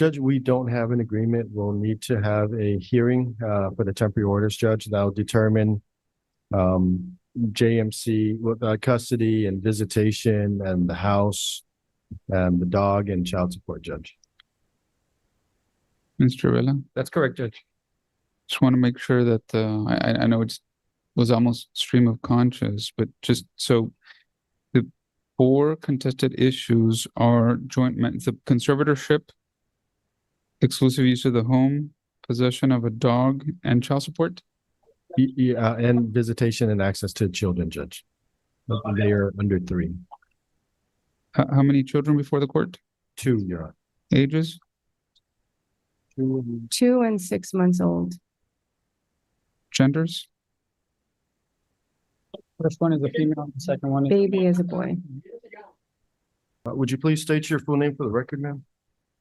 Judge, we don't have an agreement. We'll need to have a hearing for the temporary orders, Judge. That'll determine JMC, custody and visitation and the house and the dog and child support, Judge. Mr. Vela, That's correct, Judge. just want to make sure that I know it was almost stream of conscious, but just so the 4 contested issues are the conservatorship, exclusive use of the home, possession of a dog, and child support. Yeah, and visitation and access to children, Judge. They are under 3. How many children before the court? 2, Your Honor. Ages? 2 and 6 months old. Genders? First one is a female, the second one is. Baby is a boy. Would you please state your full name for the record, ma'am?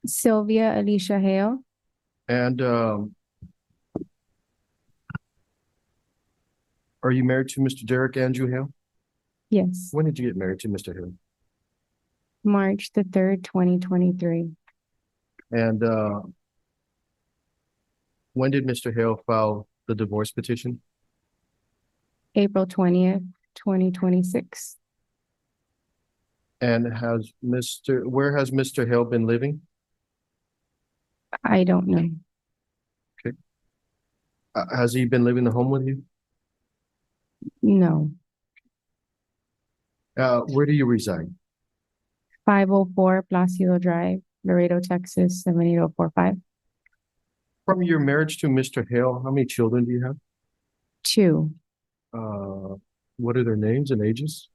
Sylvia Alicia Hale. And are you married to Mr. Derek Andrew Hale? Yes. When did you get married to Mr. Hale? March the 3rd, 2023. And when did Mr. Hale file the divorce petition? April 20th, 2026. And where has Mr. Hale been living? I don't know. Has he been living at home with you? No. Where do you reside? 504 Placido Drive, Laredo, Texas, 78045. From your marriage to Mr. Hale, how many children do you have? 2. What are their names and ages?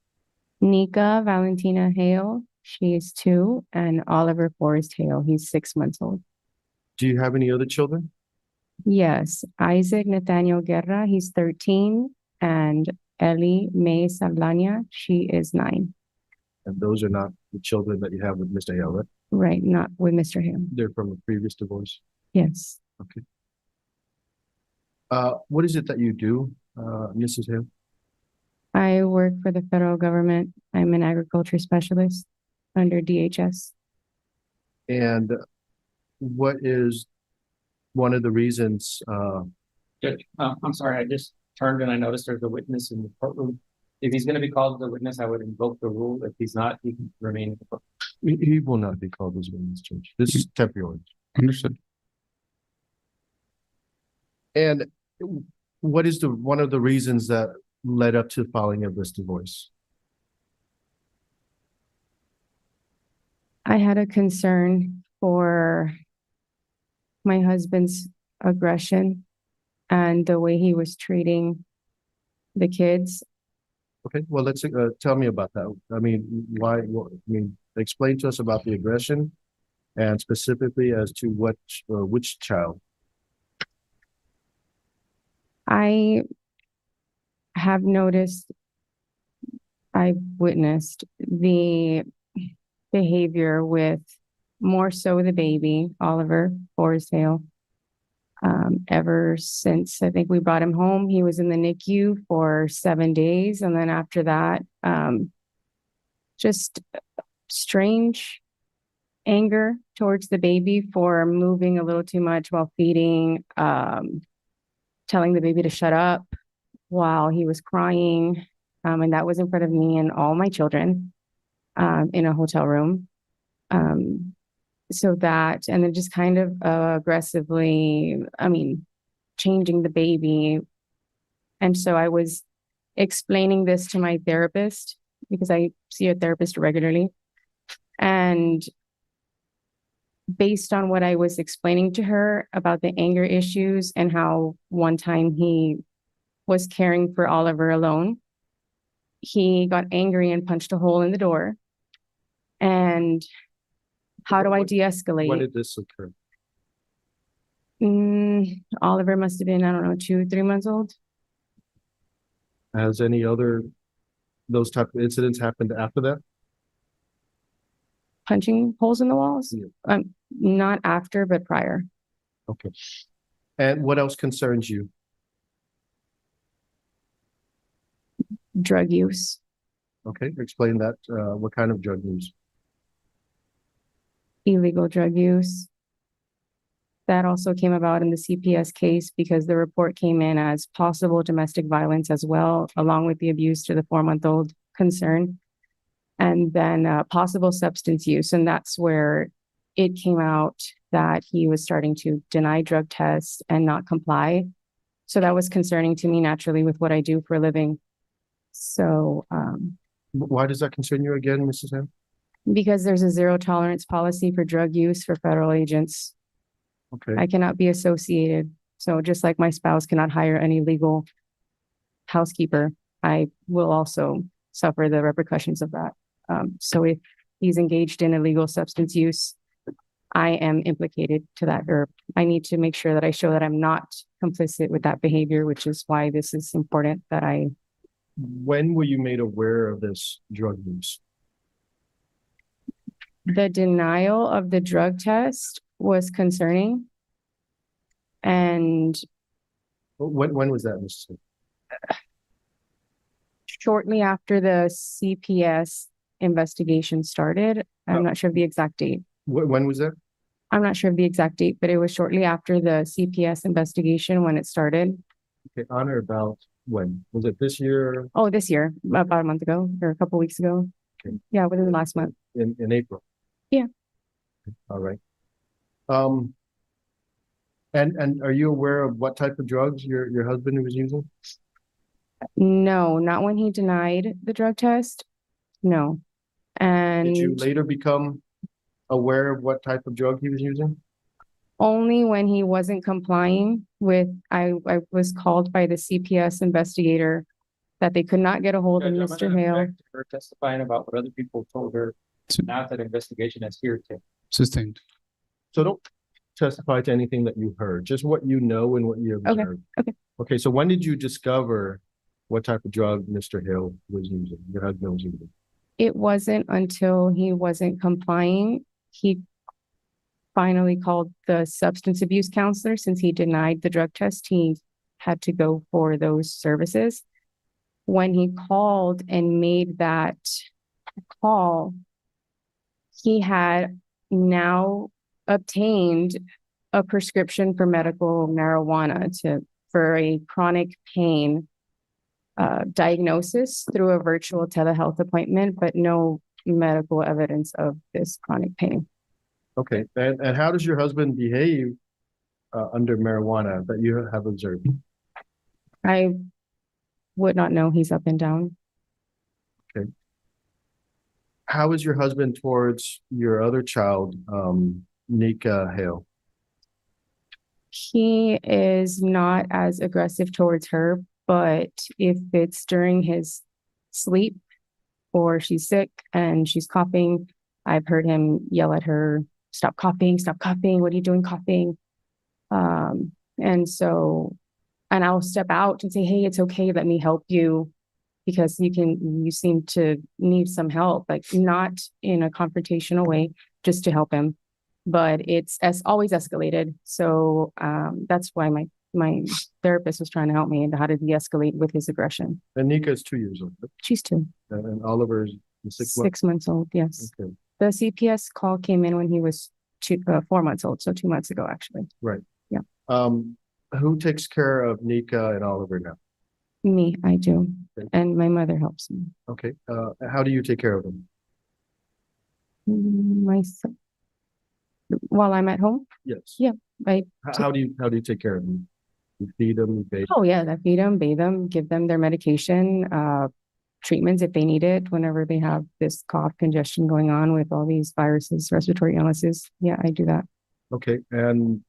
Nika Valentina Hale, she is 2, and Oliver Forrest Hale, he's 6 months old. Do you have any other children? Yes, Isaac Nathaniel Guerra, he's 13, and Ellie May Saldaña, she is 9. And those are not the children that you have with Mr. Hale, right? Right, not with Mr. Hale. They're from a previous divorce. Yes. Okay. What is it that you do, Mrs. Hale? I work for the federal government. I'm an agriculture specialist under DHS. And what is one of the reasons? Judge, I'm sorry, I just turned and I noticed there's a witness in the courtroom. If he's going to be called as a witness, I would invoke the rule. If he's not, he can remain in the courtroom. He will not be called as witness, Judge. This is temporary. Understood. And what is one of the reasons that led up to the filing of this divorce? I had a concern for my husband's aggression and the way he was treating the kids. Okay, well, let's tell me about that. I mean, explain to us about the aggression and specifically as to which child. I have noticed, I've witnessed the behavior with more so the baby, Oliver Forrest Hale. Ever since I think we brought him home, he was in the NICU for 7 days. And then after that, just strange anger towards the baby for moving a little too much while feeding, telling the baby to shut up while he was crying. And that was in front of me and all my children in a hotel room. So that, and then just kind of aggressively, changing the baby. And so I was explaining this to my therapist because I see a therapist regularly. And based on what I was explaining to her about the anger issues and how one time he was caring for Oliver alone, he got angry and punched a hole in the door. And how do I de-escalate? When did this occur? Oliver must have been, 2-3 months old. Has any other those type of incidents happened after that? Punching holes in the walls? Yeah. Not after, but prior. Okay. And what else concerns you? Drug use. Okay, explain that. What kind of drug use? Illegal drug use. That also came about in the CPS case because the report came in as possible domestic violence as well, along with the abuse to the 4-month-old concern. And then possible substance use. And that's where it came out that he was starting to deny drug tests and not comply. So that was concerning to me naturally with what I do for a living. So Why does that concern you again, Mrs. Hale? because there's a zero tolerance policy for drug use for federal agents, Okay, I cannot be associated. So just like my spouse cannot hire any legal housekeeper, I will also suffer the repercussions of that. So if he's engaged in illegal substance use, I am implicated to that, or I need to make sure that I show that I'm not complicit with that behavior, which is why this is important that I, when were you made aware of this drug use? the denial of the drug test was concerning. And When was that, Mrs. Hale? shortly after the CPS investigation started, I'm not sure of the exact date. When was that? I'm not sure of the exact date, but it was shortly after the CPS investigation when it started. Okay, on or about when? Was it this year? Oh, this year, about a month ago or a couple weeks ago. Okay. Yeah, within the last month. In April? Yeah. All right. And are you aware of what type of drugs your husband was using? No, not when he denied the drug test. No. Did you And later become aware of what type of drug he was using? only when he wasn't complying with, I was called by the CPS investigator that they could not get a hold of Judge, I'm Mr. gonna Hale. object to her testifying about what other people told her. So- Now that investigation is here to. Sustained. So don't testify to anything that you heard, just what you know and what you Okay, observed. okay. Okay, so when did you discover what type of drug Mr. Hale was using, your husband was using? It wasn't until he wasn't complying. He finally called the substance abuse counselor since he denied the drug test. He had to go for those services. When he called and made that call, he had now obtained a prescription for medical marijuana for a chronic pain diagnosis through a virtual telehealth appointment, but no medical evidence of this chronic pain. Okay, and how does your husband behave under marijuana that you have observed? I would not know. He's up and down. How is your husband towards your other child, Nika Hale? He is not as aggressive towards her, but if it's during his sleep or she's sick and she's coughing, I've heard him yell at her, stop coughing, what are you doing coughing? And I'll step out and say, hey, it's okay, let me help you because you seem to need some help, like not in a confrontational way, just to help him. But it's always escalated. So that's why my therapist was trying to help me into how to de-escalate with his aggression. And Nika is 2 years old, She's 2. and Oliver is 6 months. 6 months old, yes. Okay, The CPS call came in when he was 4 months old, so 2 months ago, actually. right. Yeah. Who takes care of Nika and Oliver now? Me, I do. Okay. And my mother helps me. Okay, how do you take care of them? Myself. While I'm at home, Yes. Yeah, I, How do you take care of them? You feed them, you bathe? oh yeah, I feed them, bathe them, give them their medication, treatments if they need it, whenever they have this cough congestion going on with all these viruses, respiratory illnesses. Yeah, I do that. Okay, and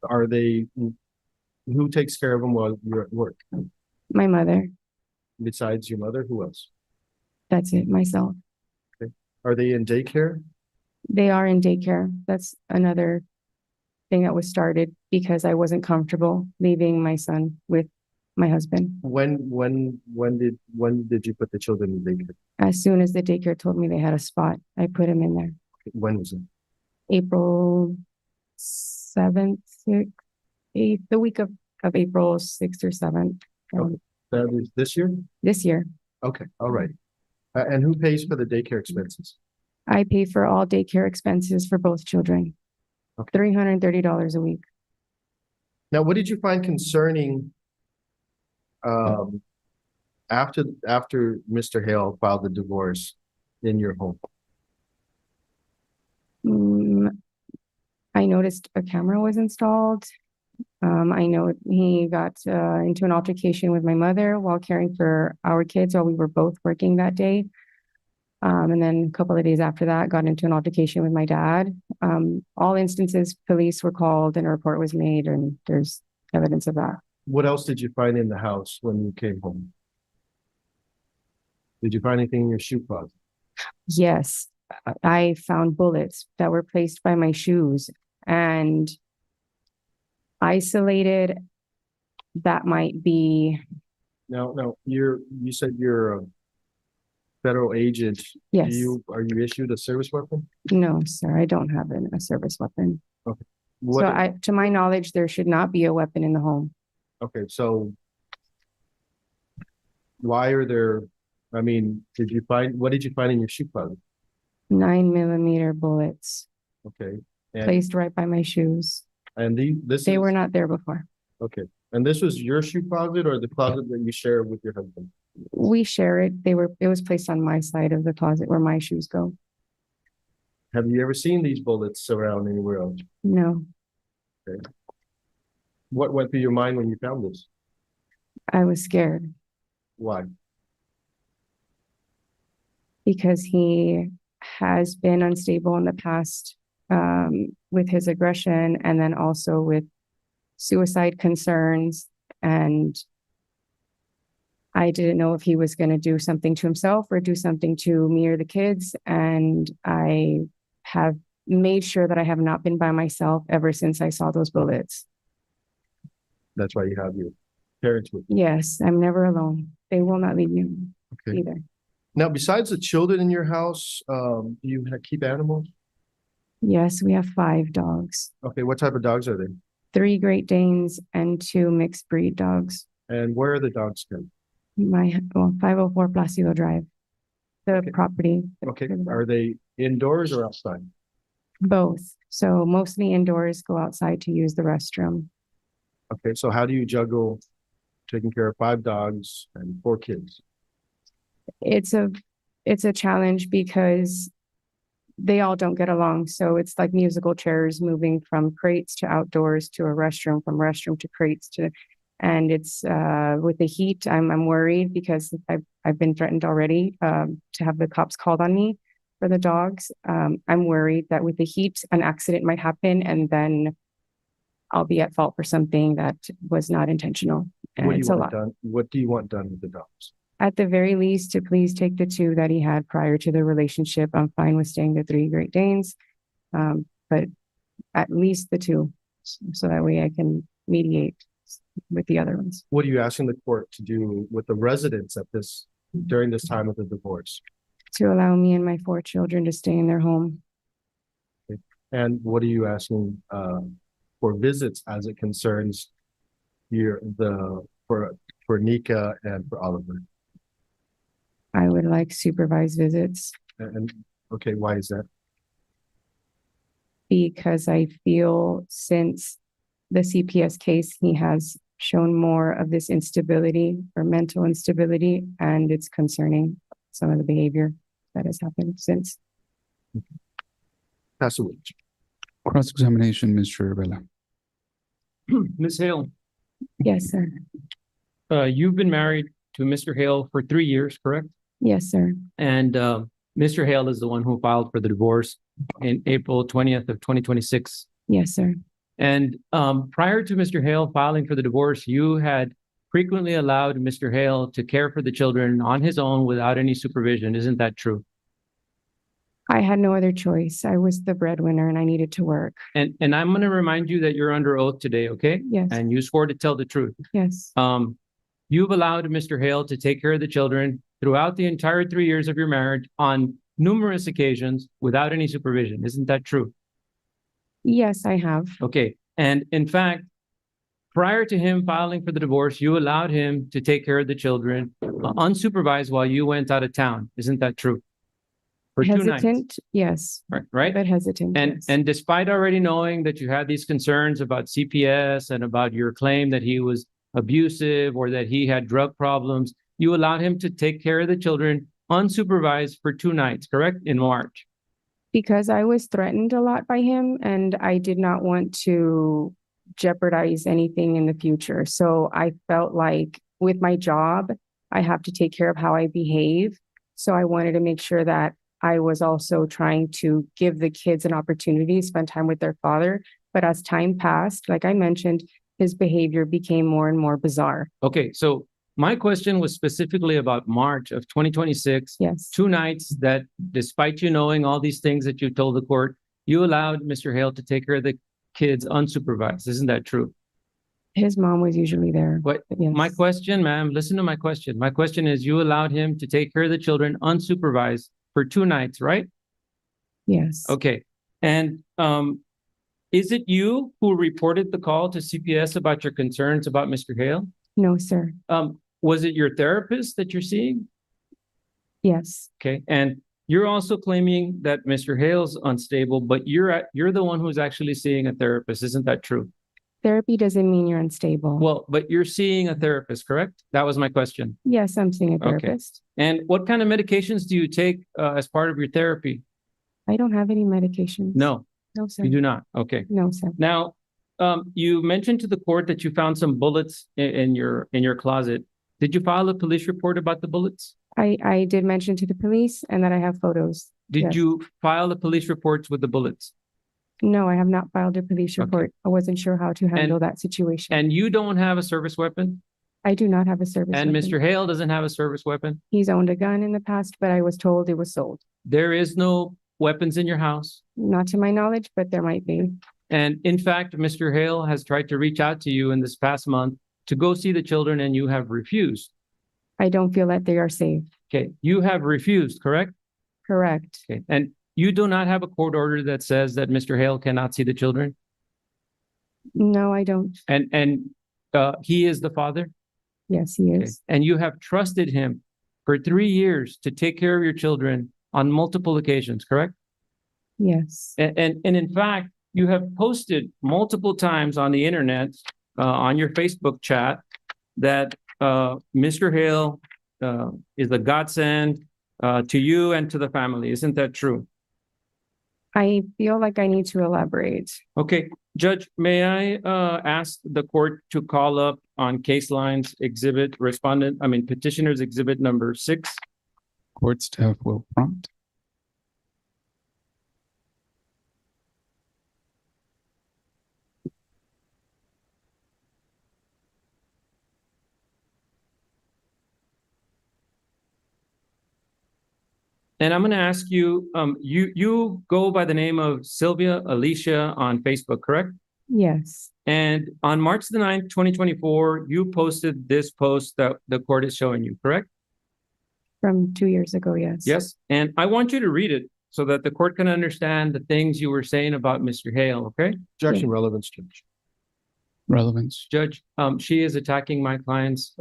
are they, who takes care of them while you're at work? My mother, Besides your mother, who else? that's it, myself. Are they in daycare? They are in daycare. That's another thing that was started because I wasn't comfortable leaving my son with my husband. When did you put the children in daycare? As soon as the daycare told me they had a spot, I put him in there. When was it? April 7th, 6th, 8th, the week of April 6th or 7th. Okay. That is this year? This year. Okay, all right. And who pays for the daycare expenses? I pay for all daycare expenses for both children. $330 a week. Now, what did you find concerning after Mr. Hale filed the divorce in your home? I noticed a camera was installed. I know he got into an altercation with my mother while caring for our kids while we were both working that day. And then a couple of days after that, got into an altercation with my dad. All instances, police were called and a report was made, and there's evidence of that. What else did you find in the house when you came home? Did you find anything in your shoe closet? Yes, I found bullets that were placed by my shoes and isolated. That might be. No, you said you're a federal agent. Yes. Are you issued a service weapon? No, sir, I don't have a service weapon. Okay. So to my knowledge, there should not be a weapon in the home. Okay, so why are there, what did you find in your shoe closet? 9mm bullets Okay. placed right by my shoes. And They were not there before. Okay. And this was your shoe closet or the closet that you share with your husband? We share it. It was placed on my side of the closet where my shoes go. Have you ever seen these bullets around anywhere else? No, Okay. What went through your mind when you found this? I was scared Why? because he has been unstable in the past with his aggression and then also with suicide concerns. And I didn't know if he was going to do something to himself or do something to me or the kids. And I have made sure that I have not been by myself ever since I saw those bullets. That's why you have your parents with you. Yes, I'm never alone. They will not leave me Okay. either. Now, besides the children in your house, do you keep animals? Yes, we have 5 dogs, Okay, what type of dogs are they? 3 Great Danes and 2 mixed breed dogs. And where are the dogs kept? 504 Placido Drive, the Okay. property. Okay, are they indoors or outside? Both. So mostly indoors, go outside to use the restroom. Okay, so how do you juggle taking care of 5 dogs and 4 kids? It's a challenge because they all don't get along. So it's like musical chairs moving from crates to outdoors to a restroom, from restroom to crates and it's with the heat, I'm worried because I've been threatened already to have the cops called on me for the dogs. I'm worried that with the heat, an accident might happen and then I'll be at fault for something that was not intentional. And What do it's you a want lot. done? What do you want done with the dogs? At the very least, to please take the 2 that he had prior to the relationship. I'm fine with staying the 3 Great Danes, but at least the 2, so that way I can mediate with the other ones. What are you asking the court to do with the residents during this time of the divorce? To allow me and my 4 children to stay in their home. And what are you asking for visits as it concerns for Nika and for Oliver? I would like supervised visits And okay, why is that? because I feel since the CPS case, he has shown more of this instability or mental instability, and it's concerning some of the behavior that has happened since. Pass away. Cross-examination, Mr. Vela. Ms. Hale, Yes, sir. you've been married to Mr. Hale for 3 years, correct? Yes, sir. And Mr. Hale is the one who filed for the divorce in April 20th of 2026. Yes, sir. And prior to Mr. Hale filing for the divorce, you had frequently allowed Mr. Hale to care for the children on his own without any supervision. Isn't that true? I had no other choice. I was the breadwinner and I needed to work. And I'm going to remind you that you're under oath today, okay? Yes. And you swore to tell the truth. Yes. You've allowed Mr. Hale to take care of the children throughout the entire 3 years of your marriage on numerous occasions without any supervision. Isn't that true? Yes, I have. Okay. And in fact, prior to him filing for the divorce, you allowed him to take care of the children unsupervised while you went out of town. Isn't that true? for 2 nights, Hesitant, yes, right? but hesitant. And yes. and despite already knowing that you had these concerns about CPS and about your claim that he was abusive or that he had drug problems, you allowed him to take care of the children unsupervised for 2 nights, correct? In March. Because I was threatened a lot by him and I did not want to jeopardize anything in the future. So I felt like with my job, I have to take care of how I behave. So I wanted to make sure that I was also trying to give the kids an opportunity to spend time with their father. But as time passed, like I mentioned, his behavior became more and more bizarre. Okay, so my question was specifically about March of 2026. Yes, 2 nights that despite you knowing all these things that you told the court, you allowed Mr. Hale to take care of the kids unsupervised. Isn't that true? his mom was usually there. What But yes, my question, ma'am, listen to my question. My question is you allowed him to take care of the children unsupervised for 2 nights, right? yes, Okay. And is it you who reported the call to CPS about your concerns about Mr. Hale? no, sir. Was it your therapist that you're seeing? Yes, Okay. And you're also claiming that Mr. Hale's unstable, but you're the one who's actually seeing a therapist. Isn't that true? therapy doesn't mean you're unstable. Well, but you're seeing a therapist, correct? That was my question. Yes, I'm seeing a therapist. And what kind of medications do you take as part of your therapy? I don't have any medications. No, No, sir. you do not. Okay. No, sir. Now, you mentioned to the court that you found some bullets in your closet. Did you file a police report about the bullets? I did mention to the police and that I have photos. Did Yes. you file the police reports with the bullets? No, I have not filed a police Okay. report. I wasn't sure how to handle that situation. And you don't have a service weapon? I do not have a service And weapon. Mr. Hale doesn't have a service weapon? He's owned a gun in the past, but I was told it was sold. There is no weapons in your house. Not to my knowledge, but there might be. And in fact, Mr. Hale has tried to reach out to you in this past month to go see the children and you have refused. I don't feel that they are safe. Okay, you have refused, correct? Correct. Okay, and you do not have a court order that says that Mr. Hale cannot see the children? No, I don't. And he is the father? Yes, he Okay. is. And you have trusted him for 3 years to take care of your children on multiple occasions, correct? Yes. And in fact, you have posted multiple times on the internet, on your Facebook chat, that Mr. Hale is a godsend to you and to the family. Isn't that true? I feel like I need to elaborate. Okay, Judge, may I ask the court to call up on case lines petitioner's exhibit number 6? Court staff will prompt. And I'm going to ask you, you go by the name of Sylvia Alicia on Facebook, correct? Yes. And on March the 9th, 2024, you posted this post that the court is showing you, correct? From 2 years ago, yes. Yes. And I want you to read it so that the court can understand the things you were saying about Mr. Hale, okay? Objection, relevance, Judge. Relevance. Judge, she is attacking my client's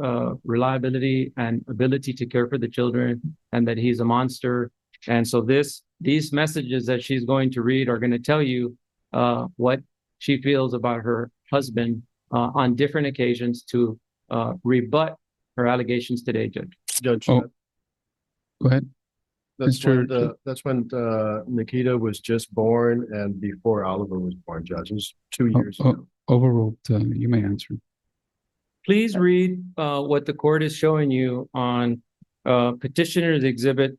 reliability and ability to care for the children and that he's a monster. And so these messages that she's going to read are going to tell you what she feels about her husband on different occasions to rebut her allegations today, Judge. Judge, Oh, go ahead. that's when Nikita was just born and before Oliver was born, Judge. It was 2 years ago. Overruled. You may answer. Please read what the court is showing you on petitioner's exhibit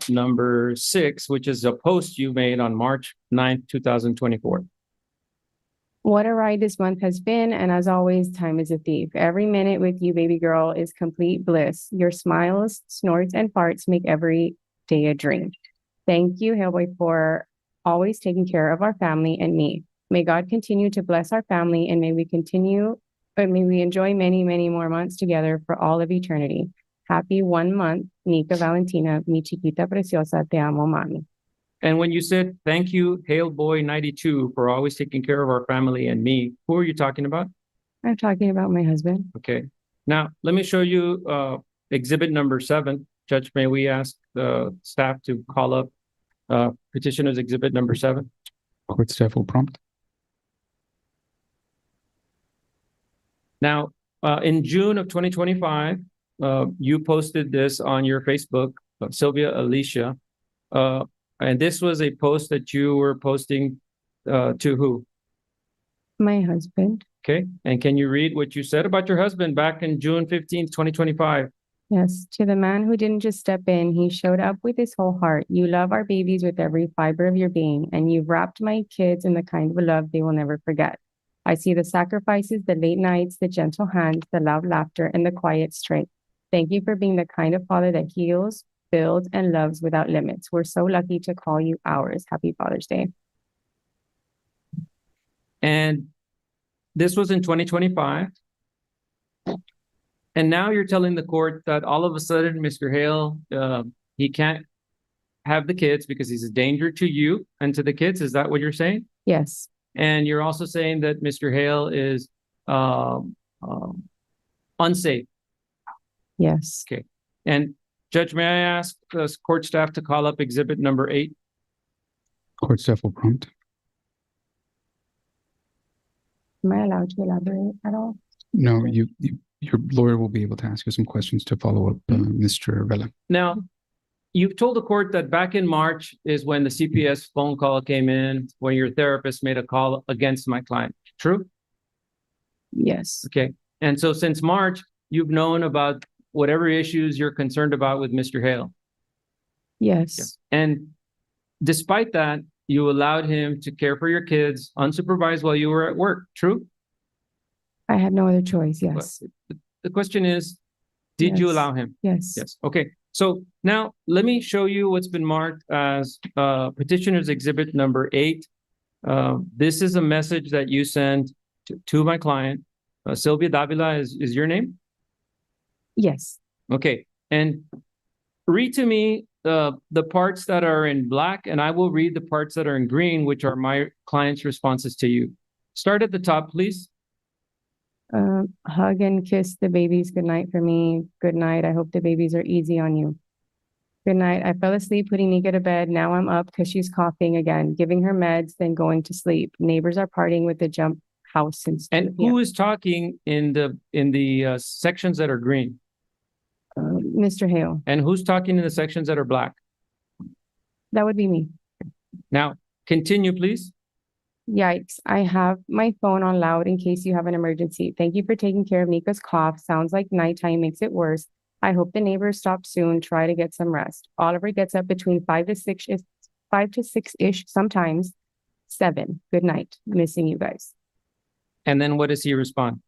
number 6, which is a post you made on March 9th, 2024. What a ride this month has been, and as always, time is a thief. Every minute with you, baby girl, is complete bliss. Your smiles, snorts, and farts make every day a dream. Thank you, Haleboy, for always taking care of our family and me. May God continue to bless our family, and may we enjoy many, many more months together for all of eternity. Happy 1 month, Nika Valentina, mi chiquita preciosa, te amo, mami. And when you said, thank you, Hale Boy 92, for always taking care of our family and me, who are you talking about? I'm talking about my husband. Okay. Now, let me show you exhibit number 7. Judge, may we ask the staff to call up Petitioner's Exhibit number 7. Court staff will prompt. Now, in June of 2025, you posted this on your Facebook, Sylvia Alicia. And this was a post that you were posting to who? My husband. Okay. And can you read what you said about your husband back in June 15th, 2025? Yes, to the man who didn't just step in, he showed up with his whole heart. You love our babies with every fiber of your being, and you've wrapped my kids in the kind of love they will never forget. I see the sacrifices, the late nights, the gentle hands, the loud laughter, and the quiet strength. Thank you for being the kind of father that heals, builds, and loves without limits. We're so lucky to call you ours. Happy Father's Day. And this was in 2025. And now you're telling the court that all of a sudden, Mr. Hale, he can't have the kids because he's a danger to you and to the kids. Is that what you're saying? Yes, And you're also saying that Mr. Hale is unsafe. yes. Okay. And Judge, may I ask the court staff to call up Exhibit number 8? Court staff will prompt. Am I allowed to elaborate at all? No, your lawyer will be able to ask you some questions to follow up, Mr. Vela. Now, you've told the court that back in March is when the CPS phone call came in, when your therapist made a call against my client. True? Yes, Okay. And so since March, you've known about whatever issues you're concerned about with Mr. Hale. yes, And despite that, you allowed him to care for your kids unsupervised while you were at work. True? I had no other choice. Yes, The question is, did you Yes. allow him? yes. Yes. Okay. So now let me show you what's been marked as Petitioner's Exhibit number 8. This is a message that you sent to my client. Sylvia Davila is your name? Yes. Okay. And read to me the parts that are in black, and I will read the parts that are in green, which are my client's responses to you. Start at the top, please. Hug and kiss the babies. Good night for me. Good night. I hope the babies are easy on you. Good night. I fell asleep putting Nika to bed. Now I'm up because she's coughing again, giving her meds, then going to sleep. Neighbors are partying with the jump house since 2 And p.m. who is talking in the sections that are green? Mr. Hale. And who's talking in the sections that are black? That would be me. Now, continue, please. Yikes. I have my phone on loud in case you have an emergency. Thank you for taking care of Nika's cough. Sounds like nighttime makes it worse. I hope the neighbors stop soon. Try to get some rest. Oliver gets up between 5 to 6-ish, sometimes 7. Good night. Missing you guys. And then what does he respond?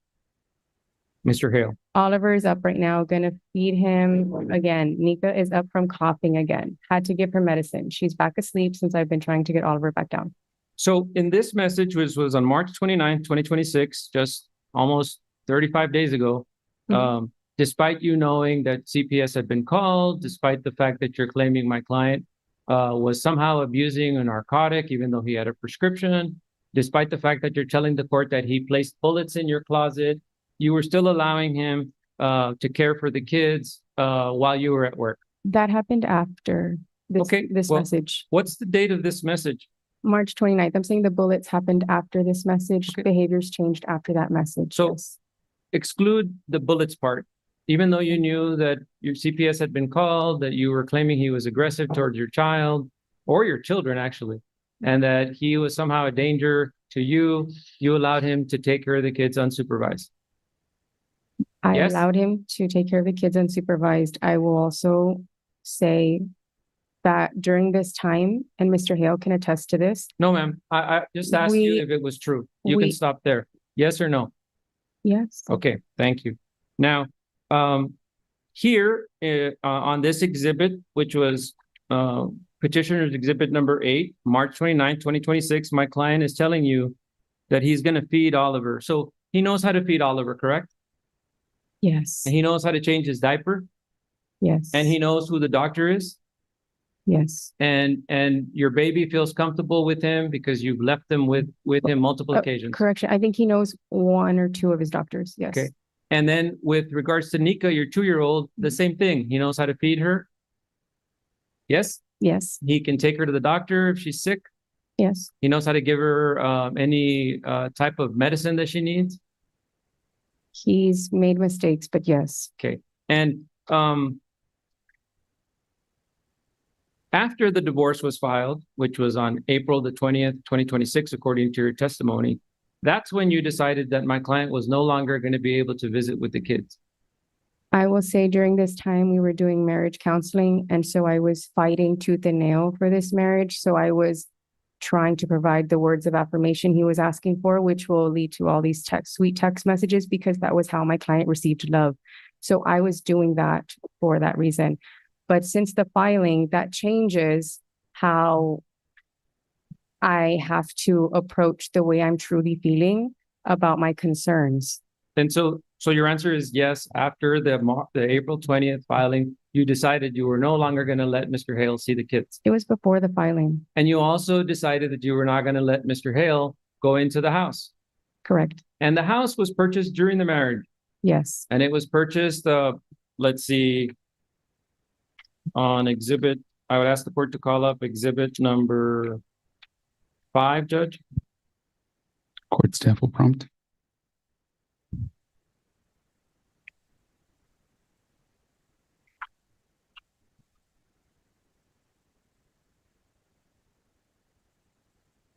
Mr. Hale. Oliver is up right now. Gonna feed him again. Nika is up from coughing again. Had to give her medicine. She's back asleep since I've been trying to get Oliver back down. So in this message, which was on March 29th, 2026, just almost 35 days ago, despite you knowing that CPS had been called, despite the fact that you're claiming my client was somehow abusing a narcotic, even though he had a prescription, despite the fact that you're telling the court that he placed bullets in your closet, you were still allowing him to care for the kids while you were at work. That happened after this well, message. What's the date of this message? March 29th. I'm saying the bullets happened after this message. Okay. Behaviors changed after that message. So- Yes. Exclude the bullets part. Even though you knew that your CPS had been called, that you were claiming he was aggressive towards your child or your children, actually, and that he was somehow a danger to you, you allowed him to take care of the kids unsupervised. I Yes. allowed him to take care of the kids unsupervised. I will also say that during this time, and Mr. Hale can attest to this. No, ma'am. I just asked you We- if it was true. You can we- stop there. Yes or no? Yes. Okay, thank you. Now, here on this exhibit, which was Petitioner's Exhibit number 8, March 29, 2026, my client is telling you that he's going to feed Oliver. So he knows how to feed Oliver, correct? Yes. And he knows how to change his diaper, Yes. and he knows who the doctor is, Yes. and your baby feels comfortable with him because you've left them with him multiple occasions. Correction. I think he knows 1 or 2 of his doctors. Yes. Okay. And then with regards to Nika, your 2-year-old, the same thing. He knows how to feed her. Yes? Yes, He can take her to the doctor if she's sick. yes. He knows how to give her any type of medicine that she needs. He's made mistakes, but yes, Okay. And after the divorce was filed, which was on April the 20th, 2026, according to your testimony, that's when you decided that my client was no longer going to be able to visit with the kids. I will say during this time we were doing marriage counseling, and so I was fighting tooth and nail for this marriage. So I was trying to provide the words of affirmation he was asking for, which will lead to all these sweet text messages, because that was how my client received love. So I was doing that for that reason. But since the filing, that changes how I have to approach the way I'm truly feeling about my concerns. And so your answer is yes. After the April 20th filing, you decided you were no longer going to let Mr. Hale see the kids. It was before the filing. And you also decided that you were not going to let Mr. Hale go into the house. Correct. And the house was purchased during the marriage. Yes. And it was purchased, let's see, on exhibit, I would ask the court to call up exhibit number 5, Judge. Court staff will prompt.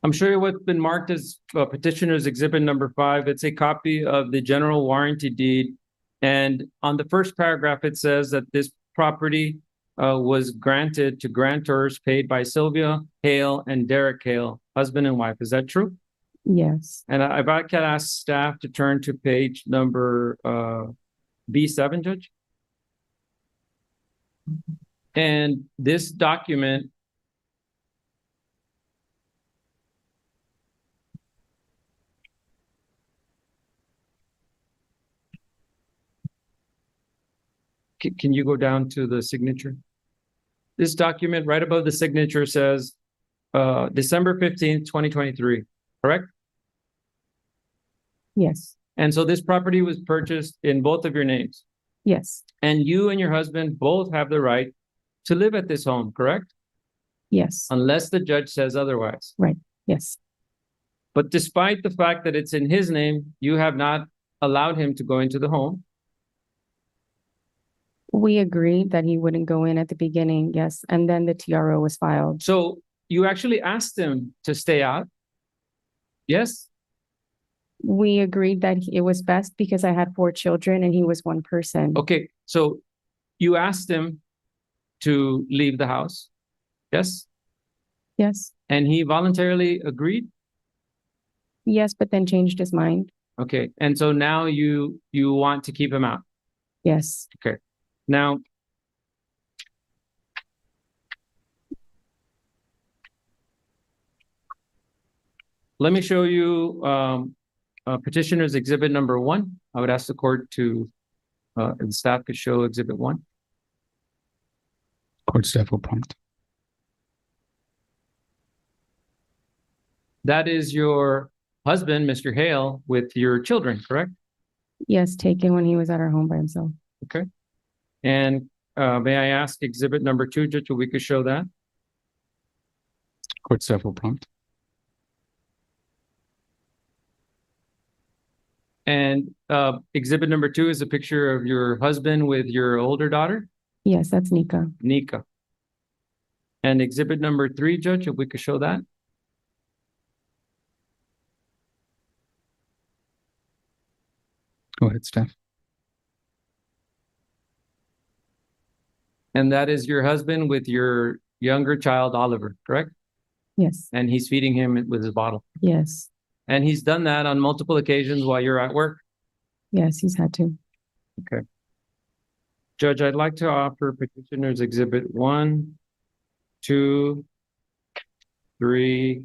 I'm sure what's been marked as petitioner's exhibit number 5. It's a copy of the general warranty deed. And on the first paragraph, it says that this property was granted to grantors paid by Sylvia Hale and Derek Hale, husband and wife. Is that true? Yes. And if I can ask staff to turn to page number B7, Judge. And this document can you go down to the signature? This document right above the signature says December 15th, 2023, correct? Yes. And so this property was purchased in both of your names. Yes. And you and your husband both have the right to live at this home, correct? Yes. Unless the judge says otherwise. Right. Yes. But despite the fact that it's in his name, you have not allowed him to go into the home. We agreed that he wouldn't go in at the beginning. Yes. And then the TRO was filed. So you actually asked him to stay out. Yes? We agreed that it was best because I had 4 children and he was one person. Okay. So you asked him to leave the house. Yes? Yes. And he voluntarily agreed? Yes, but then changed his mind. Okay. And so now you want to keep him out. Yes. Okay. Now, let me show you petitioner's exhibit number 1. I would ask the court to, the staff could show exhibit 1. Court staff will prompt. That is your husband, Mr. Hale, with your children, correct? Yes, taken when he was at our home by himself. Okay. And may I ask exhibit number 2, Judge, if we could show that? Court staff will prompt. And exhibit number 2 is a picture of your husband with your older daughter, Yes, that's Nika. Nika. And exhibit number 3, Judge, if we could show that? Go ahead, staff. And that is your husband with your younger child, Oliver, correct? Yes. And he's feeding him with his bottle. Yes. And he's done that on multiple occasions while you're at work. Yes, he's had to. Okay. Judge, I'd like to offer petitioners exhibit 1, 2, 3,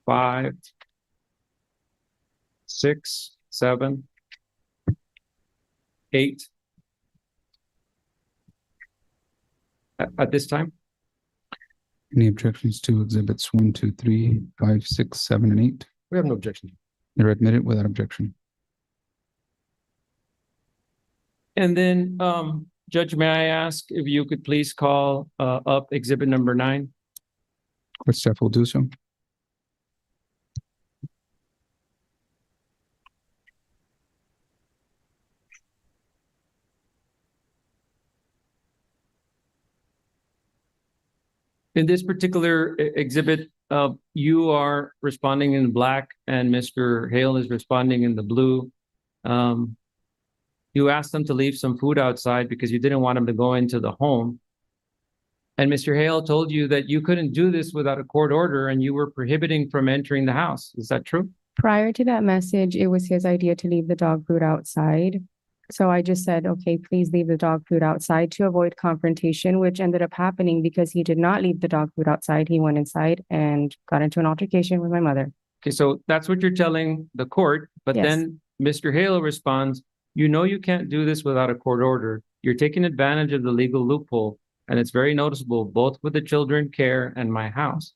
5, 6, 7, 8. At this time? Any objections to exhibits 1, 2, 3, 5, 6, 7, and 8? We have no objection. They're admitted without objection. And then Judge, may I ask if you could please call up exhibit number 9? Court staff will do so. In this particular exhibit, you are responding in black and Mr. Hale is responding in the blue. You asked them to leave some food outside because you didn't want them to go into the home. And Mr. Hale told you that you couldn't do this without a court order and you were prohibiting from entering the house. Is that true? Prior to that message, it was his idea to leave the dog food outside. So I just said, okay, please leave the dog food outside to avoid confrontation, which ended up happening because he did not leave the dog food outside. He went inside and got into an altercation with my mother. Okay, so that's what you're telling the court, but Yes. then Mr. Hale responds, you know you can't do this without a court order. You're taking advantage of the legal loophole, and it's very noticeable, both with the children care and my house.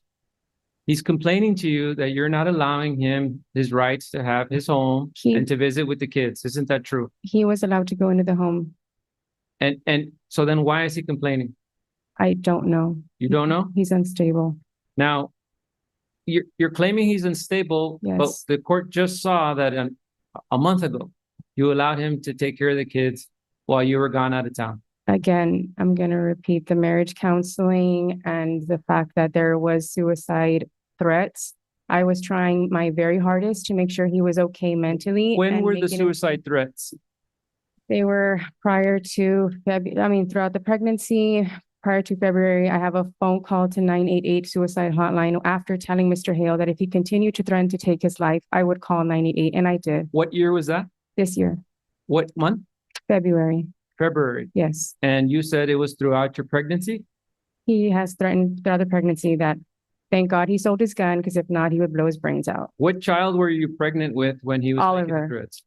He's complaining to you that you're not allowing him his rights to have his home and to visit with the kids. Isn't that true? He was allowed to go into the home. And so then why is he complaining? I don't know. You don't know? He's unstable. Now, you're claiming he's unstable, but Yes. the court just saw that a month ago, you allowed him to take care of the kids while you were gone out of town. Again, I'm going to repeat the marriage counseling and the fact that there was suicide threats. I was trying my very hardest to make sure he was okay mentally. When and were the making him- suicide threats? They were prior to throughout the pregnancy, prior to February. I have a phone call to 988 suicide hotline after telling Mr. Hale that if he continued to threaten to take his life, I would call 988, and I did What year was that? this year, What month? February. February. Yes. And you said it was throughout your pregnancy? He has threatened throughout the pregnancy that thank God he sold his gun, because if not, he would blow his brains out. What child were you pregnant with when he was making the Oliver. threats?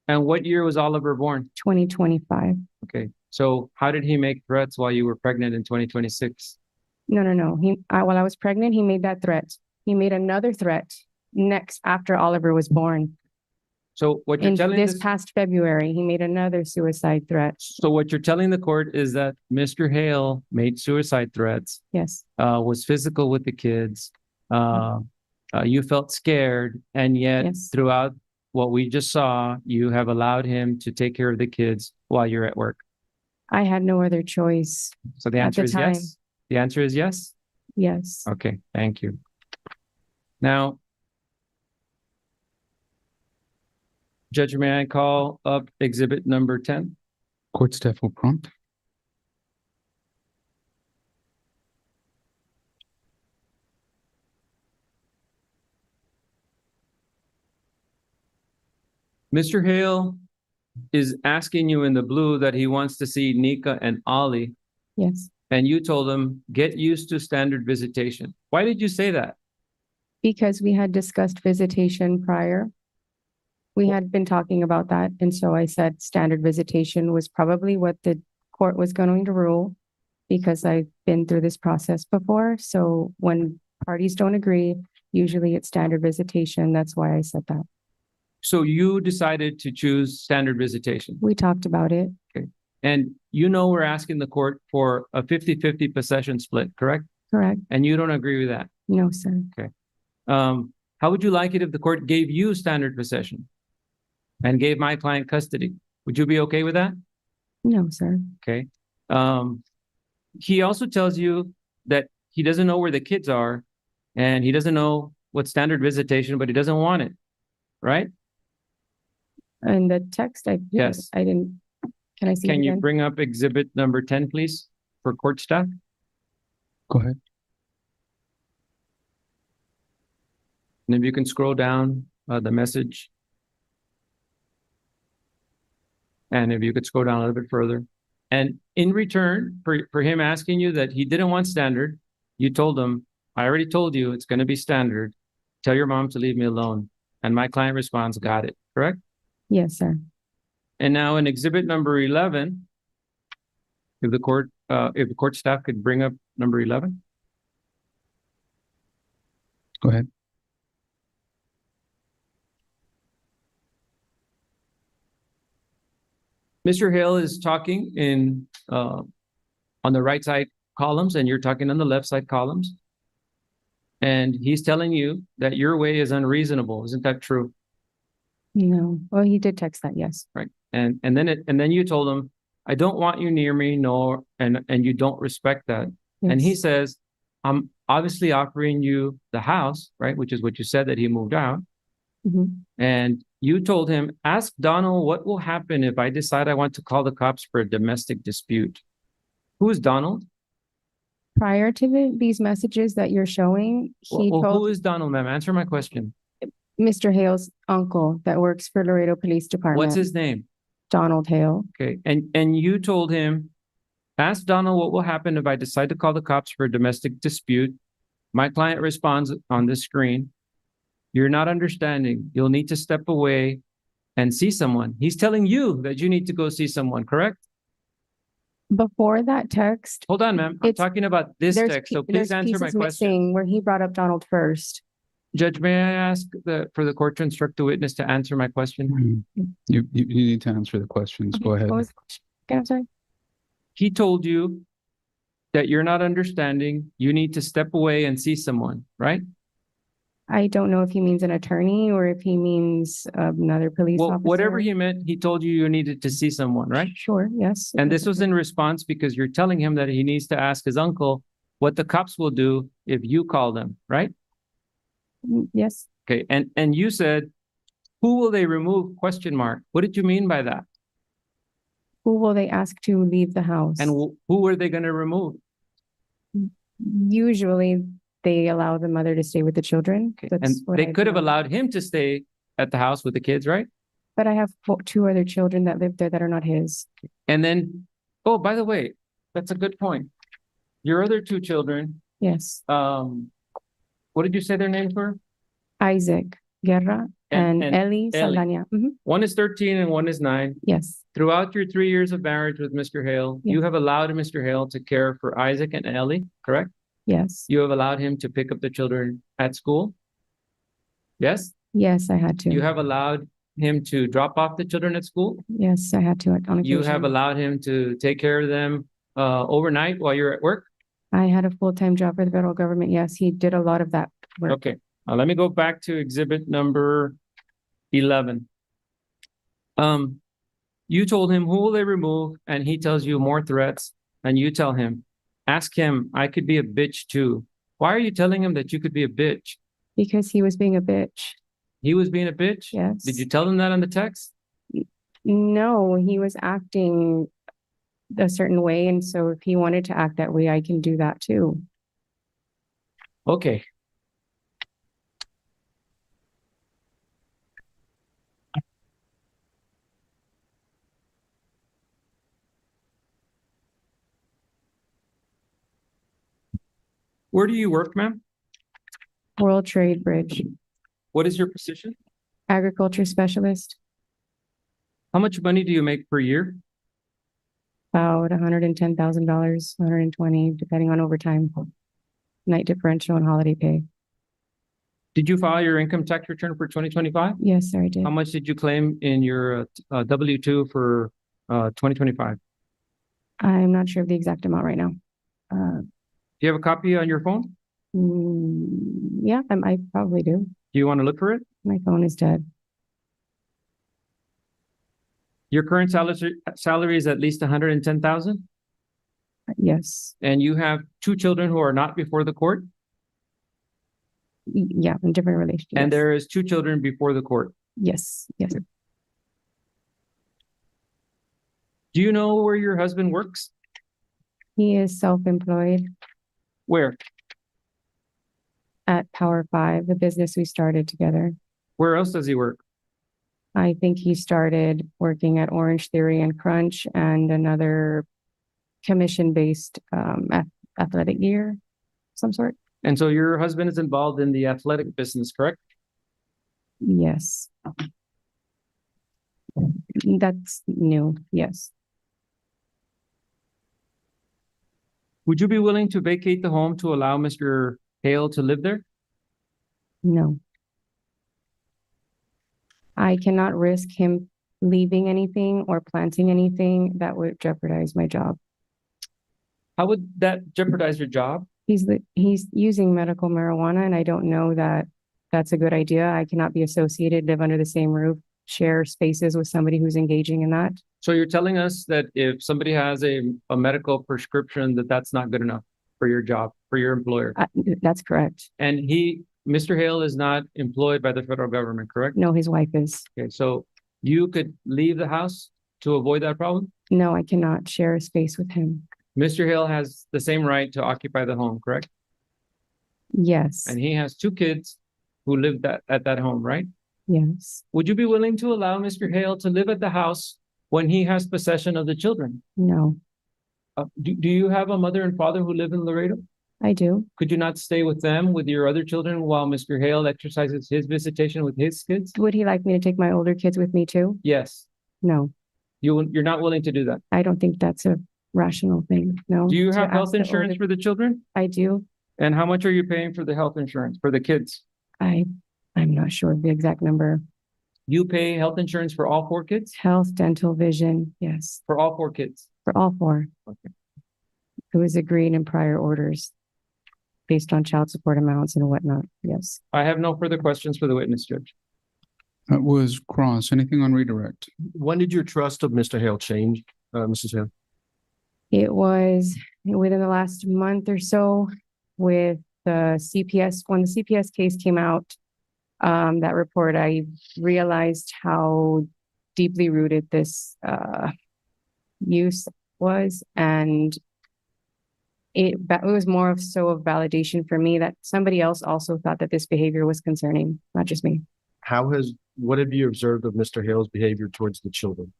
And what year was Oliver born? 2025. Okay, so how did he make threats while you were pregnant in 2026? No. While I was pregnant, he made that threat. He made another threat next after Oliver was born. So what you're In telling this this, past February, he made another suicide threat. so what you're telling the court is that Mr. Hale made suicide threats, Yes. was physical with the kids. You felt scared, and yet Yes. throughout what we just saw, you have allowed him to take care of the kids while you're at work. I had no other choice. So the At answer the is time. yes? The answer is yes? Yes. Okay, thank you. Now, Judge, may I call up exhibit number 10? Court staff will prompt. Mr. Hale is asking you in the blue that he wants to see Nika and Ollie, Yes. and you told him, get used to standard visitation. Why did you say that? Because we had discussed visitation prior. We had been talking about that. And so I said standard visitation was probably what the court was going to rule, because I've been through this process before. So when parties don't agree, usually it's standard visitation. That's why I said that. So you decided to choose standard visitation. We talked about it. And you know we're asking the court for a 50-50 possession split, correct? Correct? And you don't agree with that. No, sir. How would you like it if the court gave you standard possession and gave my client custody? Would you be okay with that? No, sir. Okay. He also tells you that he doesn't know where the kids are and he doesn't know what standard visitation, but he doesn't want it, right? And the text, Yes. I didn't, can I see it Can you again? bring up exhibit number 10, please, for court staff? Go ahead. And if you can scroll down the message. And if you could scroll down a little bit further. And in return for him asking you that he didn't want standard, you told him, I already told you it's going to be standard. Tell your mom to leave me alone. And my client responds, got it, correct? Yes, sir. And now in exhibit number 11, if the court staff could bring up number 11. Go ahead. Mr. Hale is talking in, on the right side columns and you're talking on the left side columns. And he's telling you that your way is unreasonable. Isn't that true? No. Well, he did text that, yes. Right. And then you told him, I don't want you near me, nor, and you don't respect that. And he Yes. says, I'm obviously offering you the house, right? Which is what you said that he moved out. Mhm. And you told him, ask Donald what will happen if I decide I want to call the cops for a domestic dispute. Who is Donald? Prior to these messages that you're showing, he Well, who told is Donald, ma'am? Answer my question. Mr. Hale's uncle that works for Laredo Police Department. What's his name? Donald Hale. Okay. And you told him, ask Donald what will happen if I decide to call the cops for a domestic dispute. My client responds on the screen, you're not understanding. You'll need to step away and see someone. He's telling you that you need to go see someone, correct? Before that text, Hold on, ma'am. I'm It's- talking about this there's text, so pe- please there's answer my pieces question. missing where he brought up Donald first. Judge, may I ask for the court to instruct the witness to answer my question? You need to answer the questions. Go ahead. What was the question? Okay, I'm sorry. He told you that you're not understanding. You need to step away and see someone, right? I don't know if he means an attorney or if he means another police Well, officer. whatever he meant, he told you you needed to see someone, right? Sure, yes. And this was in response because you're telling him that he needs to ask his uncle what the cops will do if you call them, right? Yes, Okay, and you said, who will they remove? Question mark. What did you mean by that? who will they ask to leave the house? And who are they going to remove? Usually they allow the mother to stay with the children. And That's what they I could have know. allowed him to stay at the house with the kids, right? But I have two other children that live there that are not his. And then, oh, by the way, that's a good point. Your other two children, Yes, what did you say their names were? Isaac Guerra and And Ellie Ellie. Saldana. One is 13 and one is 9. Yes, Throughout your 3 years of marriage with Mr. Hale, you have allowed Mr. Hale to care for Isaac and Ellie, correct? yes, You have allowed him to pick up the children at school? Yes? yes, I had to. You have allowed him to drop off the children at school? Yes, I had to on You have occasion. allowed him to take care of them overnight while you're at work? I had a full-time job for the federal government. Yes, he did a lot of that work. Okay, let me go back to exhibit number 11. You told him who will they remove, and he tells you more threats, and you tell him, ask him, I could be a bitch too. Why are you telling him that you could be a bitch? Because he was being a bitch. He was being a bitch? Yes. Did you tell him that on the text? No, he was acting a certain way, and so if he wanted to act that way, I can do that too. Okay. Where do you work, ma'am? World Trade Bridge, What is your position? agriculture specialist, How much money do you make per year? about $110,000, 120, depending on overtime, night differential and holiday pay. Did you file your income tax return for 2025? Yes, sir, I did. How much did you claim in your W-2 for 2025? I'm not sure of the exact amount right now. Do you have a copy on your phone? Yeah, I probably do. Do you want to look for it? My phone is dead. Your current salary is at least 110,000, Yes, and you have 2 children who are not before the court, yeah, in different relationships. and there is 2 children before the court. Yes, yes. Do you know where your husband works? He is self-employed Where? at Power 5, the business we started together. Where else does he work? I think he started working at Orange Theory and Crunch and another commission-based athletic gear, of some sort. And so your husband is involved in the athletic business, correct? Yes. That's new, yes. Would you be willing to vacate the home to allow Mr. Hale to live there? No. I cannot risk him leaving anything or planting anything that would jeopardize my job. How would that jeopardize your job? He's using medical marijuana, and I don't know that that's a good idea. I cannot be associated, live under the same roof, share spaces with somebody who's engaging in that. So you're telling us that if somebody has a medical prescription, that's not good enough for your job, for your employer? That's correct. And Mr. Hale is not employed by the federal government, correct? No, his wife is. Okay, so you could leave the house to avoid that problem? No, I cannot share a space with him. Mr. Hale has the same right to occupy the home, correct? Yes. And he has two kids who live at that home, right? Yes. Would you be willing to allow Mr. Hale to live at the house when he has possession of the children? No, Do you have a mother and father who live in Laredo? I do. Could you not stay with them, with your other children, while Mr. Hale exercises his visitation with his kids? Would he like me to take my older kids with me too? Yes. No, You're not willing to do that. I don't think that's a rational thing. No. Do you To have ask health the insurance older- for the children? I do. And how much are you paying for the health insurance for the kids? I'm not sure of the exact number. You pay health insurance for all four kids? Health, dental, vision. Yes, For all four kids? for all four. Okay. It was agreed in prior orders based on child support amounts and whatnot. Yes. I have no further questions for the witness, Judge. That was cross. Anything on redirect? When did your trust of Mr. Hale change, Mrs. Hale? It was within the last month or so with the CPS, when the CPS case came out, that report, I realized how deeply rooted this use was, and it was more of validation for me that somebody else also thought that this behavior was concerning, not just me. What have you observed of Mr. Hale's behavior towards the children?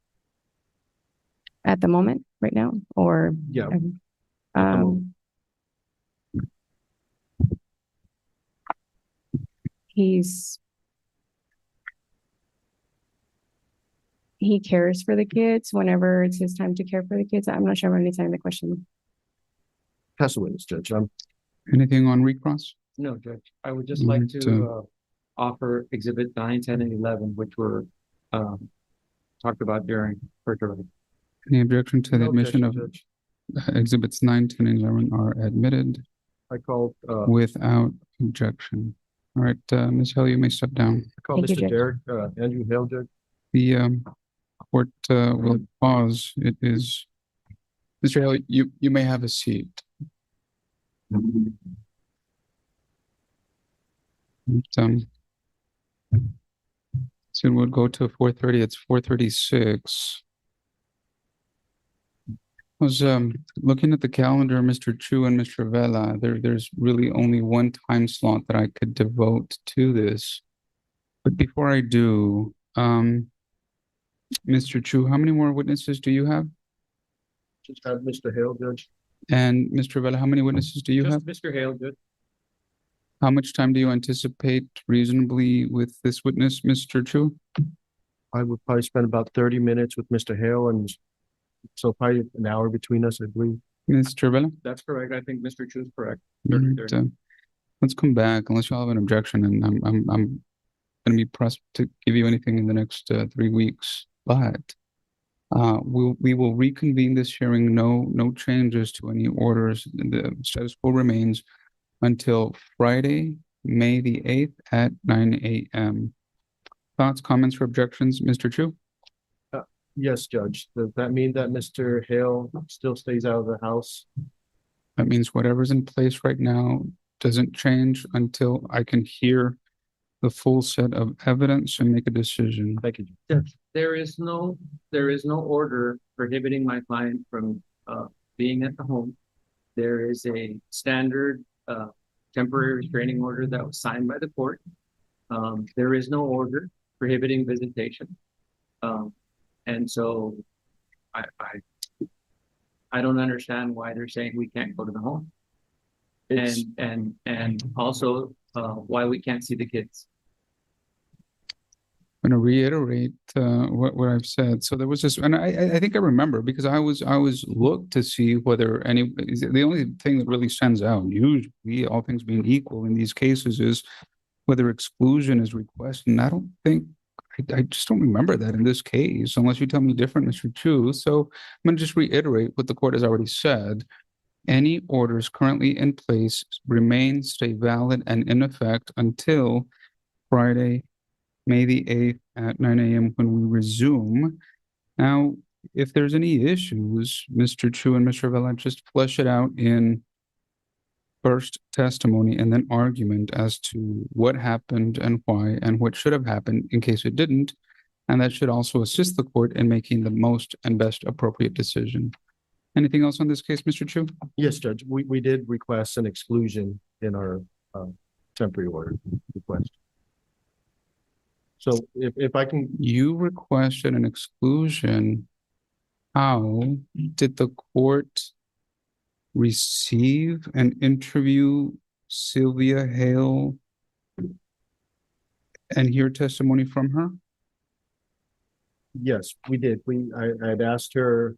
At the moment, right now, or Yeah. the moment. he cares for the kids whenever it's his time to care for the kids. I'm not sure I'm understanding the question. Pass the witness, Judge. Anything on recross? No, Judge. I would just like Right, to offer Exhibit 9, 10, and 11, which were talked about during first reading. Any objection to the No admission objection, of Judge. exhibits 9, 10, and 11 are admitted I called, without objection? All right, Ms. Hale, you may step down. Thank you, Mr. Judge. Derek, Andrew Hale, Judge. The court will pause. It is, Mr. Hale, you may have a seat. So we'll go to 4:30. It's 4:36. I was looking at the calendar, Mr. Chu and Mr. Vela. There's really only one time slot that I could devote to this. But before I do, Mr. Chu, how many more witnesses do you have? Just have Mr. Hale, Judge. And Mr. Vela, how many witnesses do you have? Just Mr. Hale, Judge. How much time do you anticipate reasonably with this witness, Mr. Chu? I would probably spend about 30 minutes with Mr. Hale, and so probably an hour between us, I believe. Mr. Vela? That's correct. I think Mr. Chu is correct. All 30, right, 30. let's come back unless you all have an objection, and I'm gonna be pressed to give you anything in the next 3 weeks. But we will reconvene this hearing. No changes to any orders. The status quo remains until Friday, May the 8th at 9 a.m. Thoughts, comments, or objections, Mr. Chu? Yes, Judge. Does that mean that Mr. Hale still stays out of the house? That means whatever's in place right now doesn't change until I can hear the full set of evidence and make a decision. Thank you, Judge. Judge, there is no order prohibiting my client from being at the home. There is a standard temporary restraining order that was signed by the court. There is no order prohibiting visitation. And so I don't understand why they're saying we can't go to the home. It's- And also why we can't see the kids. I'm going to reiterate what I've said. So there was this, and I think I remember because I was looked to see whether the only thing that really stands out, usually all things being equal in these cases, is whether exclusion is requested. And I don't think I just don't remember that in this case, unless you tell me different, Mr. Chu. So I'm going to just reiterate what the court has already said. Any orders currently in place remain, stay valid and in effect until Friday, May the 8th at 9 a.m. when we resume. Now, if there's any issues, Mr. Chu and Mr. Vela, just flesh it out in first testimony and then argument as to what happened and why and what should have happened in case it didn't. And that should also assist the court in making the most and best appropriate decision. Anything else on this case, Mr. Chu? Yes, Judge, we did request an exclusion in our temporary order request. So if I can, You requested an exclusion. How did the court receive and interview Sylvia Hale and hear testimony from her? yes, we did. I had asked her,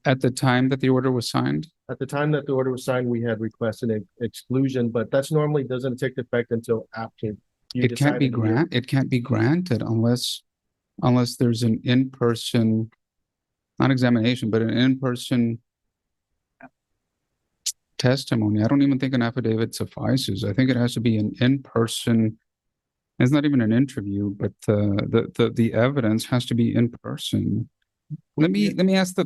At the time that the order was signed? at the time that the order was signed, we had requested an exclusion, but that's normally doesn't take effect until after. It can't be it can't be granted unless there's an in-person, not examination, but an in-person testimony. I don't even think an affidavit suffices. I think it has to be an in-person. It's not even an interview, but the evidence has to be in person. Let me ask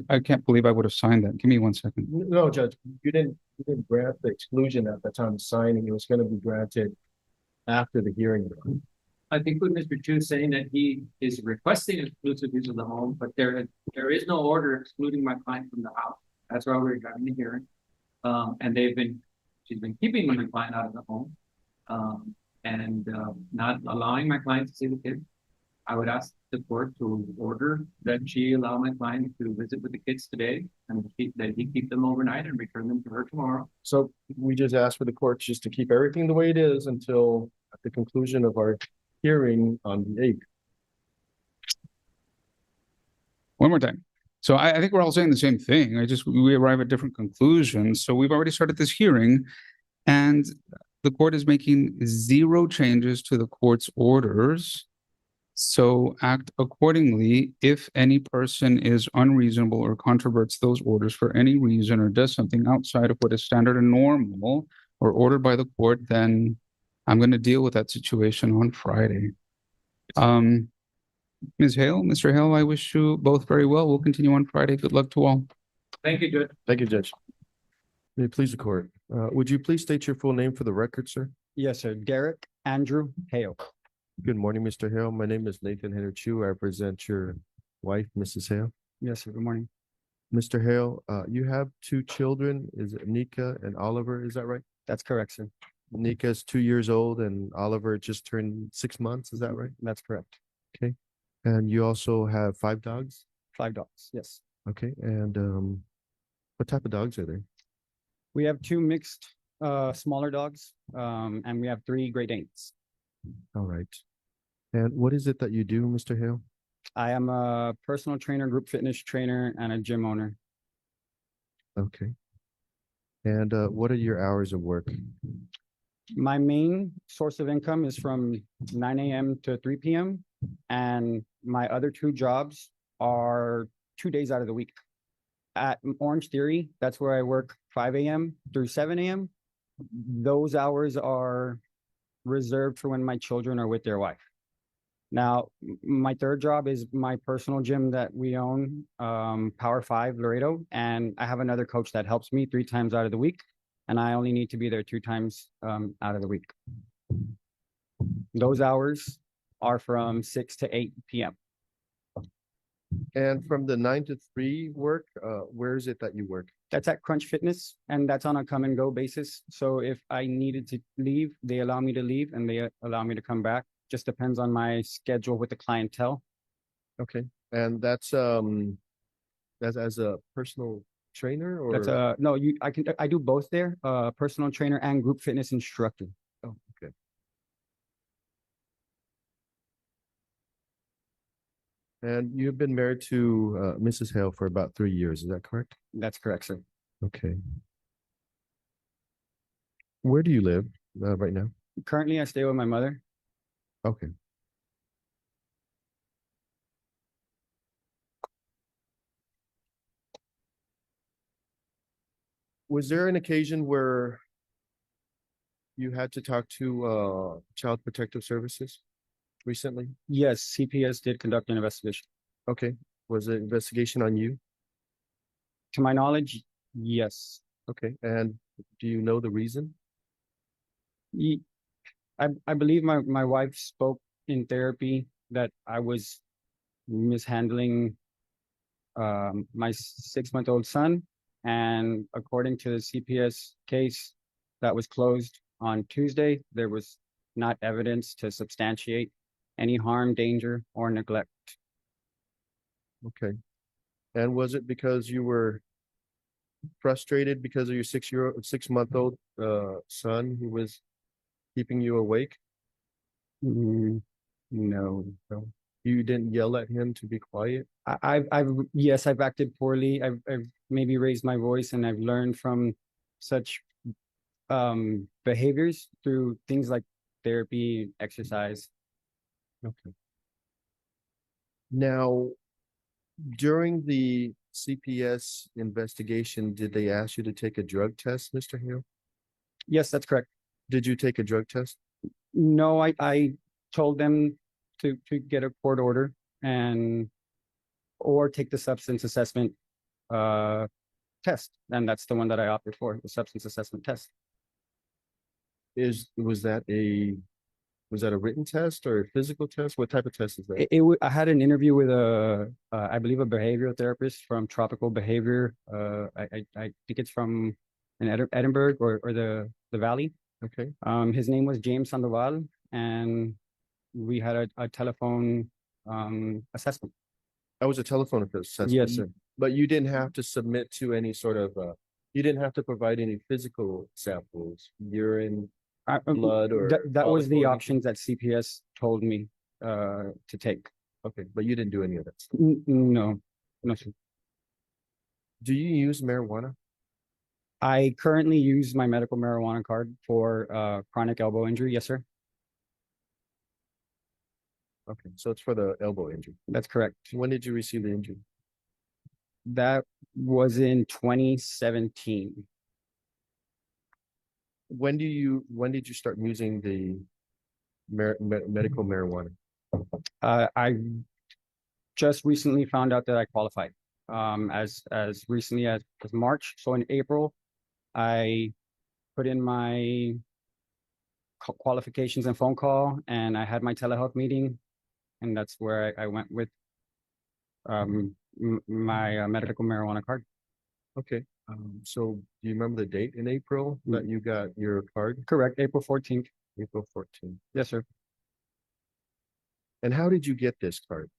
I can't believe I would have signed that. Give me 1 second. No, Judge, you didn't grant the exclusion at the time of signing. It was going to be granted after the hearing. I think with Mr. Chu saying that he is requesting exclusive use of the home, but there is no order excluding my client from the house. That's why we're having the hearing. And she's been keeping my client out of the home. And not allowing my client to see the kids. I would ask the court to order that she allow my client to visit with the kids today and that he keep them overnight and return them to her tomorrow. So we just asked for the court just to keep everything the way it is until at the conclusion of our hearing on the 8th. One more time. So I think we're all saying the same thing. We arrive at different conclusions. So we've already started this hearing, and the court is making 0 changes to the court's orders. So act accordingly. If any person is unreasonable or controverts those orders for any reason or does something outside of what is standard and normal or ordered by the court, then I'm going to deal with that situation on Friday. Ms. Hale, Mr. Hale, I wish you both very well. We'll continue on Friday. Good luck to all. Thank you, Judge. Thank you, Judge. May it please the court. Would you please state your full name for the record, sir? Yes, sir. Derek Andrew Hale. Good morning, Mr. Hale. My name is Nathan Henry Chu. I represent your wife, Mrs. Hale. Yes, sir. Good morning. Mr. Hale, you have 2 children. Is it Nika and Oliver? Is that right? That's correct, sir. Nika is 2 years old and Oliver just turned 6 months. Is that right? That's correct. Okay. And you also have 5 dogs? 5 dogs. Yes. Okay. And what type of dogs are they? We have 2 mixed smaller dogs, and we have 3 Great Danes. All right. And what is it that you do, Mr. Hale? I am a personal trainer, group fitness trainer, and a gym owner. Okay. And what are your hours of work? My main source of income is from 9 a.m. to 3 p.m. And my other 2 jobs are 2 days out of the week. At Orange Theory, that's where I work 5 a.m. through 7 a.m. Those hours are reserved for when my children are with their wife. Now, my 3rd job is my personal gym that we own, Power 5 Laredo, and I have another coach that helps me 3 times out of the week, and I only need to be there 2 times out of the week. Those hours are from 6 to 8 p.m. And from the 9 to 3 work, where is it that you work? That's at Crunch Fitness, and that's on a come and go basis. So if I needed to leave, they allow me to leave and they allow me to come back. Just depends on my schedule with the clientele. Okay. And that's as a personal trainer or? That's no, I do both there, personal trainer and group fitness instructor. Oh, okay. And you've been married to Mrs. Hale for about 3 years, is that correct? That's correct, sir. Okay. Where do you live right now? Currently, I stay with my mother. Okay. Was there an occasion where you had to talk to Child Protective Services recently? Yes, CPS did conduct an investigation. Okay, was the investigation on you? To my knowledge, yes. Okay, and do you know the reason? Ye- I believe my wife spoke in therapy that I was mishandling my 6-month-old son. And according to the CPS case that was closed on Tuesday, there was not evidence to substantiate any harm, danger, or neglect. Okay. And was it because you were frustrated because of your 6-month-old son who was keeping you awake? Mm, no. No. You didn't yell at him to be quiet? Yes, I've acted poorly. I've maybe raised my voice, and I've learned from such behaviors through things like therapy, exercise. Okay. Now, during the CPS investigation, did they ask you to take a drug test, Mr. Hale? Yes, that's correct. Did you take a drug test? No, I told them to get a court order and or take the substance assessment test, and that's the one that I opted for, the substance assessment test. Was that a written test or a physical test? What type of test is that? I had an interview with I believe a behavioral therapist from Tropical Behavior. I think it's from Edinburgh or the Valley. Okay. His name was James Sandoval, and we had a telephone assessment. That was a telephone assessment. Yes, sir. But you didn't have to submit to any sort of you didn't have to provide any physical samples, urine, blood, or that was the anything? options that CPS told me to take. Okay, but you didn't do any of that stuff. No, no, sir. Do you use marijuana? I currently use my medical marijuana card for chronic elbow injury. Yes, sir. Okay, so it's for the elbow injury. That's correct. When did you receive the injury? That was in 2017. When did you start using the medical marijuana? I just recently found out that I qualified. As recently as March. So in April, I put in my qualifications and phone call, and I had my telehealth meeting, and that's where I went with my medical marijuana card. Okay. So do you remember the date in April that you got your card? Correct, April 14th. April 14th. Yes, sir. And how did you get this card?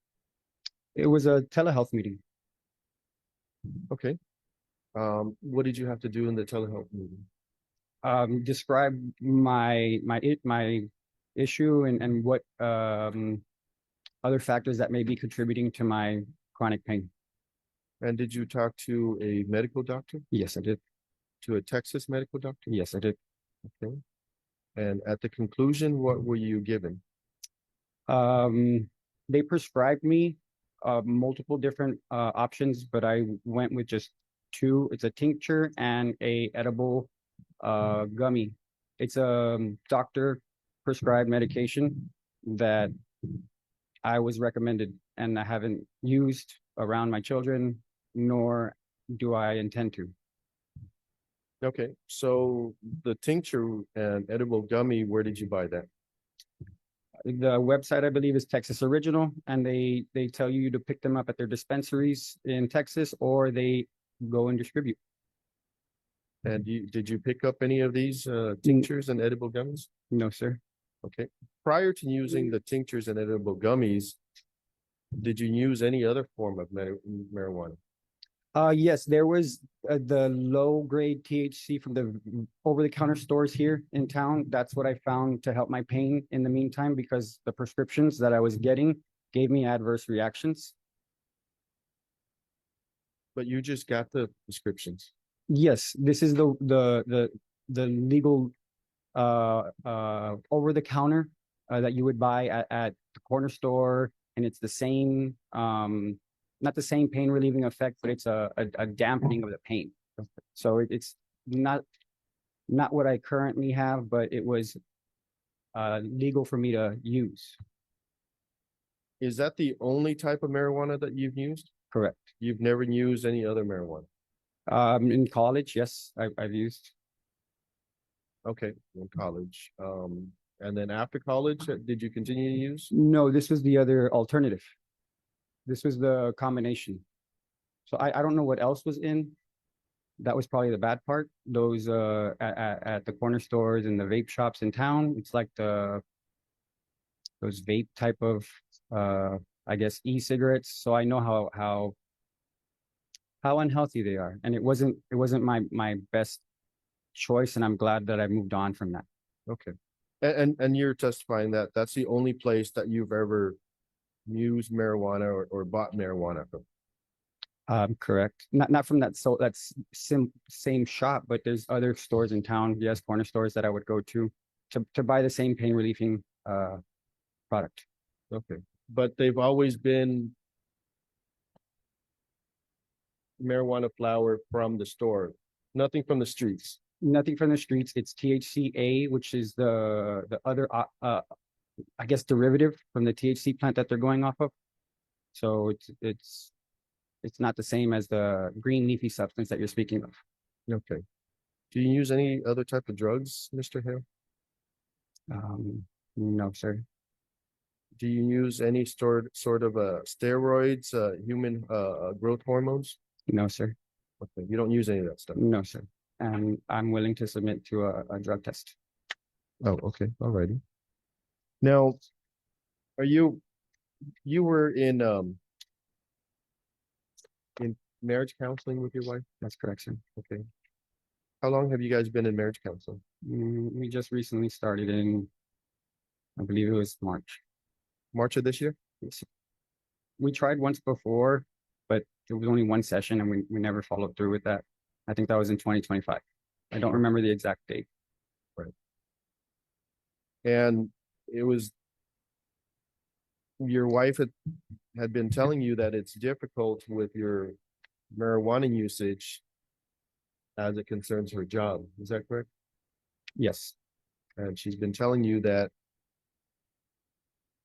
It was a telehealth meeting. Okay. What did you have to do in the telehealth meeting? Describe my issue and what other factors that may be contributing to my chronic pain. And did you talk to a medical doctor? Yes, I did. To a Texas medical doctor? Yes, I did. Okay. And at the conclusion, what were you given? They prescribed me multiple different options, but I went with just two. It's a tincture and a edible gummy. It's a doctor prescribed medication that I was recommended, and I haven't used around my children, nor do I intend to. Okay, so the tincture and edible gummy, where did you buy that? The website, I believe, is Texas Original, and they tell you to pick them up at their dispensaries in Texas, or they go and distribute. And did you pick up any of these tinctures and edible gummies? No, sir. Okay. Prior to using the tinctures and edible gummies, did you use any other form of marijuana? Yes, there was the low grade THC from the over-the-counter stores here in town. That's what I found to help my pain in the meantime, because the prescriptions that I was getting gave me adverse reactions. But you just got the prescriptions. Yes, this is the legal over-the-counter that you would buy at the corner store, and it's the same not the same pain relieving effect, but it's a dampening of the pain. So it's not, not what I currently have, but it was legal for me to use. Is that the only type of marijuana that you've used? Correct. You've never used any other marijuana? In college, yes, I've used. Okay, in college. And then after college, did you continue to use? No, this was the other alternative. This was the combination. So I don't know what else was in. That was probably the bad part. Those at the corner stores and the vape shops in town, it's like those vape type of I guess e-cigarettes. So I know how unhealthy they are. And it wasn't my best choice, and I'm glad that I moved on from that. Okay. And you're testifying that that's the only place that you've ever used marijuana or bought marijuana from? Correct. Not from that. So that's same shop, but there's other stores in town. Yes, corner stores that I would go to buy the same pain relieving product. Okay. But they've always been marijuana flower from the store, nothing from the streets. Nothing from the streets. It's THCA, which is the other I guess derivative from the THC plant that they're going off of. So it's not the same as the green leafy substance that you're speaking of. Okay. Do you use any other type of drugs, Mr. Hale? No, sir. Do you use any sort of steroids, human growth hormones? No, sir. Okay. You don't use any of that stuff. No, sir. And I'm willing to submit to a drug test. Oh, okay. Alrighty. Now, you were in marriage counseling with your wife? That's correct, sir. Okay. How long have you guys been in marriage counseling? We just recently started in, I believe it was March. March of this year? Yes. We tried once before, but it was only one session and we never followed through with that. I think that was in 2025. I don't remember the exact date. And it was your wife had been telling you that it's difficult with your marijuana usage as it concerns her job. Is that correct? Yes. And she's been telling you that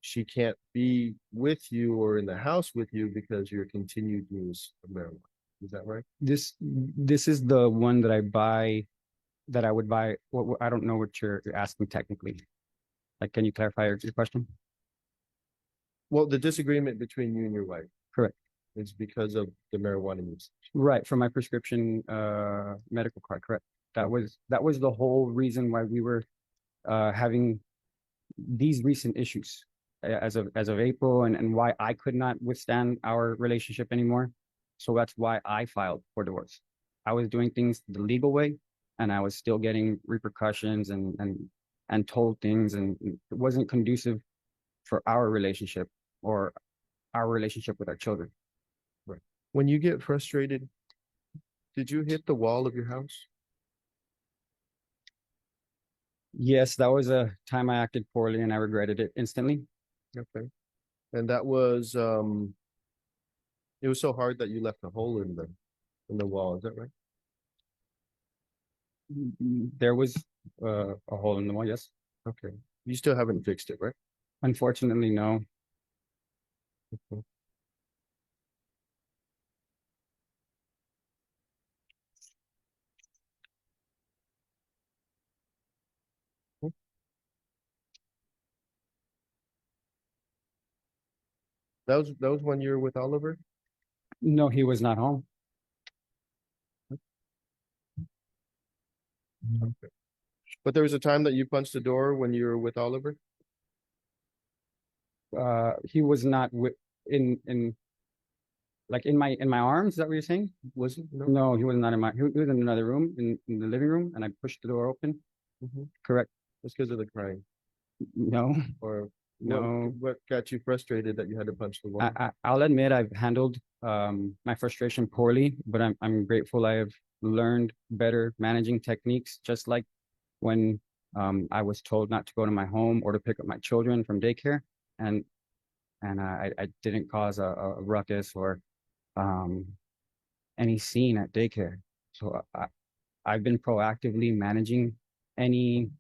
she can't be with you or in the house with you because your continued use of marijuana. Is that right? This is the one that I buy, that I would buy. I don't know what you're asking technically. Like, can you clarify your question? Well, the disagreement between you and your wife. Correct. Is because of the marijuana use. Right, for my prescription medical card, correct. That was the whole reason why we were having these recent issues as of April, and why I could not withstand our relationship anymore. So that's why I filed for divorce. I was doing things the legal way, and I was still getting repercussions and told things, and it wasn't conducive for our relationship or our relationship with our children. Right. When you get frustrated, did you hit the wall of your house? Yes, that was a time I acted poorly and I regretted it instantly. Okay. And that was it was so hard that you left a hole in the wall, is that right? There was a hole in the wall, yes. Okay. You still haven't fixed it, right? Unfortunately, no. Okay. That was when you were with Oliver? No, he was not home. Okay. But there was a time that you punched the door when you were with Oliver? He was not in like in my arms. Is that what you're saying? Was it? No. No, he was not in he was in another room in the living room, and I pushed the door open. Correct. That's because of the crying. No, Or no. what got you frustrated that you had to punch the wall? I'll admit I've handled my frustration poorly, but I'm grateful I have learned better managing techniques, just like when I was told not to go to my home or to pick up my children from daycare, and I didn't cause a ruckus or any scene at daycare. So I've been proactively managing any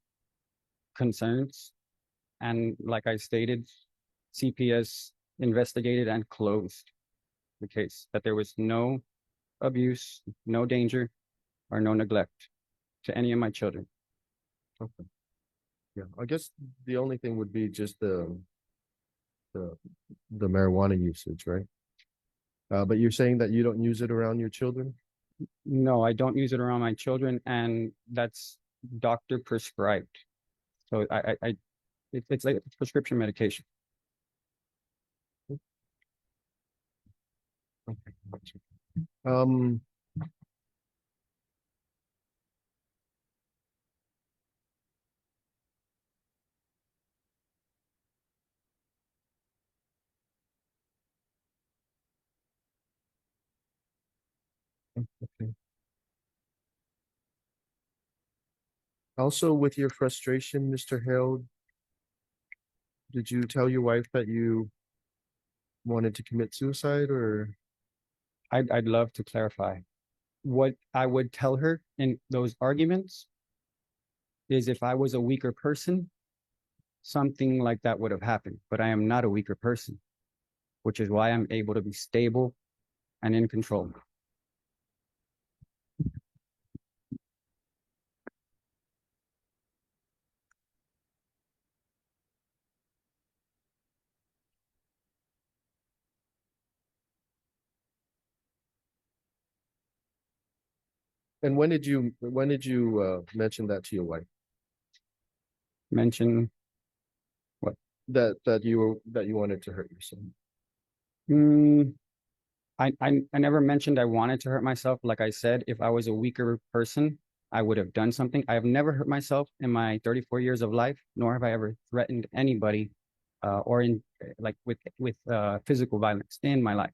concerns. And like I stated, CPS investigated and closed the case, that there was no abuse, no danger, or no neglect to any of my children. Okay. Yeah, I guess the only thing would be just the the marijuana usage, right? But you're saying that you don't use it around your children? No, I don't use it around my children, and that's doctor prescribed. So it's like prescription medication. Okay. Gotcha. Um, okay. Also, with your frustration, Mr. Hale, did you tell your wife that you wanted to commit suicide or? I'd love to clarify. What I would tell her in those arguments is if I was a weaker person, something like that would have happened. But I am not a weaker person, which is why I'm able to be stable and in control. And when did you mention that to your wife? Mention That you wanted to hurt yourself? mm, I never mentioned I wanted to hurt myself. Like I said, if I was a weaker person, I would have done something. I have never hurt myself in my 34 years of life, nor have I ever threatened anybody or in like with physical violence in my life.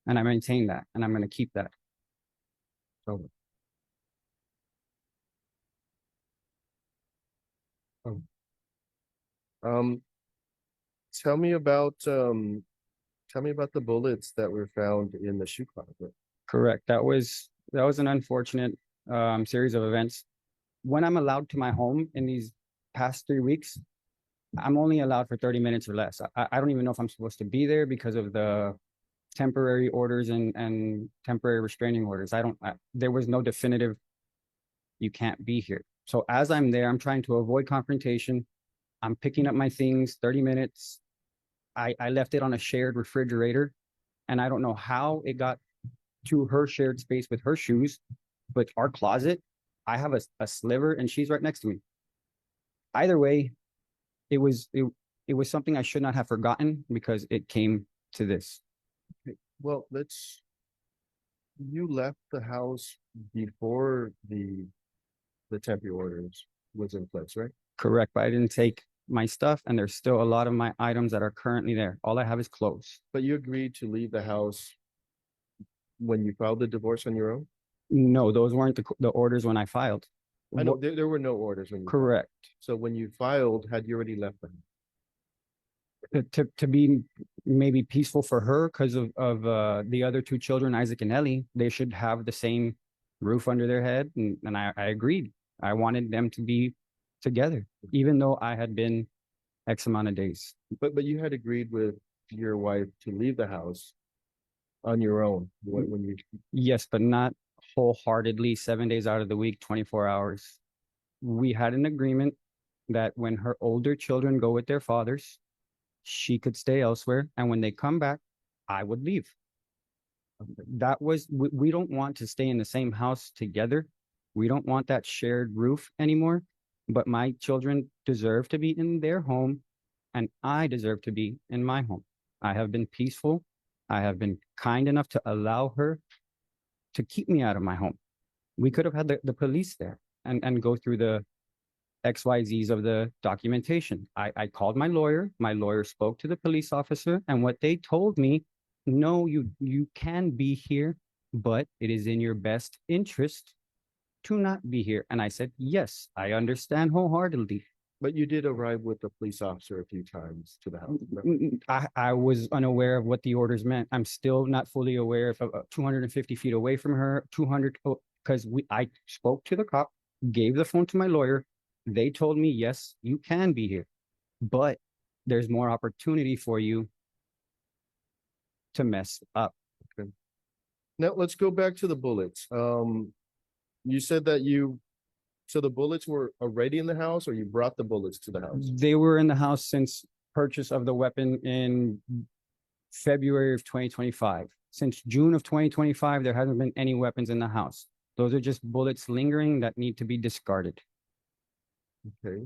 And I maintain that, and I'm going to keep that. Oh. Oh. Um, tell me about the bullets that were found in the shoe closet. Correct. That was an unfortunate series of events. When I'm allowed to my home in these past 3 weeks, I'm only allowed for 30 minutes or less. I don't even know if I'm supposed to be there because of the temporary orders and temporary restraining orders. There was no definitive, you can't be here. So as I'm there, I'm trying to avoid confrontation. I'm picking up my things, 30 minutes. I left it on a shared refrigerator, and I don't know how it got to her shared space with her shoes, but our closet, I have a sliver and she's right next to me. Either way, it was something I should not have forgotten because it came to this. Well, you left the house before the temporary orders was in place, right? Correct, but I didn't take my stuff, and there's still a lot of my items that are currently there. All I have is clothes. But you agreed to leave the house when you filed the divorce on your own? No, those weren't the orders when I filed. I know there were no orders when you filed. Correct. So when you filed, had you already left the house? To be maybe peaceful for her because of the other two children, Isaac and Ellie, they should have the same roof under their head, and I agreed. I wanted them to be together, even though I had been X amount of days. But you had agreed with your wife to leave the house on your own when you. Yes, but not wholeheartedly 7 days out of the week, 24 hours. We had an agreement that when her older children go with their fathers, she could stay elsewhere, and when they come back, I would leave. We don't want to stay in the same house together. We don't want that shared roof anymore, but my children deserve to be in their home, and I deserve to be in my home. I have been peaceful. I have been kind enough to allow her to keep me out of my home. We could have had the police there and go through the XYZs of the documentation. I called my lawyer. My lawyer spoke to the police officer, and what they told me, no, you can be here, but it is in your best interest to not be here. And I said, yes, I understand wholeheartedly. But you did arrive with the police officer a few times to the house. I was unaware of what the orders meant. I'm still not fully aware if 250 feet away from her, 200 because I spoke to the cop, gave the phone to my lawyer. They told me, yes, you can be here, but there's more opportunity for you to mess up. Now let's go back to the bullets. You said that so the bullets were already in the house, or you brought the bullets to the house? They were in the house since purchase of the weapon in February of 2025. Since June of 2025, there hasn't been any weapons in the house. Those are just bullets lingering that need to be discarded. Okay.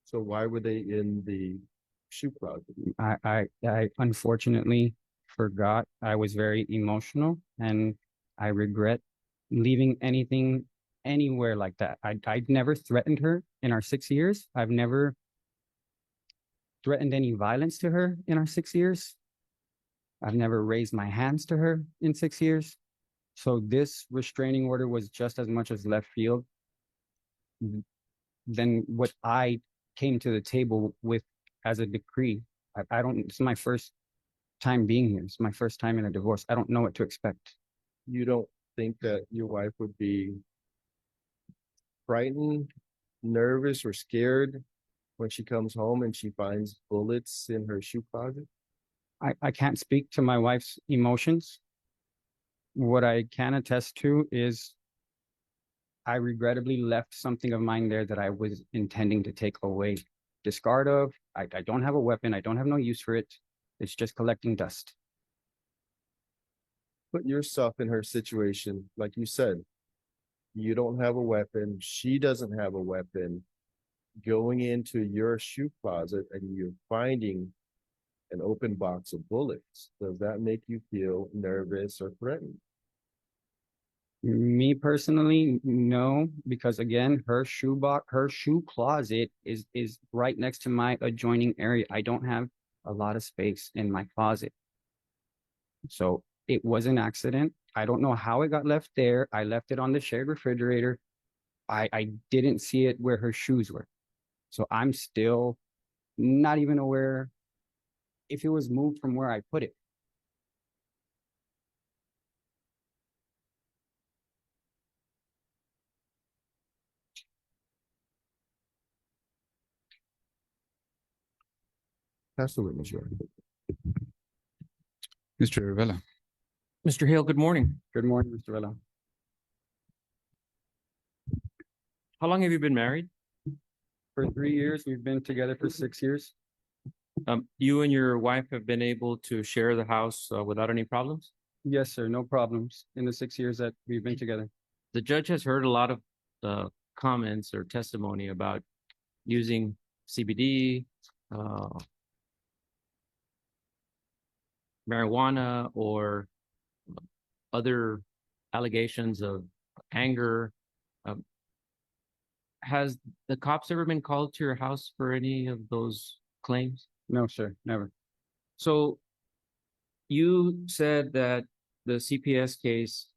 So why were they in the shoe closet? I unfortunately forgot. I was very emotional and I regret leaving anything anywhere like that. I'd never threatened her in our 6 years. I've never threatened any violence to her in our 6 years. I've never raised my hands to her in 6 years. So this restraining order was just as much as left field than what I came to the table with as a decree. I don't, it's my first time being here. It's my first time in a divorce. I don't know what to expect. You don't think that your wife would be frightened, nervous, or scared when she comes home and she finds bullets in her shoe closet? I can't speak to my wife's emotions. What I can attest to is I regrettably left something of mine there that I was intending to take away. Discard of, I don't have a weapon. I don't have no use for it. It's just collecting dust. Put yourself in her situation. Like you said, you don't have a weapon. She doesn't have a weapon. Going into your shoe closet and you're finding an open box of bullets. Does that make you feel nervous or threatened? Me personally, no, because again, her shoe closet is right next to my adjoining area. I don't have a lot of space in my closet. So it was an accident. I don't know how it got left there. I left it on the shared refrigerator. I didn't see it where her shoes were. So I'm still not even aware if it was moved from where I put it. That's the witness, Your Honor. Mr. Rivera. Mr. Hale, good morning. Good morning, Mr. Vela. How long have you been married? For 3 years, we've been together for 6 years. You and your wife have been able to share the house without any problems? Yes, sir, no problems in the 6 years that we've been together. The judge has heard a lot of comments or testimony about using CBD, marijuana, or other allegations of anger. Has the cops ever been called to your house for any of those claims? No, sir, never. So you said that the CPS case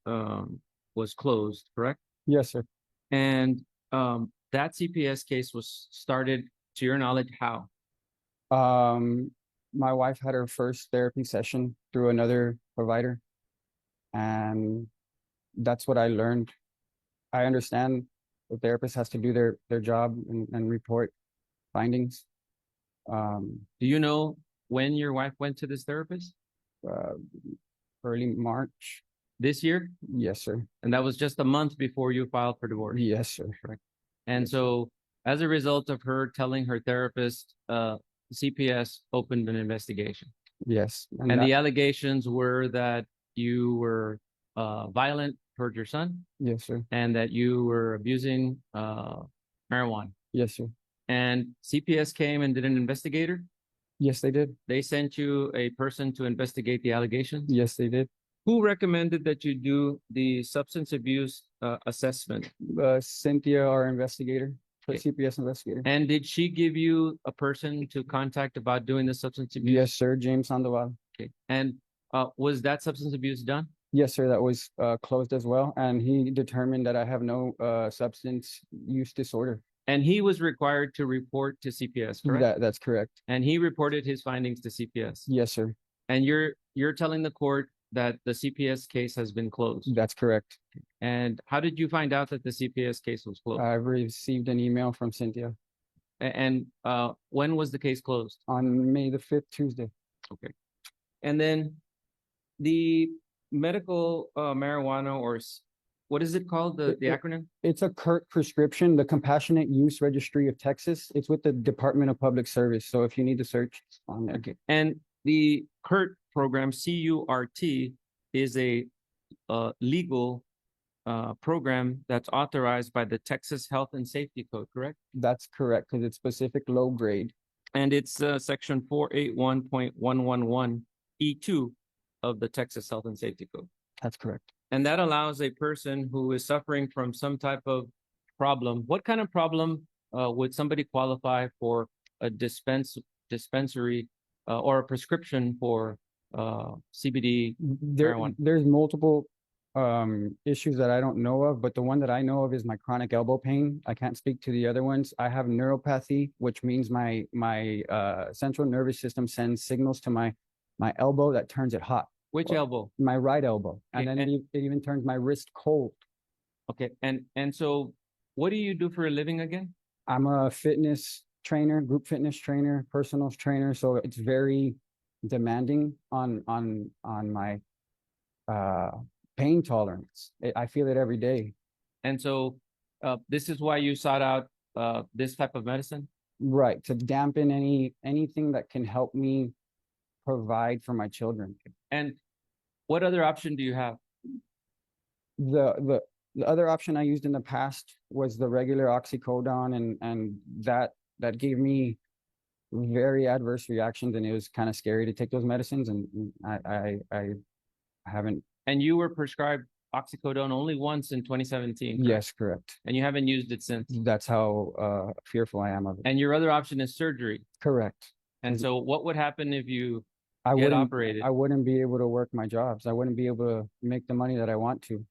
was closed, correct? Yes, sir. And that CPS case was started, to your knowledge, how? My wife had her first therapy session through another provider, and that's what I learned. I understand the therapist has to do their job and report findings. Do you know when your wife went to this therapist? Early March. This year? Yes, sir. And that was just a month before you filed for divorce? Yes, sir. And so as a result of her telling her therapist, CPS opened an investigation. Yes. And the allegations were that you were violent toward your son, yes, sir. and that you were abusing marijuana. Yes, sir. And CPS came and did an investigator. Yes, they did. They sent you a person to investigate the allegations. Yes, they did. Who recommended that you do the substance abuse assessment? Cynthia, our investigator, Okay. CPS investigator. And did she give you a person to contact about doing the substance abuse? Yes, sir. James Sandoval. Okay. And was that substance abuse done? Yes, sir. That was closed as well. And he determined that I have no substance use disorder. And he was required to report to CPS, correct? That's correct. And he reported his findings to CPS. Yes, sir. And you're telling the court that the CPS case has been closed. That's correct. And how did you find out that the CPS case was closed? I've received an email from Cynthia And when was the case closed? on May the 5th, Tuesday. Okay. And then the medical marijuana what is it called? The acronym? It's a CURT prescription, the Compassionate Use Registry of Texas. It's with the Department of Public Service. So if you need to search, it's on there. Okay. And the CURT program, CURT, is a legal program that's authorized by the Texas Health and Safety Code, correct? That's correct, because it's specific low grade. And it's section 481.111E2 of the Texas Health and Safety Code. That's correct. And that allows a person who is suffering from some type of problem. What kind of problem would somebody qualify for a dispensary or a prescription for CBD marijuana? There's multiple issues that I don't know of, but the one that I know of is my chronic elbow pain. I can't speak to the other ones. I have neuropathy, which means my central nervous system sends signals to my elbow that turns it hot. Which elbow? My right elbow, and Okay, then it even turns my wrist cold. Okay, and so what do you do for a living again? I'm a fitness trainer, group fitness trainer, personal trainer, so it's very demanding on my pain tolerance. I feel it every day. And so this is why you sought out this type of medicine? Right, to dampen anything that can help me provide for my children. And what other option do you have? The other option I used in the past was the regular oxycodone, and that gave me very adverse reactions, and it was kind of scary to take those medicines, and I haven't. And you were prescribed oxycodone only once in 2017, correct? Yes, correct. And you haven't used it since? That's how fearful I am of it. And your other option is surgery. Correct. And so what would happen if you I get wouldn't operated? I wouldn't be able to work my jobs. I wouldn't be able to make the money that I want to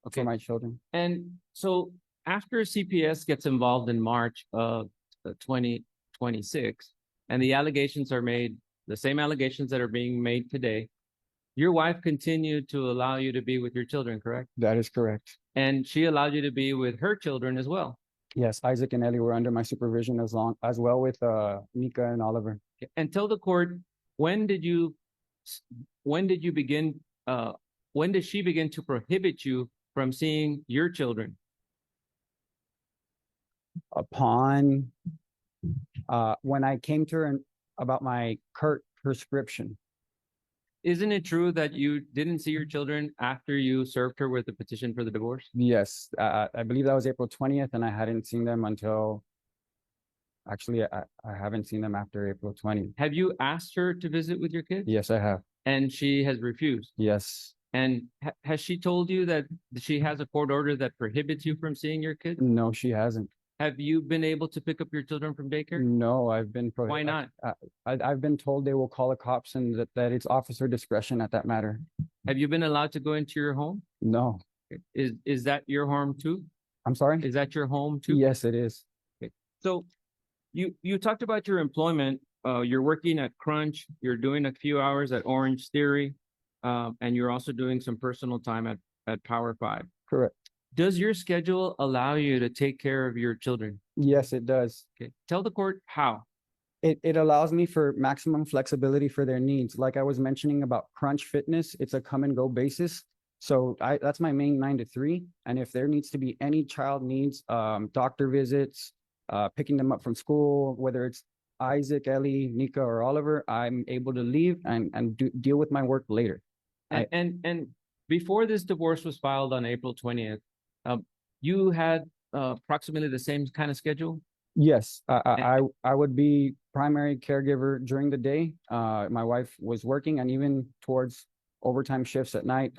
Okay. for my children. And so after CPS gets involved in March of 2026, and the allegations are made, the same allegations that are being made today, your wife continued to allow you to be with your children, correct? That is correct. And she allowed you to be with her children as well. Yes, Isaac and Ellie were under my supervision as well with Nika and Oliver. And tell the court, when did she begin to prohibit you from seeing your children? Upon when I came to her about my CURT prescription. Isn't it true that you didn't see your children after you served her with the petition for the divorce? Yes, I believe that was April 20th, and I hadn't seen them until, actually, I haven't seen them after April 20th. Have you asked her to visit with your kids? Yes, I have. And she has refused? Yes. And has she told you that she has a court order that prohibits you from seeing your kids? No, she hasn't. Have you been able to pick up your children from daycare? No, I've been. Why not? I've been told they will call the cops and that it's officer discretion at that matter. Have you been allowed to go into your home? No. Is that your home too? I'm sorry? Is that your home too? Yes, it is. So you talked about your employment. You're working at Crunch. You're doing a few hours at Orange Theory, and you're also doing some personal time at Power 5. Correct. Does your schedule allow you to take care of your children? Yes, it does. Okay. Tell the court how. It allows me for maximum flexibility for their needs. Like I was mentioning about Crunch Fitness, it's a come and go basis. So that's my main 9 to 3. And if there needs to be any child needs, doctor visits, picking them up from school, whether it's Isaac, Ellie, Nika, or Oliver, I'm able to leave and deal with my work later. And before this divorce was filed on April 20th, you had approximately the same kind of schedule? Yes, I would be primary caregiver during the day. My wife was working, and even towards overtime shifts at night.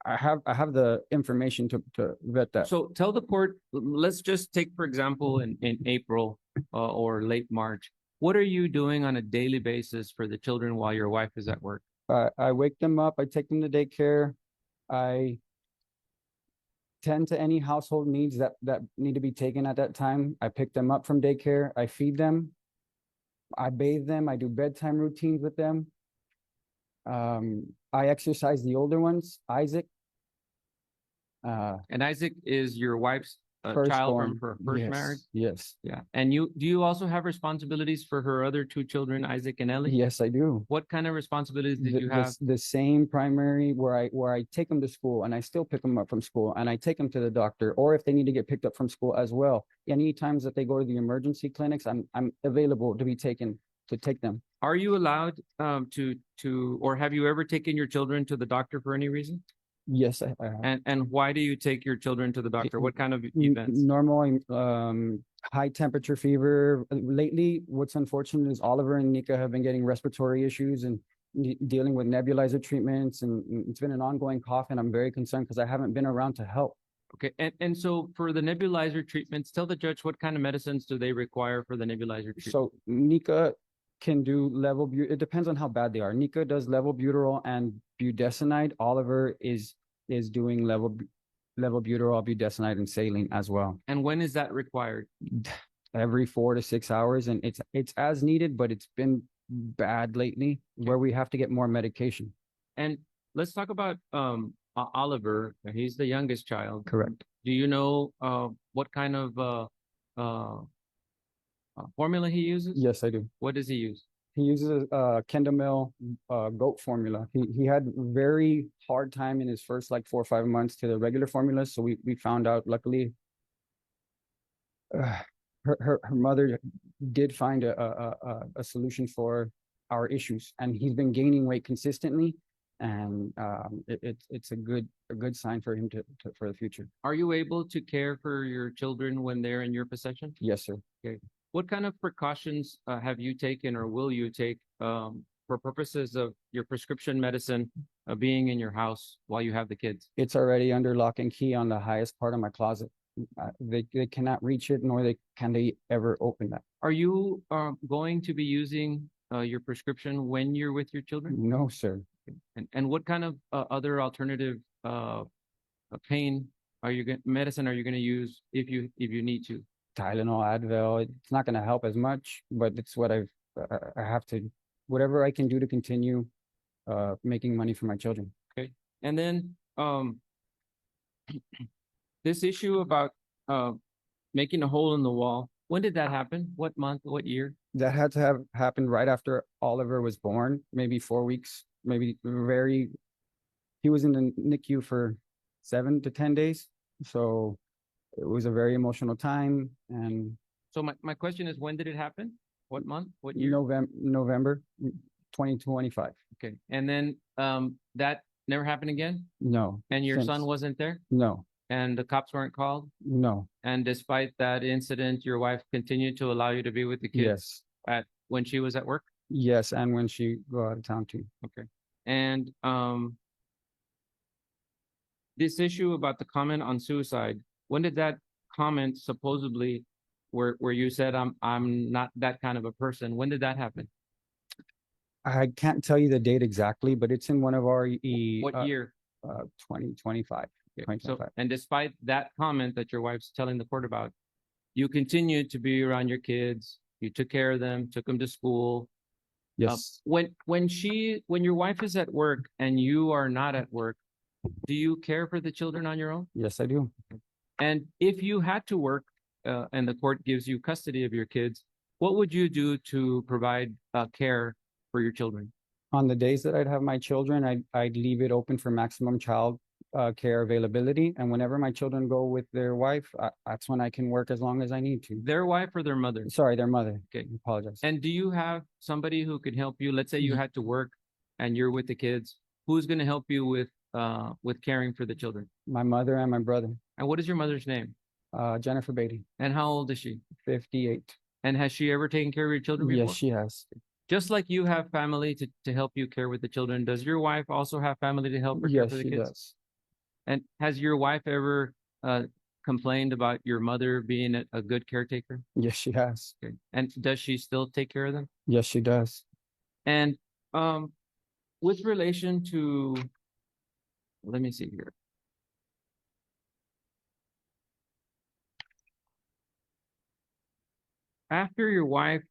I have the information to vet that. So tell the court, let's just take, for example, in April or late March, what are you doing on a daily basis for the children while your wife is at work? I wake them up, I take them to daycare, I tend to any household needs that need to be taken at that time. I pick them up from daycare, I feed them, I bathe them, I do bedtime routines with them. I exercise the older ones, Isaac. And Isaac is your wife's child from Firstborn. her first Yes, marriage? yes, Yeah. And do you also have responsibilities for her other two children, Isaac and Ellie? yes, I do. What kind of responsibilities did you have? The same primary where I take them to school and I still pick them up from school and I take them to the doctor, or if they need to get picked up from school as well. Any times that they go to the emergency clinics, I'm available to be taken to take them. Are you allowed or have you ever taken your children to the doctor for any reason? Yes, I have. And why do you take your children to the doctor? What kind of N- events? Normal, high temperature fever. Lately, what's unfortunate is Oliver and Nika have been getting respiratory issues and dealing with nebulizer treatments, and it's been an ongoing cough, and I'm very concerned because I haven't been around to help. Okay, and so for the nebulizer treatments, tell the judge what kind of medicines do they require for the nebulizer treatment? So Nika can do it depends on how bad they are. Nika does levobuterol and budesonide. Oliver is doing levobuterol, budesonide, and saline as well. And when is that required? Every 4 to 6 hours, and it's as needed, but it's been bad lately where we have to get more medication. And let's talk about Oliver. He's the youngest child. Correct. Do you know what kind of formula he uses? Yes, I do. What does he use? He uses Kendamil goat formula. He had very hard time in his first like 4 or 5 months to the regular formula. So we found out, luckily, her mother did find a solution for our issues, and he's been gaining weight consistently, and it's a good sign for him to for the future. Are you able to care for your children when they're in your possession? Yes, sir. What kind of precautions have you taken or will you take for purposes of your prescription medicine being in your house while you have the kids? It's already under lock and key on the highest part of my closet. They cannot reach it, nor can they ever open that. Are you going to be using your prescription when you're with your children? No, sir. And what kind of other alternative pain medicine are you going to use if you need to? Tylenol, Advil. It's not going to help as much, but it's what I have to, whatever I can do to continue making money for my children. Okay. And then this issue about making a hole in the wall, when did that happen? What month? What year? That had to have happened right after Oliver was born, maybe 4 weeks, he was in the NICU for 7 to 10 days. So it was a very emotional time. And so my question is, when did it happen? What month? What year? November 2025. Okay. And then that never happened again? No. And your son wasn't there? No. And the cops weren't called? No. And despite that incident, your wife continued to allow you to be with the kids? Yes. When she was at work? Yes, and when she go out of town too. Okay. And this issue about the comment on suicide, when did that comment supposedly where you said I'm not that kind of a person, when did that happen? I can't tell you the date exactly, but it's in one of our What year? 2025. Okay. So, and despite that comment that your wife's telling the court about, you continued to be around your kids, you took care of them, took them to school. Yes. When your wife is at work and you are not at work, do you care for the children on your own? Yes, I do. And if you had to work and the court gives you custody of your kids, what would you do to provide care for your children? On the days that I'd have my children, I'd leave it open for maximum child care availability. And whenever my children go with their wife, that's when I can work as long as I need to. Their wife or their mother? Sorry, their mother. Okay. I apologize. And do you have somebody who could help you? Let's say you had to work and you're with the kids. Who's going to help you with caring for the children? My mother and my brother. And what is your mother's name? Jennifer Beatty. And how old is she? 58. And has she ever taken care of your children before? Yes, she has. Just like you have family to help you care with the children, does your wife also have family to help her care Yes, for the she kids? does. And has your wife ever complained about your mother being a good caretaker? Yes, she has. Okay. And does she still take care of them? Yes, she does. And with relation to, let me see here. After your wife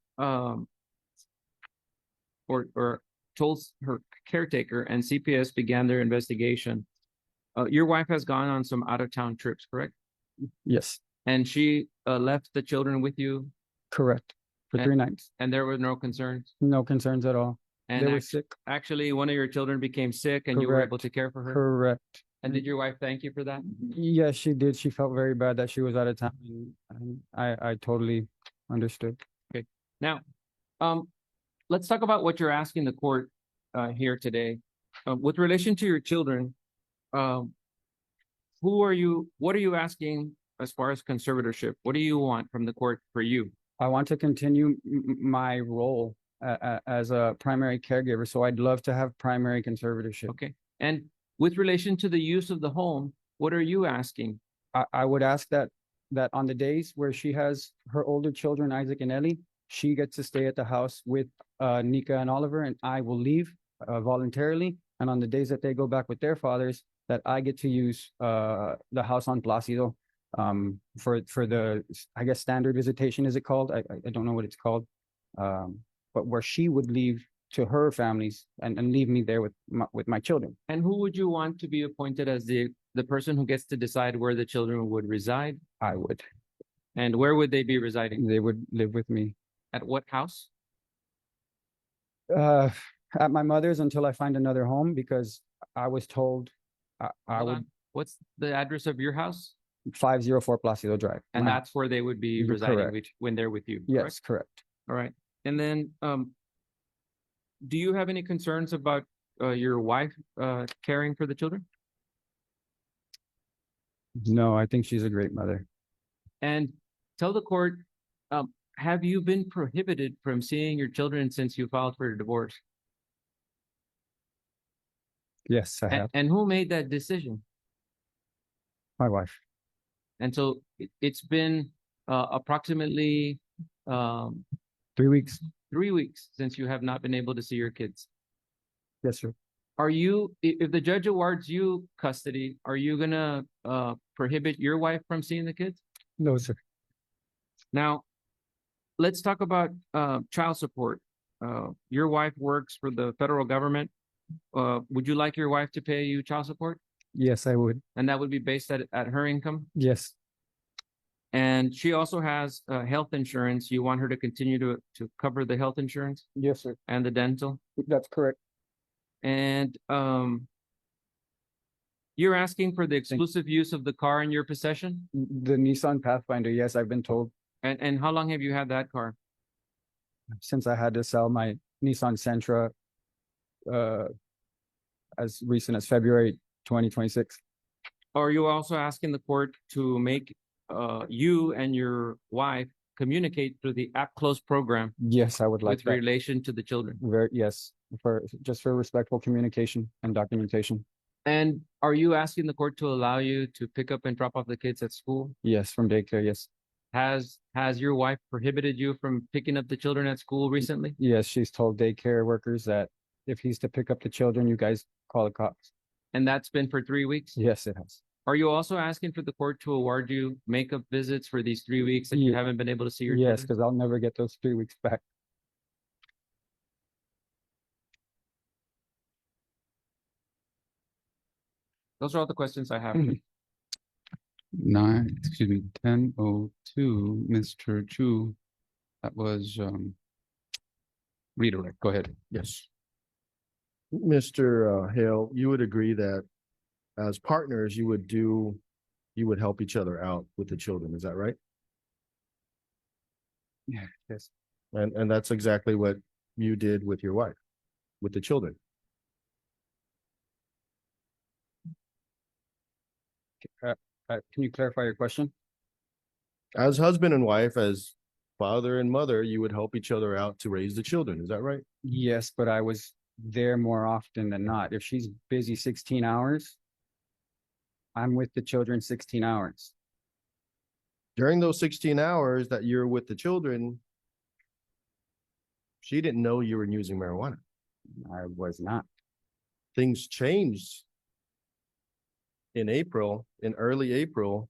or told her caretaker, and CPS began their investigation. Your wife has gone on some out-of-town trips, correct? Yes, And she left the children with you, correct. For And- 3 nights. and there were no concerns. No concerns at all. And They were sick. actually, one of your children became sick, and you were able Correct. to care for her. Correct. And did your wife thank you for that? Yes, she did. She felt very bad that she was out of town. And I totally understood. Now, let's talk about what you're asking the court here today. With relation to your children, what are you asking as far as conservatorship? What do you want from the court for you? I want to continue my role as a primary caregiver, so I'd love to have primary conservatorship. Okay. And with relation to the use of the home, what are you asking? I would ask that on the days where she has her older children, Isaac and Ellie, she gets to stay at the house with Nika and Oliver, and I will leave voluntarily. And on the days that they go back with their fathers, that I get to use the house on Placido for the, I guess, standard visitation, is it called? I don't know what it's called. But where she would leave to her families and leave me there with my children. And who would you want to be appointed as the person who gets to decide where the children would reside? I would. And where would they be residing? They would live with me. At what house? At my mother's until I find another home, because I was told I Hold would on. What's the address of your house? 504 Placido Drive. And My- that's where they would be You're residing correct. when they're with you, correct? Yes, correct. All right. And then, do you have any concerns about your wife caring for the children? No, I think she's a great mother. And tell the court, have you been prohibited from seeing your children since you filed for a divorce? Yes, I have. And who made that decision? My wife. And so it's been approximately 3 weeks. 3 weeks since you have not been able to see your kids. Yes, sir. Are you, if the judge awards you custody, are you gonna prohibit your wife from seeing the kids? No, sir. Now, let's talk about child support. Your wife works for the federal government. Would you like your wife to pay you child support? Yes, I would. And that would be based at her income? Yes. And she also has health insurance. You want her to continue to cover the health insurance Yes, sir. and the dental? That's correct. And you're asking for the exclusive use of the car in your possession? The Nissan Pathfinder, yes, I've been told And how long have you had that car? since I had to sell my Nissan Sentra as recent as February 2026. Are you also asking the court to make you and your wife communicate through the App Close program Yes, I would like with that. relation to the children? Yes, for respectful communication and documentation. And are you asking the court to allow you to pick up and drop off the kids at school? Yes, from daycare, yes. Has your wife prohibited you from picking up the children at school recently? Yes, she's told daycare workers that if he's to pick up the children, you guys call the cops. And that's been for 3 weeks? Yes, it has. Are you also asking for the court to award you makeup visits for these 3 weeks that you Ye- haven't been able to see your Yes, children? because I'll never get those 3 weeks back. Those are all the questions I have. 10:02, Mr. Chu. That was redirect. Go ahead. Yes. Mr. Hale, you would agree that as partners, you would help each other out with the children, is that right? Yeah, yes. And that's exactly what you did with your wife, with the children. Can you clarify your question? As husband and wife, as father and mother, you would help each other out to raise the children, is that right? Yes, but I was there more often than not. If she's busy 16 hours, I'm with the children 16 hours. During those 16 hours that you're with the children, she didn't know you were using marijuana. I was not. Things changed in early April,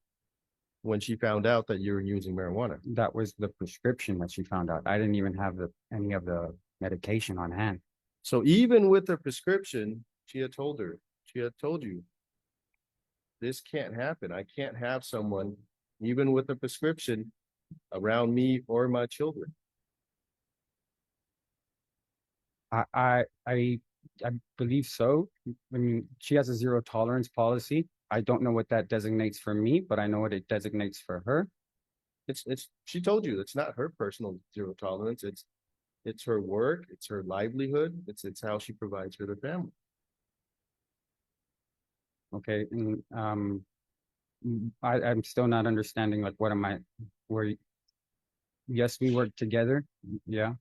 when she found out that you were using marijuana. That was the prescription that she found out. I didn't even have any of the medication on hand. So even with the prescription, she had told you, this can't happen. I can't have someone, even with a prescription, around me or my children. I believe so. I mean, she has a zero tolerance policy. I don't know what that designates for me, but I know what it designates for her. She told you it's not her personal zero tolerance. It's her work, it's her livelihood, it's how she provides for the family. Okay, and I'm still not understanding, like, what am I, where, yes, we work together, yeah.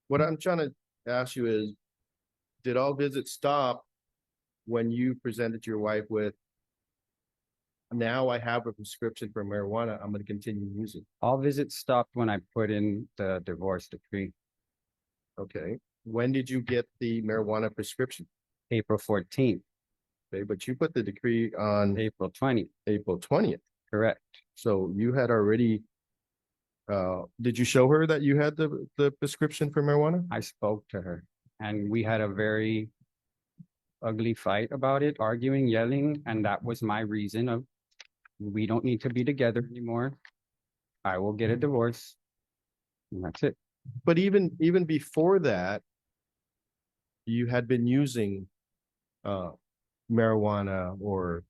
What I'm trying to ask you is, did all visits stop when you presented your wife with, now I have a prescription for marijuana, I'm gonna continue using? All visits stopped when I put in the divorce decree, Okay, when did you get the marijuana prescription? April 14th, Okay, but you put the decree on April 20th, April 20th. correct. So you had already, did you show her that you had the prescription for marijuana? I spoke to her and we had a very ugly fight about it, arguing, yelling, and that was my reason of, we don't need to be together anymore. I will get a divorce. And that's it. But even before that, you had been using marijuana, or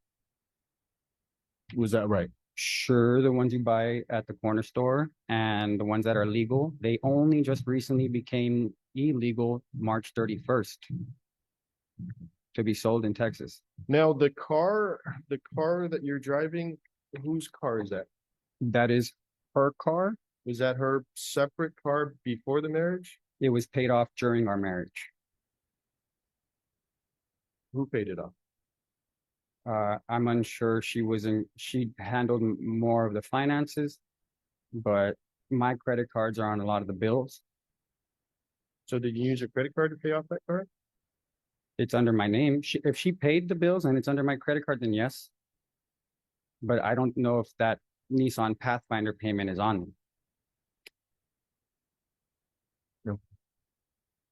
was that right? Sure, the ones you buy at the corner store and the ones that are legal, they only just recently became illegal March 31st to be sold in Texas. Now the car that you're driving, whose car is that? That is her car. Was that her separate car before the marriage? It was paid off during our marriage. Who paid it off? I'm unsure. She handled more of the finances, but my credit cards are on a lot of the bills. So did you use your credit card to pay off that car? It's under my name. If she paid the bills and it's under my credit card, then yes. But I don't know if that Nissan Pathfinder payment is on them. No.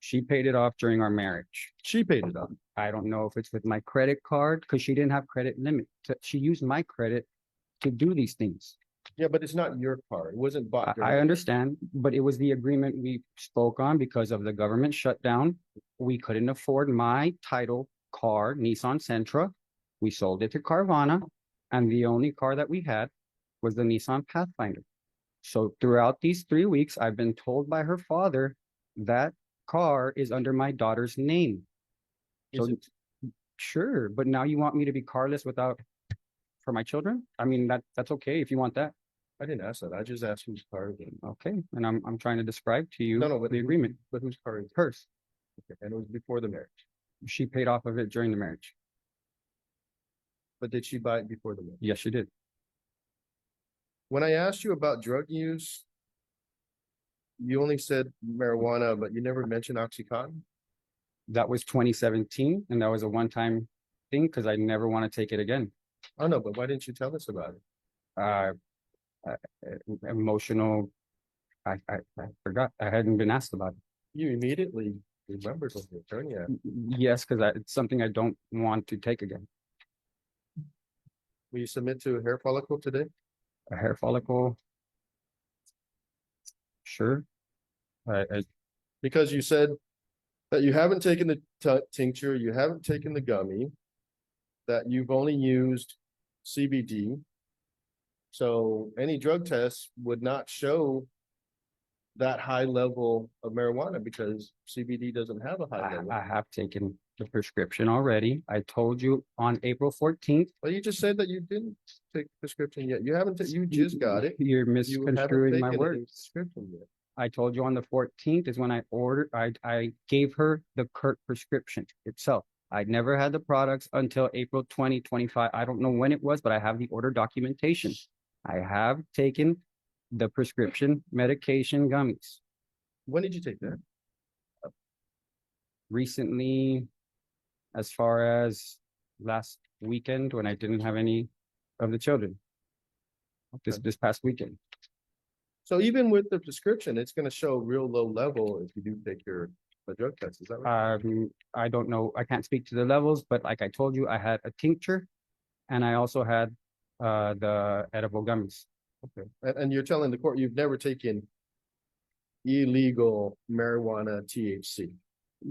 She paid it off during our marriage. She paid it off. I don't know if it's with my credit card because she didn't have credit limit. She used my credit to do these things. Yeah, but it's not your car. It wasn't bought. I understand, but it was the agreement we spoke on because of the government shutdown. We couldn't afford my title car, Nissan Sentra. We sold it to Carvana, and the only car that we had was the Nissan Pathfinder. So throughout these 3 weeks, I've been told by her father that car is under my daughter's name. Is So it? sure, but now you want me to be carless for my children? I mean, that's okay if you want that. I didn't ask that. I just asked whose car is it. Okay, and I'm trying to describe to you No, but the agreement. But whose car is it? Hers. Okay, and it was before the marriage. She paid off of it during the marriage. But did she buy it before the marriage? Yes, she did. When I asked you about drug use, you only said marijuana, but you never mentioned Oxycontin. That was 2017, and that was a one-time thing because I never want to take it again. Oh no, but why didn't you tell us about it? Uh, Emotional. I forgot. I hadn't been asked about it. You immediately remembered what the attorney asked. Yes, because it's something I don't want to take again. Will you submit to a hair follicle today? A hair follicle. Sure. Because you said that you haven't taken the tincture, you haven't taken the gummy, that you've only used CBD. So any drug test would not show that high level of marijuana because CBD doesn't have a high level. I have taken the prescription already. I told you on April 14th. Well, you just said that you didn't take the prescription yet. You haven't, you just got it. You're You haven't misconstruing my taken any words. prescription yet. I told you on the 14th is when I gave her the prescription itself. I never had the products until April 2025. I don't know when it was, but I have the order documentation. I have taken the prescription medication gummies. When did you take that? Recently, as far as last weekend when I didn't have any of the children. This past weekend. So even with the prescription, it's gonna show real low level if you do take your drug test, is that right? I don't know, I can't speak to the levels, but like I told you, I had a tincture and I also had the edible gummies. Okay, and you're telling the court you've never taken illegal marijuana THC?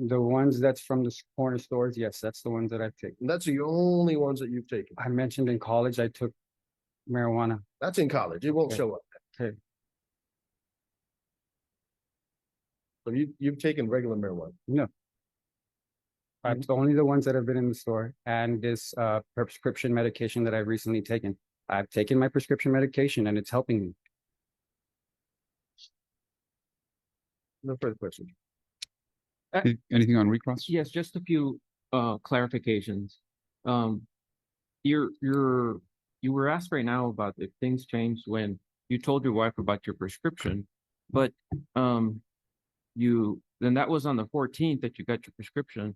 The ones that's from the corner stores, yes, that's the ones that I take. And that's the only ones that you've taken? I mentioned in college, I took marijuana. That's in college, it won't Okay. show up. Okay. So you've taken regular marijuana? No. It's only the ones that have been in the store and this prescription medication that I've recently taken. I've taken my prescription medication and it's helping me. No further questions. Anything on recross? Yes, just a few clarifications. You were asked right now about if things changed when you told your wife about your prescription, but then that was on the 14th that you got your prescription.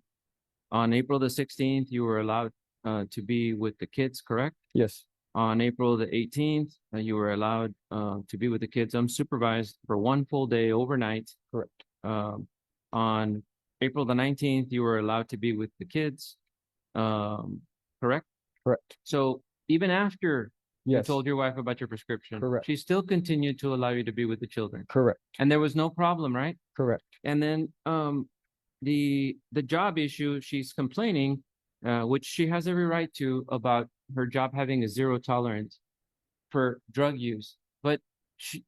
On April the 16th, you were allowed to be with the kids, correct? Yes, On April the 18th, you were allowed to be with the kids unsupervised for one full day overnight. correct. On April the 19th, you were allowed to be with the kids. Correct? Correct. So even after you Yes, told your wife about your prescription, Correct. she still continued to allow you to be with the children. correct, And there was no problem, right? correct. And then the job issue, she's complaining, which she has every right to, about her job having a zero tolerance for drug use. But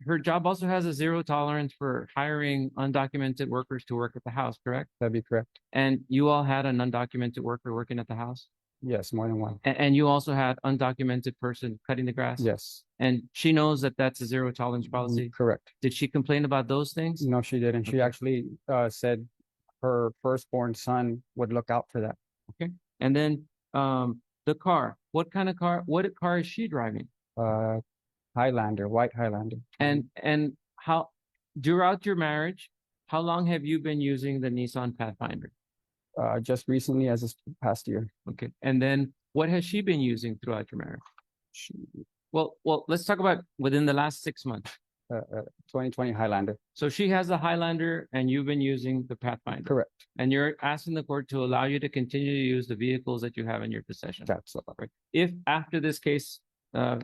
her job also has a zero tolerance for hiring undocumented workers to work at the house, correct? That'd be correct. And you all had an undocumented worker working at the house? Yes, more than one. And you also had undocumented person cutting the grass? Yes, And she knows that that's a zero tolerance policy? correct. Did she complain about those things? No, she didn't. She Okay. actually said her firstborn son would look out for that. And then the car, what kind of car, what car is she driving? Highlander, white Highlander. And how, throughout your marriage, how long have you been using the Nissan Pathfinder? Just recently, as this past year. Okay, and then what has she been using throughout your marriage? Well, let's talk about within the last 6 months. 2020 Highlander. So she has a Highlander and you've been using the Pathfinder. Correct. And you're asking the court to allow you to continue to use the vehicles that you have in your possession. That's all right. If after this case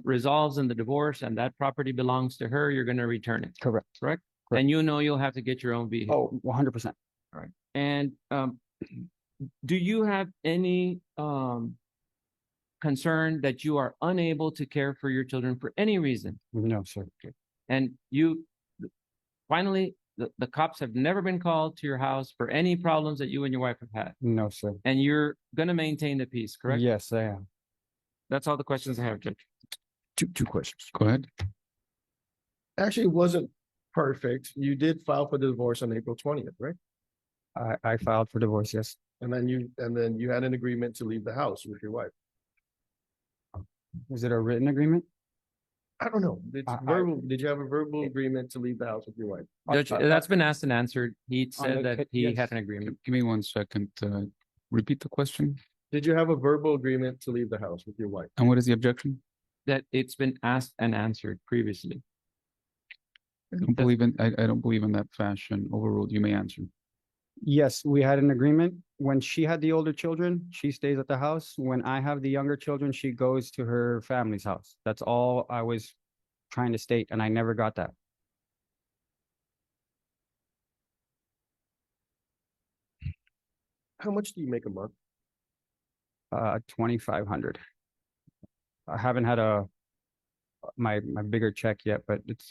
resolves in the divorce and that property belongs to her, you're going to return it, Correct. correct? Correct. And you know you'll have to get your own vehicle. Oh, 100%. And do you have any concern that you are unable to care for your children for any reason? No, sir. And finally, the cops have never been called to your house for any problems that you and your wife have had. No, sir. And you're going to maintain the peace, correct? Yes, I am. That's all the questions I have, Judge. Two questions. Go ahead. Actually, it wasn't perfect. You did file for the divorce on April 20th, right? I filed for divorce, yes. And then you had an agreement to leave the house with your wife. Is it a written agreement? I don't know. Did you have a verbal agreement to leave the house with your wife? Judge, that's been asked and answered. He said the- that he yes. had an agreement. Give me 1 second. Repeat the question. Did you have a verbal agreement to leave the house with your wife? And what is the objection? That it's been asked and answered previously. I don't believe in that fashion. Overruled. You may answer. Yes, we had an agreement. When she had the older children, she stays at the house. When I have the younger children, she goes to her family's house. That's all I was trying to state, and I never got that. How much do you make a month? 2,500. I haven't had my bigger check yet, but it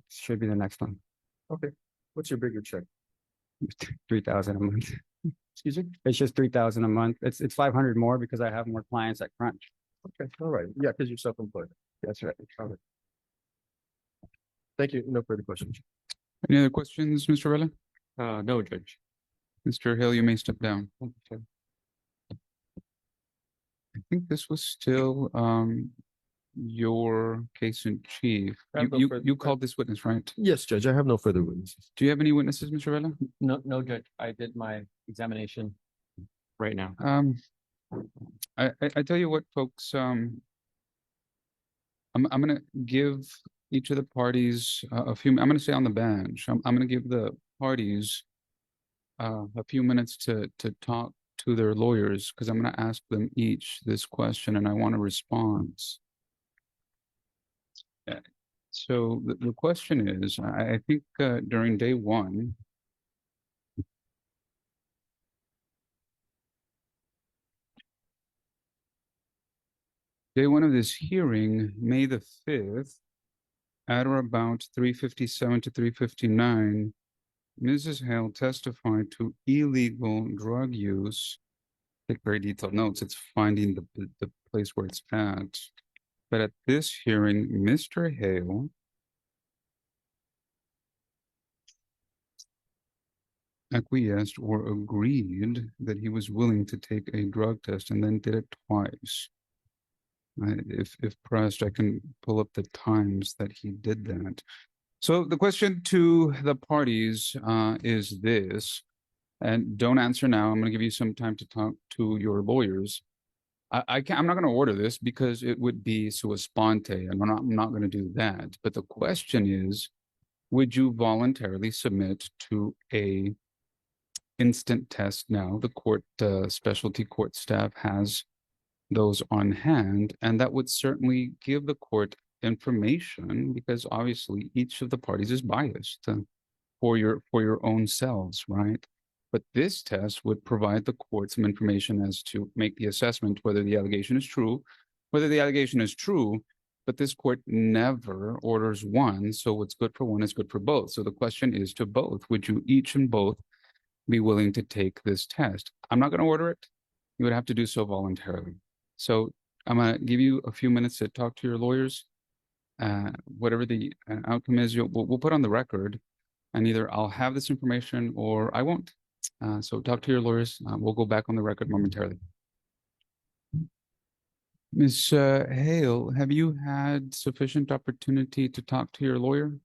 should be the next one. Okay. What's your bigger check? 3,000 a month. Excuse me? It's just 3,000 a month. It's 500 more because I have more clients at Crunch. Okay, all right. Yeah, because you're self-employed. That's right. All right. Thank you. No further questions. Any other questions, Mr. Vela? No, Judge. Mr. Hale, you may step down. I think this was still your case in chief. I have no You further- called this witness, right? Yes, Judge, I have no further witnesses. Do you have any witnesses, Mr. Vela? No, Judge. I did my examination right now. I tell you what, folks, I'm gonna give each of the parties a few, I'm going to stay on the bench. I'm going to give the parties a few minutes to talk to their lawyers because I'm going to ask them each this question and I want a response. So the question is, I think during day one, of this hearing, May the 5th, at or about 3:57 to 3:59, Mrs. Hale testified to illegal drug use. Take very detailed notes. It's finding the place where it's at. But at this hearing, Mr. Hale acquiesced or agreed that he was willing to take a drug test and then did it twice. If pressed, I can pull up the times that he did that. So the question to the parties is this, and don't answer now. I'm going to give you some time to talk to your lawyers. I'm not going to order this because it would be sua sponte, and I'm not going to do that. But the question is, would you voluntarily submit to a instant test now? The court, specialty court staff has those on hand, and that would certainly give the court information because obviously each of the parties is biased for your own selves, right? But this test would provide the court some information as to make the assessment whether the allegation is true, but this court never orders one, so what's good for one is good for both. So the question is to both, would you each and both be willing to take this test? I'm not going to order it. You would have to do so voluntarily. So I'm going to give you a few minutes to talk to your lawyers. Whatever the outcome is, we'll put on the record, and either I'll have this information or I won't. So talk to your lawyers. We'll go back on the record momentarily. Ms. Hale, have you had sufficient opportunity to talk to your lawyer?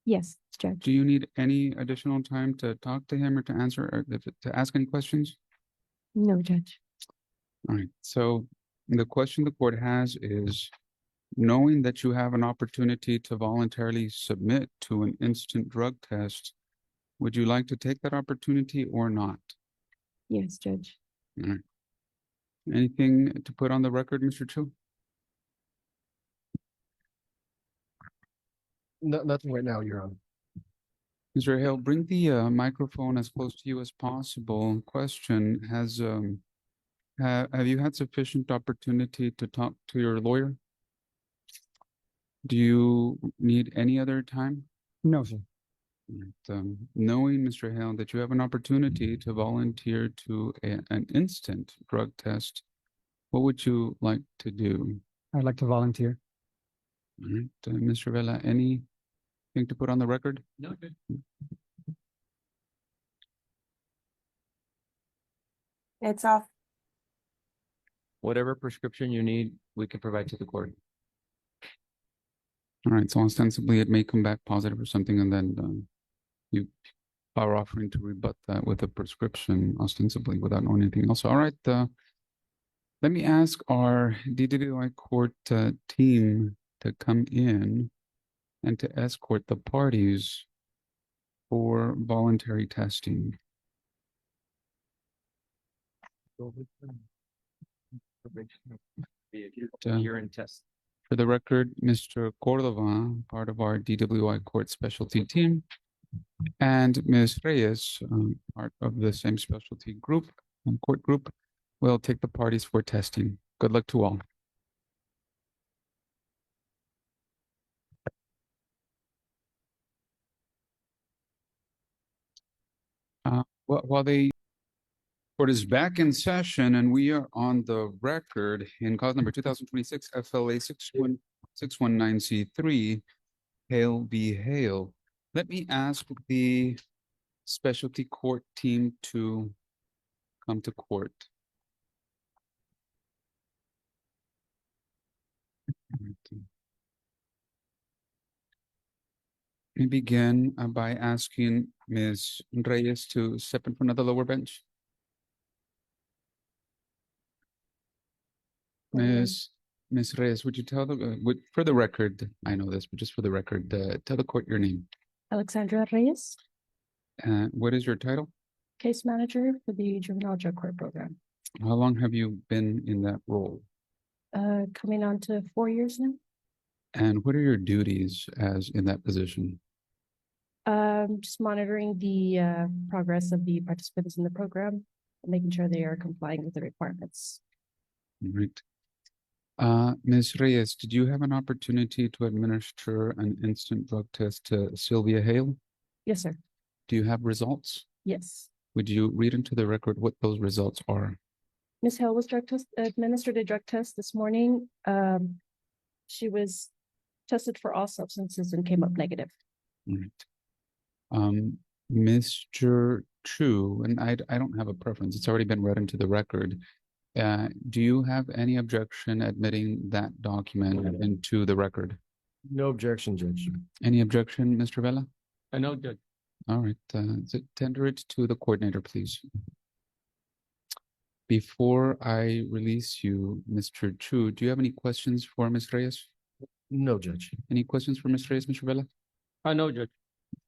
Yes, Judge. Do you need any additional time to talk to him or to answer or to ask any questions? No, Judge. All right. So the question the court has is, knowing that you have an opportunity to voluntarily submit to an instant drug test, would you like to take that opportunity or not? Yes, Judge. All right. Anything to put on the record, Mr. Chu? Nothing right now, Your Honor. Mr. Hale, bring the microphone as close to you as possible. Question, have you had sufficient opportunity to talk to your lawyer? Do you need any other time? No, sir. Knowing, Mr. Hale, that you have an opportunity to volunteer to an instant drug test, what would you like to do? I'd like to volunteer. All right, Mr. Vela, anything to put on the record? No, good. It's off. Whatever prescription you need, we can provide to the court. All right, so ostensibly it may come back positive or something, and then you are offering to rebut that with a prescription, ostensibly, without knowing anything else. All right, let me ask our DWI court team to come in and to escort the parties for voluntary testing. Urine test. For the record, Mr. Cordova, part of our DWI court specialty team, and Ms. Reyes, part of the same specialty group, court group, will take the parties for testing. Good luck to all. While the court is back in session and we are on the record in cause number 2026 FLA 619C3, Hale v. Hale. Let me ask the specialty court team to come to court. We begin by asking Ms. Reyes to step in front of the lower bench. Ms. Ms. Reyes, would you tell for the record, I know this, but just for the record, tell the court your name. Alexandra Reyes, What is your title? Case Manager for the Juvenile Drug Court Program. How long have you been in that role? Coming on to 4 years now. And what are your duties as in that position? Just monitoring the progress of the participants in the program, and making sure they are complying with the requirements. Right. Ms. Reyes, did you have an opportunity to administer an instant drug test to Sylvia Hale? Yes, sir. Do you have results? Yes. Would you read into the record what those results are? Ms. Hale was administered a drug test this morning. She was tested for all substances and came up negative. Right. Mr. Chu, and I don't have a preference. It's already been read into the record. Do you have any objection admitting that document into the record? No objection, Judge. Any objection, Mr. Vela? No, Judge. All right, tender it to the coordinator, please. Before I release you, Mr. Chu, do you have any questions for Ms. Reyes? No, Judge. Any questions for Ms. Reyes, Mr. Vela? No, Judge.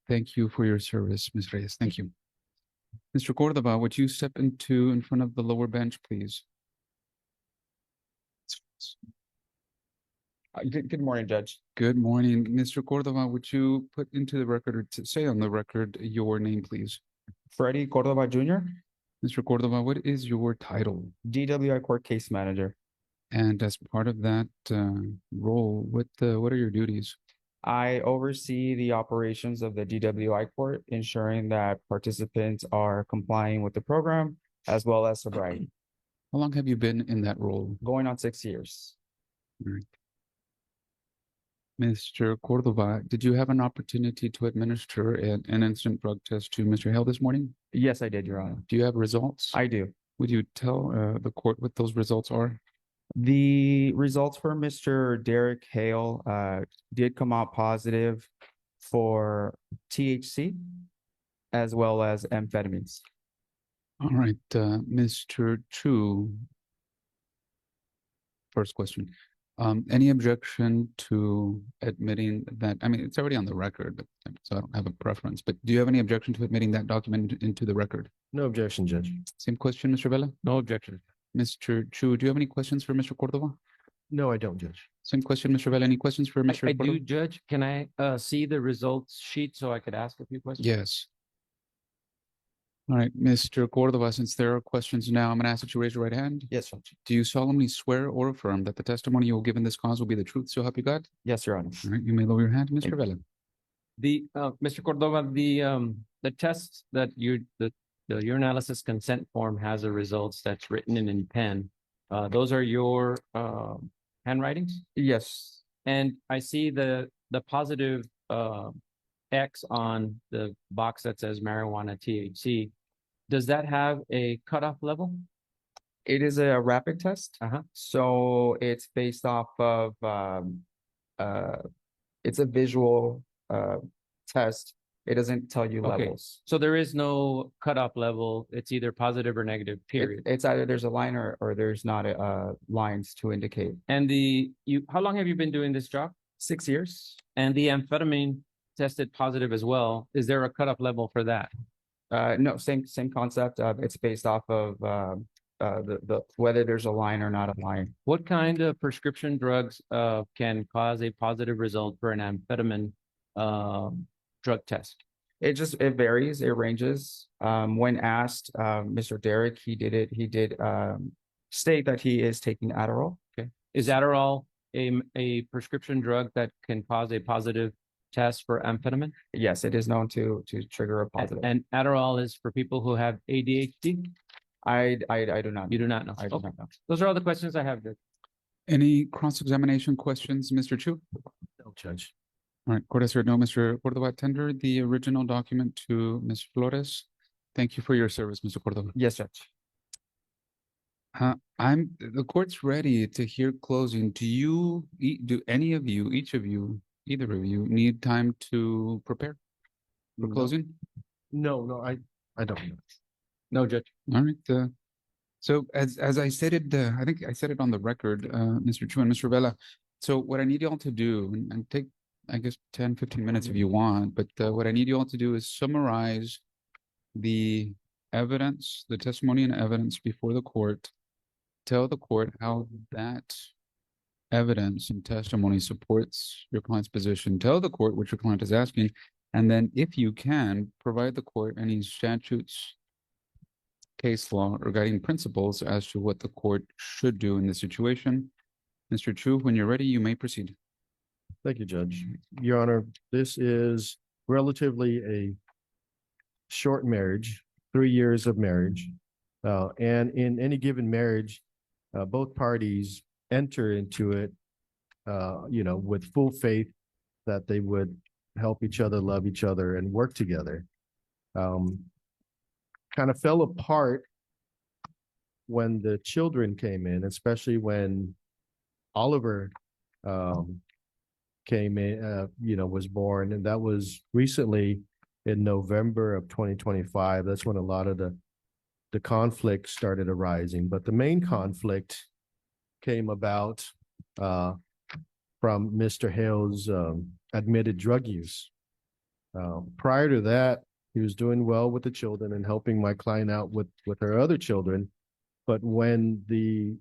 Thank you for your service, Ms. Reyes. Thank you. Mr. Cordova, would you step in front of the lower bench, please? Good morning, Judge. Good morning. Mr. Cordova, would you put into the record or to say on the record your name, please? Freddie Cordova Jr., Mr. Cordova, what is your title? DWI Court Case Manager. And as part of that role, what are your duties? I oversee the operations of the DWI Court, ensuring that participants are complying with the program as well as sobriety. How long have you been in that role? Going on 6 years. All right. Mr. Cordova, did you have an opportunity to administer an instant drug test to Mr. Hale this morning? Yes, I did, Your Honor. Do you have results? I do. Would you tell the court what those results are? The results for Mr. Derek Hale did come out positive for THC as well as amphetamines. All right, Mr. Chu. First question. Any objection to admitting that? I mean, it's already on the record, so I don't have a preference, but do you have any objection to admitting that document into the record? No objection, Judge. Same question, Mr. Vela? No objection. Mr. Chu, do you have any questions for Mr. Cordova? No, I don't, Judge. Same question, Mr. Vela. Any questions for Mr. I Cordova? do, Judge. Can I see the results sheet so I could ask a few questions? Yes. All right, Mr. Cordova, since there are questions now, I'm going to ask that you raise your right hand. Yes, Judge. Do you solemnly swear or affirm that the testimony you will give in this cause will be the truth, so help you God? Yes, Your Honor. All right, you may lower your hand, Mr. Vela. Mr. Cordova, the test that the urinalysis consent form has the results that's written in pen. Those are your handwritings? Yes. And I see the positive X on the box that says marijuana THC. Does that have a cutoff level? It is a rapid test. So it's based off of it's a visual test. It doesn't tell you Okay. levels. So there is no cutoff level. It's either positive or negative, period. It's either there's a line or there's not lines to indicate. And how long have you been doing this job? 6 years. And the amphetamine tested positive as well. Is there a cutoff level for that? No, same concept. It's based off of the whether there's a line or not a line. What kind of prescription drugs can cause a positive result for an amphetamine drug test? It varies. It ranges. When asked, Mr. Derek, he did state that he is taking Adderall. Okay. Is Adderall a prescription drug that can cause a positive test for amphetamine? Yes, it is known to trigger a positive. And Adderall is for people who have ADHD? I do not. You do not know. I do Okay. not know. Those are all the questions I have, Judge. Any cross-examination questions, Mr. Chu? No, Judge. All right, court has heard no. Mr. Cordova, tender the original document to Ms. Flores. Thank you for your service, Mr. Cordova. Yes, Judge. The court's ready to hear closing. Do any of you, each of you, either of you need time to prepare for No. closing? No, I don't know. No, Judge. All right, So as I stated, I think I said it on the record, Mr. Chu and Mr. Vela. So what I need y'all to do, and take, I guess, 10, 15 minutes if you want, but what I need you all to do is summarize the evidence, the testimony and evidence before the court. Tell the court how that evidence and testimony supports your client's position. Tell the court what your client is asking. And then if you can, provide the court any statutes, case law, or guiding principles as to what the court should do in this situation. Mr. Chu, when you're ready, you may proceed. Thank you, Judge. Your Honor, this is relatively a short marriage, 3 years of marriage. And in any given marriage, both parties enter into it, with full faith that they would help each other, love each other, and work together. Kind of fell apart when the children came in, especially when Oliver came in, was born, and that was recently in November of 2025. That's when a lot of the conflict started arising. But the main conflict came about from Mr. Hale's admitted drug use. Prior to that, he was doing well with the children and helping my client out with her other children. But when the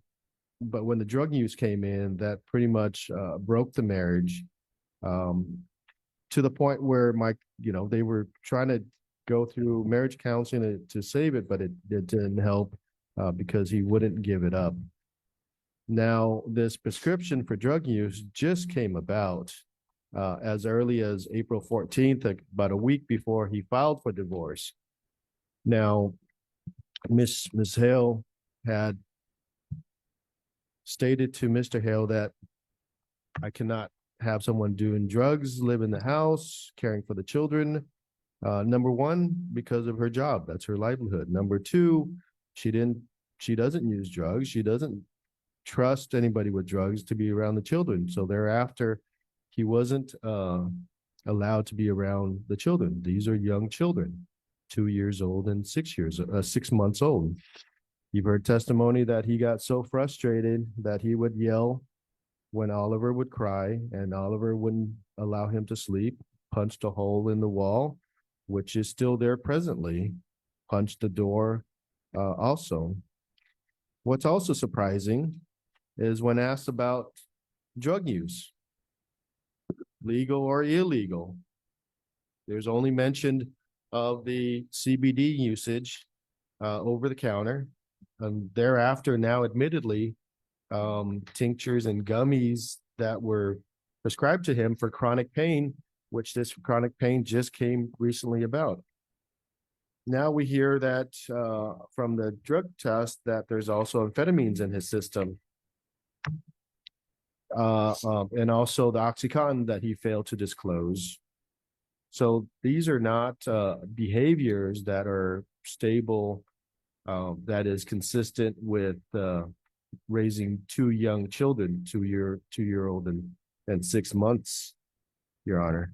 drug use came in, that pretty much broke the marriage, to the point where they were trying to go through marriage counseling to save it, but it didn't help because he wouldn't give it up. Now, this prescription for drug use just came about as early as April 14th, about a week before he filed for divorce. Now, Ms. Hale had stated to Mr. Hale that I cannot have someone doing drugs, live in the house, caring for the children. Number one, because of her job, that's her livelihood. Number two, she doesn't use drugs. She doesn't trust anybody with drugs to be around the children. So thereafter, he wasn't allowed to be around the children. These are young children, 2 years old and 6 months old. You've heard testimony that he got so frustrated that he would yell when Oliver would cry, and Oliver wouldn't allow him to sleep, punched a hole in the wall, which is still there presently, punched the door also. What's also surprising is when asked about drug use, legal or illegal, there's only mention of the CBD usage over the counter. Thereafter, now admittedly, tinctures and gummies that were prescribed to him for chronic pain, which this chronic pain just came recently about. Now we hear that from the drug test that there's also amphetamines in his system. And also the Oxycontin that he failed to disclose. So these are not behaviors that are stable, that is consistent with raising two young children, two-year-old and 6 months, Your Honor.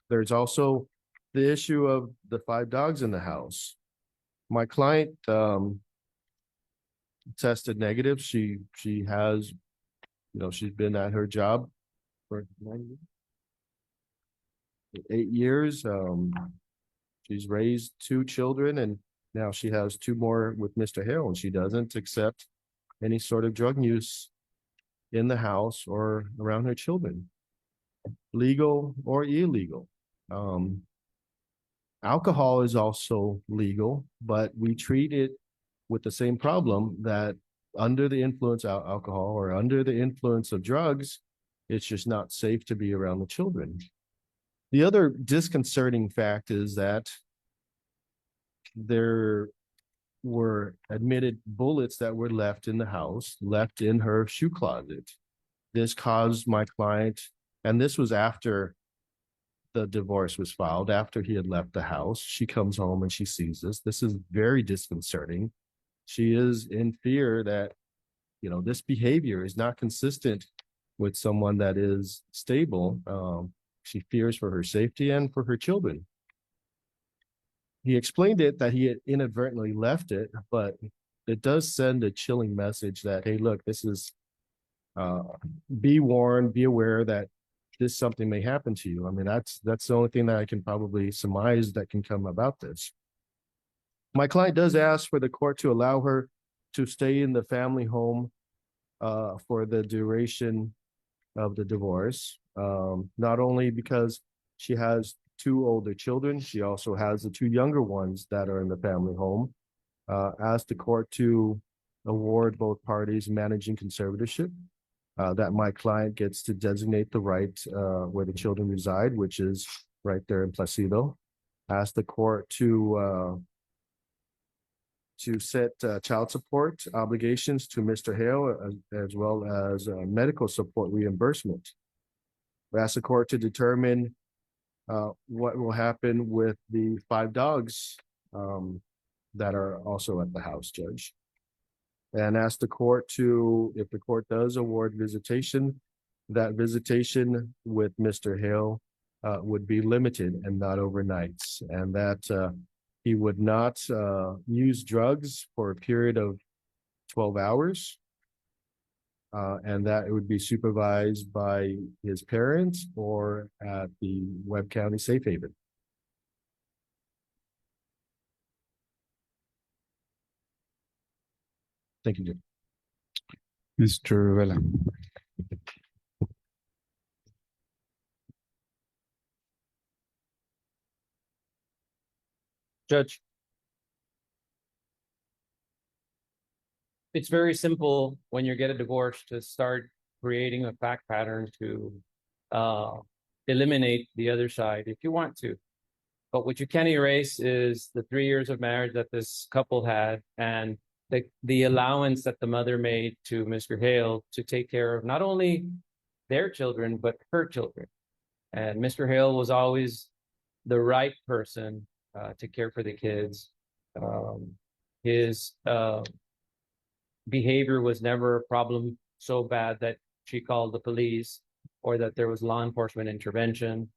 There's also the issue of the 5 dogs in the house. My client tested negative. She has, she's been at her job for 8 years. She's raised 2 children, and now she has 2 more with Mr. Hale, and she doesn't accept any sort of drug use in the house or around her children, legal or illegal. Alcohol is also legal, but we treat it with the same problem that under the influence of alcohol or under the influence of drugs, it's just not safe to be around the children. The other disconcerting fact is that there were admitted bullets that were left in the house, left in her shoe closet. This caused my client, and this was after the divorce was filed, after he had left the house. She comes home and she sees this. This is very disconcerting. She is in fear that, this behavior is not consistent with someone that is stable. She fears for her safety and for her children. He explained it that he had inadvertently left it, but it does send a chilling message that, hey, look, this is, be warned, be aware that this something may happen to you. I mean, that's the only thing that I can probably surmise that can come about this. My client does ask for the court to allow her to stay in the family home for the duration of the divorce. Not only because she has two older children, she also has the two younger ones that are in the family home. Asked the court to award both parties managing conservatorship. That my client gets to designate the right where the children reside, which is right there in Placido. Asked the court to set child support obligations to Mr. Hale, as well as medical support reimbursement. We asked the court to determine what will happen with the 5 dogs that are also at the house, Judge. And asked the court to, if the court does award visitation, that visitation with Mr. Hale would be limited and not overnights, and that he would not use drugs for a period of 12 hours, and that it would be supervised by his parents or at the Webb County Safe Haven. Thank you, Jim. Mr. Vela. Judge. It's very simple when you get a divorce to start creating a fact pattern to eliminate the other side if you want to. But what you can erase is the 3 years of marriage that this couple had and the allowance that the mother made to Mr. Hale to take care of not only their children, but her children. And Mr. Hale was always the right person to care for the kids. His behavior was never a problem so bad that she called the police or that there was law enforcement intervention.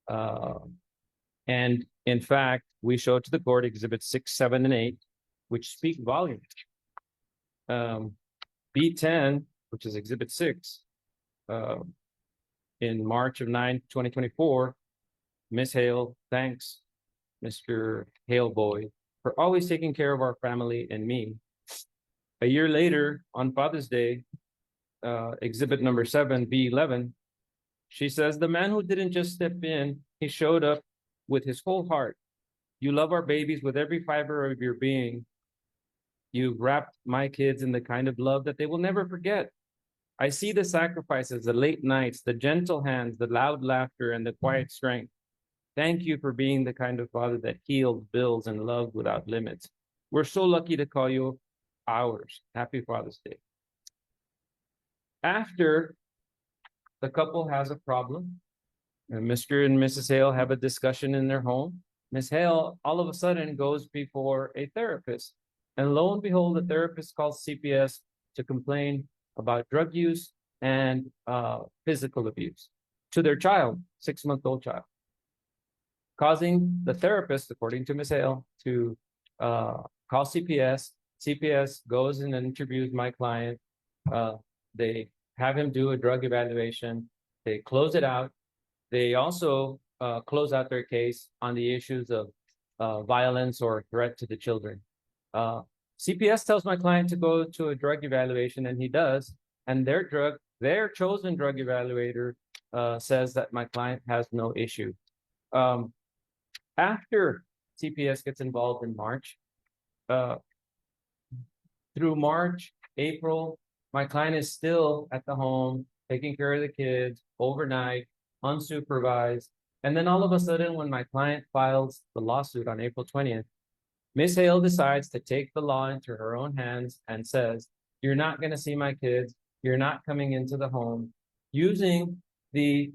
And in fact, we showed to the court exhibits 6, 7, and 8, which speak volumes. B10, which is exhibit 6, in March of 2024, Ms. Hale thanks Mr. Hale boy for always taking care of our family and me. A year later, on Father's Day, exhibit number 7, B11, she says, the man who didn't just step in, he showed up with his whole heart. You love our babies with every fiber of your being. You've wrapped my kids in the kind of love that they will never forget. I see the sacrifices, the late nights, the gentle hands, the loud laughter, and the quiet strength. Thank you for being the kind of father that healed, builds, and loved without limits. We're so lucky to call you ours. Happy Father's Day. After the couple has a problem, and Mr. and Mrs. Hale have a discussion in their home, Ms. Hale all of a sudden goes before a therapist. And lo and behold, the therapist calls CPS to complain about drug use and physical abuse to their child, 6-month-old child, causing the therapist, according to Ms. Hale, to call CPS. CPS goes and interviews my client. They have him do a drug evaluation. They close it out. They also close out their case on the issues of violence or threat to the children. CPS tells my client to go to a drug evaluation, and he does. And their chosen drug evaluator says that my client has no issue. After CPS gets involved in March, through March, April, my client is still at the home, taking care of the kids overnight, unsupervised. And then all of a sudden, when my client files the lawsuit on April 20th, Ms. Hale decides to take the law into her own hands and says, you're not going to see my kids. You're not coming into the home, using the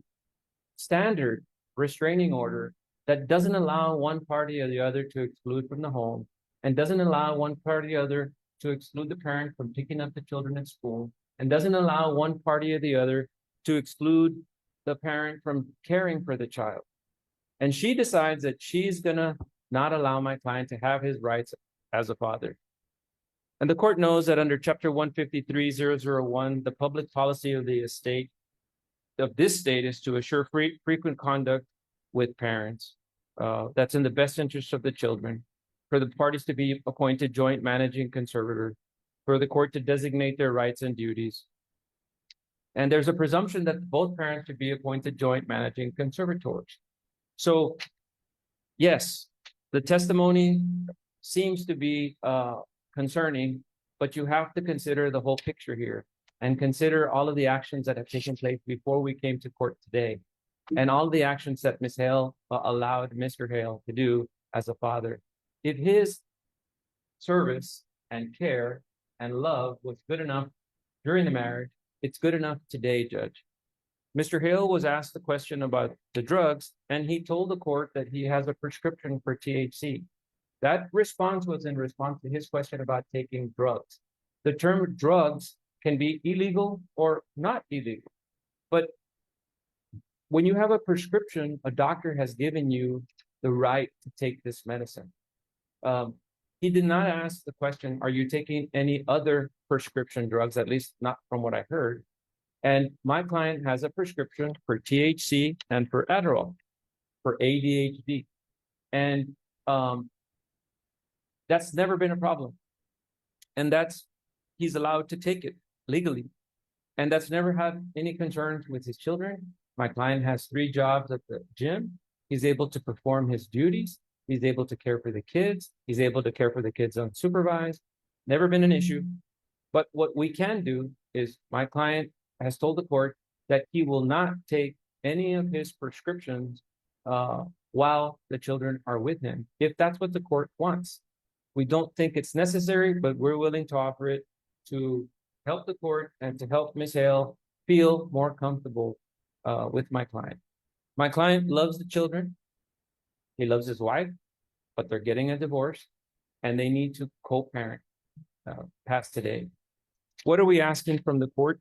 standard restraining order that doesn't allow one party or the other to exclude from the home, and doesn't allow one party or the other to exclude the parent from picking up the children at school, and doesn't allow one party or the other to exclude the parent from caring for the child. And she decides that she's going to not allow my client to have his rights as a father. And the court knows that under chapter 153.001, the public policy of the estate of this state is to assure frequent conduct with parents. That's in the best interest of the children, for the parties to be appointed joint managing conservator, for the court to designate their rights and duties. And there's a presumption that both parents should be appointed joint managing conservators. So, yes, the testimony seems to be concerning, but you have to consider the whole picture here and consider all of the actions that have taken place before we came to court today, and all the actions that Ms. Hale allowed Mr. Hale to do as a father. If his service and care and love was good enough during the marriage, it's good enough today, Judge. Mr. Hale was asked the question about the drugs, and he told the court that he has a prescription for THC. That response was in response to his question about taking drugs. The term drugs can be illegal or not illegal. But when you have a prescription, a doctor has given you the right to take this medicine. He did not ask the question, are you taking any other prescription drugs, at least not from what I heard. And my client has a prescription for THC and for Adderall, for ADHD. And that's never been a problem. And he's allowed to take it legally. And that's never had any concerns with his children. My client has 3 jobs at the gym. He's able to perform his duties. He's able to care for the kids. He's able to care for the kids unsupervised. Never been an issue. But what we can do is my client has told the court that he will not take any of his prescriptions while the children are with him, if that's what the court wants. We don't think it's necessary, but we're willing to offer it to help the court and to help Ms. Hale feel more comfortable with my client. My client loves the children. He loves his wife, but they're getting a divorce and they need to co-parent past today. What are we asking from the court?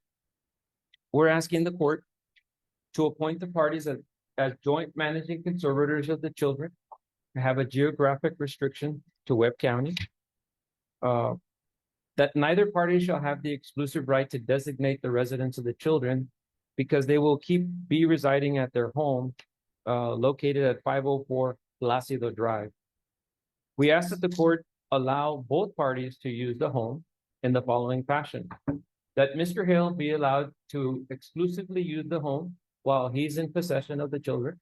We're asking the court to appoint the parties as joint managing conservators of the children, to have a geographic restriction to Webb County, that neither party shall have the exclusive right to designate the residence of the children, because they will be residing at their home located at 504 Placido Drive. We ask that the court allow both parties to use the home in the following fashion: that Mr. Hale be allowed to exclusively use the home while he's in possession of the children,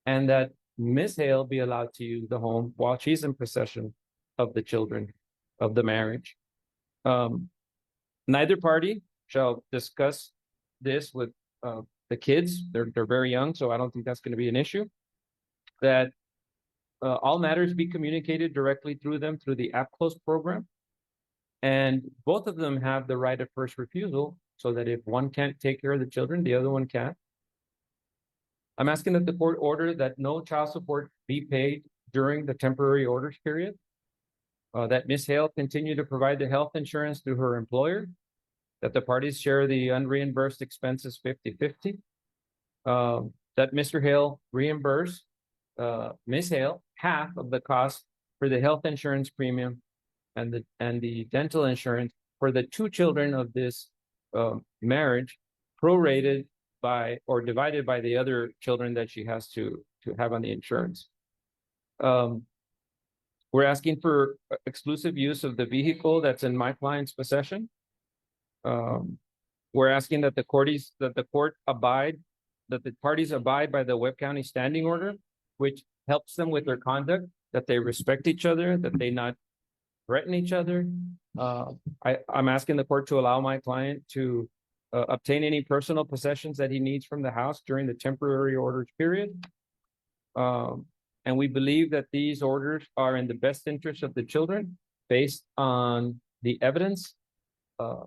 and that Ms. Hale be allowed to use the home while she's in possession of the children of the marriage. Neither party shall discuss this with the kids. They're very young, so I don't think that's going to be an issue. That all matters be communicated directly through them through the App Close program. And both of them have the right of first refusal, so that if one can't take care of the children, the other one can. I'm asking that the court order that no child support be paid during the temporary orders period. That Ms. Hale continue to provide the health insurance through her employer. That the parties share the unreimbursed expenses 50-50. That Mr. Hale reimburse Ms. Hale half of the cost for the health insurance premium and the dental insurance for the 2 children of this marriage, prorated by or divided by the other children that she has to have on the insurance. We're asking for exclusive use of the vehicle that's in my client's possession. We're asking that the parties abide by the Webb County standing order, which helps them with their conduct, that they respect each other, that they not threaten each other. I'm asking the court to allow my client to obtain any personal possessions that he needs from the house during the temporary orders period. And we believe that these orders are in the best interest of the children based on the evidence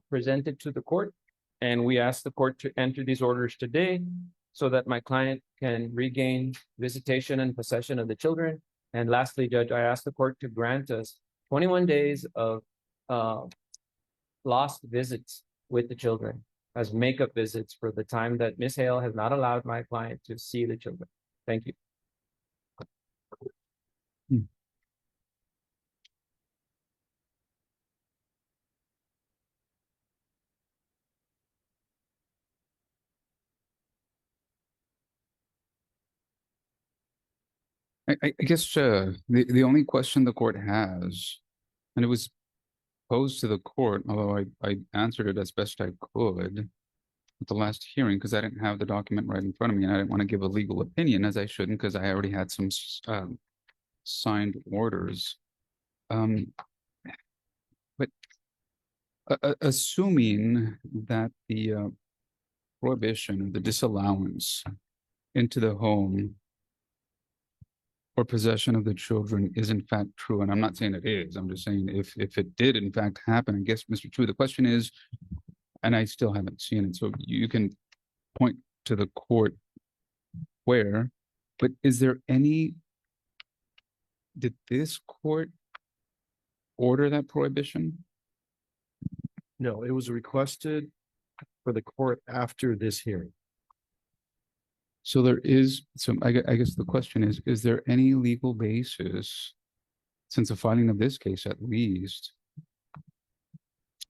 presented to the court. And we ask the court to enter these orders today so that my client can regain visitation and possession of the children. And lastly, Judge, I ask the court to grant us 21 days of lost visits with the children as makeup visits for the time that Ms. Hale has not allowed my client to see the children. Thank you. I guess the only question the court has, and it was posed to the court, although I answered it as best I could at the last hearing because I didn't have the document right in front of me and I didn't want to give a legal opinion as I shouldn't because I already had some signed orders. But assuming that the prohibition, the disallowance into the home or possession of the children is in fact true, and I'm not saying it is, I'm just saying if it did in fact happen, I guess, Mr. Chu, the question is, and I still haven't seen it, so you can point to the court where, but is there any, did this court order that prohibition? No, it was requested for the court after this hearing. So there is, so I guess the question is there any legal basis, since the filing of this case at least,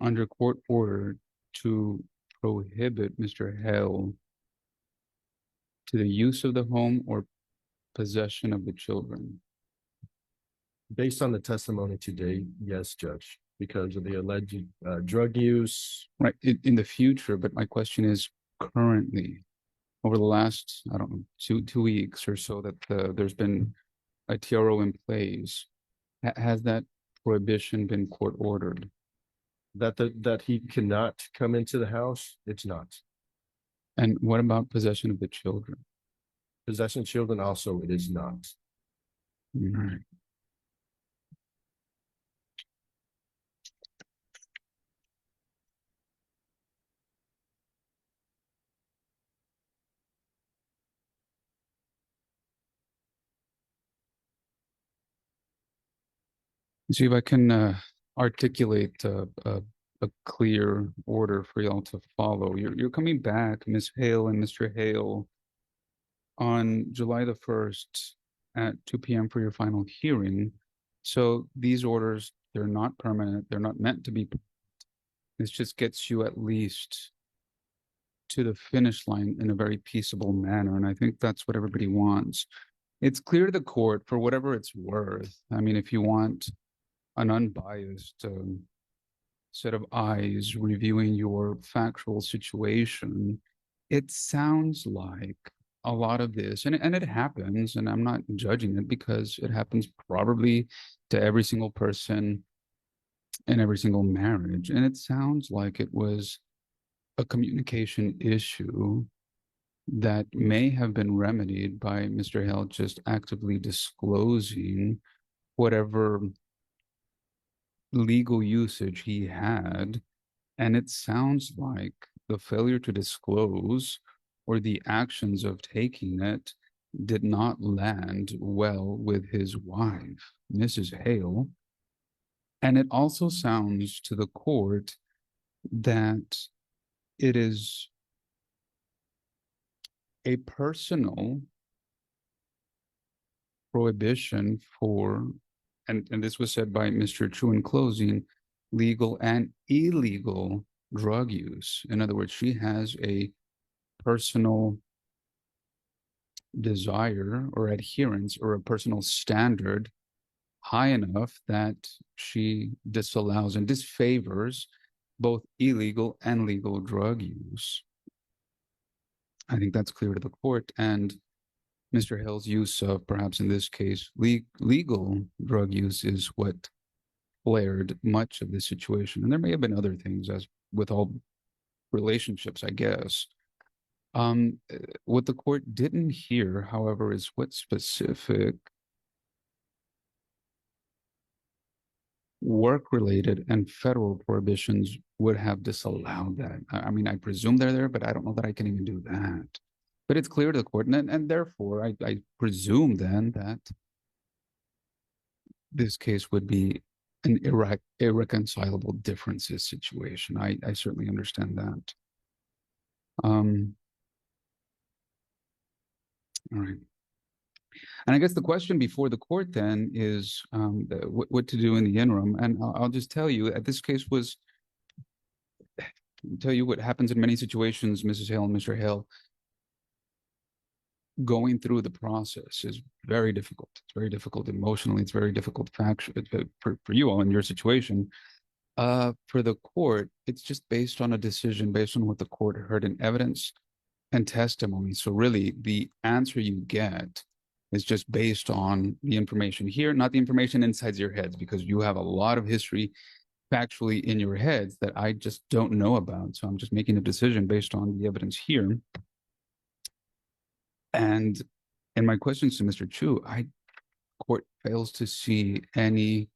under court order to prohibit Mr. Hale to the use of the home or possession of the children? Based on the testimony today, yes, Judge, because of the alleged drug use. Right, in the future, but my question is currently, over the last, I don't know, two weeks or so that there's been a TRO in place, has that prohibition been court ordered? That he cannot come into the house, it's not. And what about possession of the children? Possession of children also, it is not. All right. See if I can articulate a clear order for y'all to follow. You're coming back, Ms. Hale and Mr. Hale, on July the 1st at 2 p.m. for your final hearing. So these orders, they're not permanent. They're not meant to be. This just gets you at least to the finish line in a very peaceable manner. And I think that's what everybody wants. It's clear to the court for whatever it's worth. I mean, if you want an unbiased set of eyes reviewing your factual situation, it sounds like a lot of this, and it happens, and I'm not judging it because it happens probably to every single person in every single marriage. And it sounds like it was a communication issue that may have been remedied by Mr. Hale just actively disclosing whatever legal usage he had. And it sounds like the failure to disclose or the actions of taking it did not land well with his wife, Mrs. Hale. And it also sounds to the court that it is a personal prohibition for, and this was said by Mr. Chu in closing, legal and illegal drug use. In other words, she has a personal desire or adherence or a personal standard high enough that she disallows and disfavors both illegal and legal drug use. I think that's clear to the court. And Mr. Hill's use of, perhaps in this case, legal drug use is what flared much of the situation. And there may have been other things, as with all relationships, I guess. What the court didn't hear, however, is what specific work-related and federal prohibitions would have disallowed that. I mean, I presume they're there, but I don't know that I can even do that. But it's clear to the court, and therefore, I presume then that this case would be an irreconcilable differences situation. I certainly understand that. All right. And I guess the question before the court then is what to do in the interim. And I'll just tell you, this case was, tell you what happens in many situations, Mrs. Hale and Mr. Hale. going through the process is very difficult. It's very difficult emotionally. It's very difficult for you all in your situation. For the court, it's just based on a decision, based on what the court heard in evidence and testimony. So really, the answer you get is just based on the information here, not the information inside your heads, because you have a lot of history factually in your heads that I just don't know about. So I'm just making a decision based on the evidence here. And in my questions to Mr. Chu, court fails to see any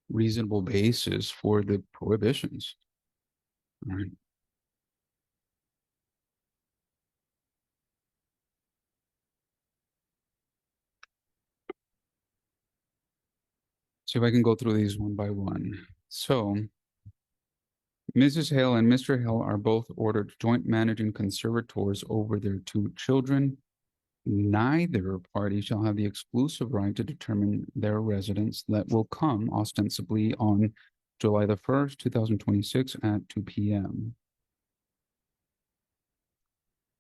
reasonable basis for the prohibitions. All right. See if I can go through these one by one. So, Mrs. Hale and Mr. Hale are both ordered joint managing conservators over their 2 children. Neither party shall have the exclusive right to determine their residence that will come ostensibly on July the 1st, 2026 at 2 p.m.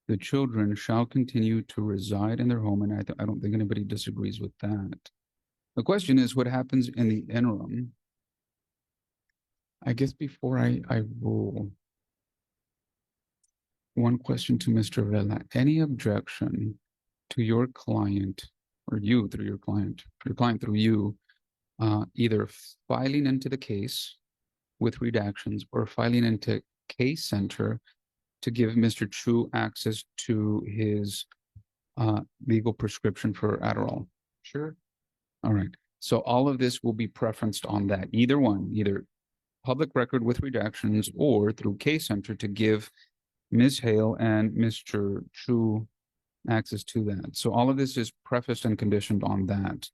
The children shall continue to reside in their home, and I don't think anybody disagrees with that. The question is what happens in the interim. I guess before I rule, one question to Mr. Vela. Any objection to your client or you through your client through you, either filing into the case with redactions or filing into case center to give Mr. Chu access to his legal prescription for Adderall? Sure. All right. So all of this will be preferenced on that. Either one, either public record with redactions or through case center to give Ms. Hale and Mr. Chu access to that. So all of this is prefaced and conditioned on that.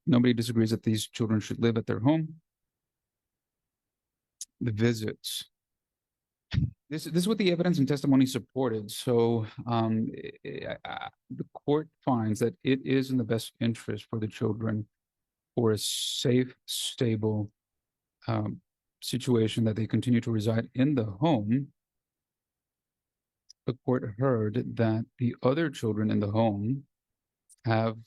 Nobody disagrees that these children should live at their home. The visits. This is what the evidence and testimony supported. So the court finds that it is in the best interest for the children for a safe, stable situation that they continue to reside in the home. The court heard that the other children in the home have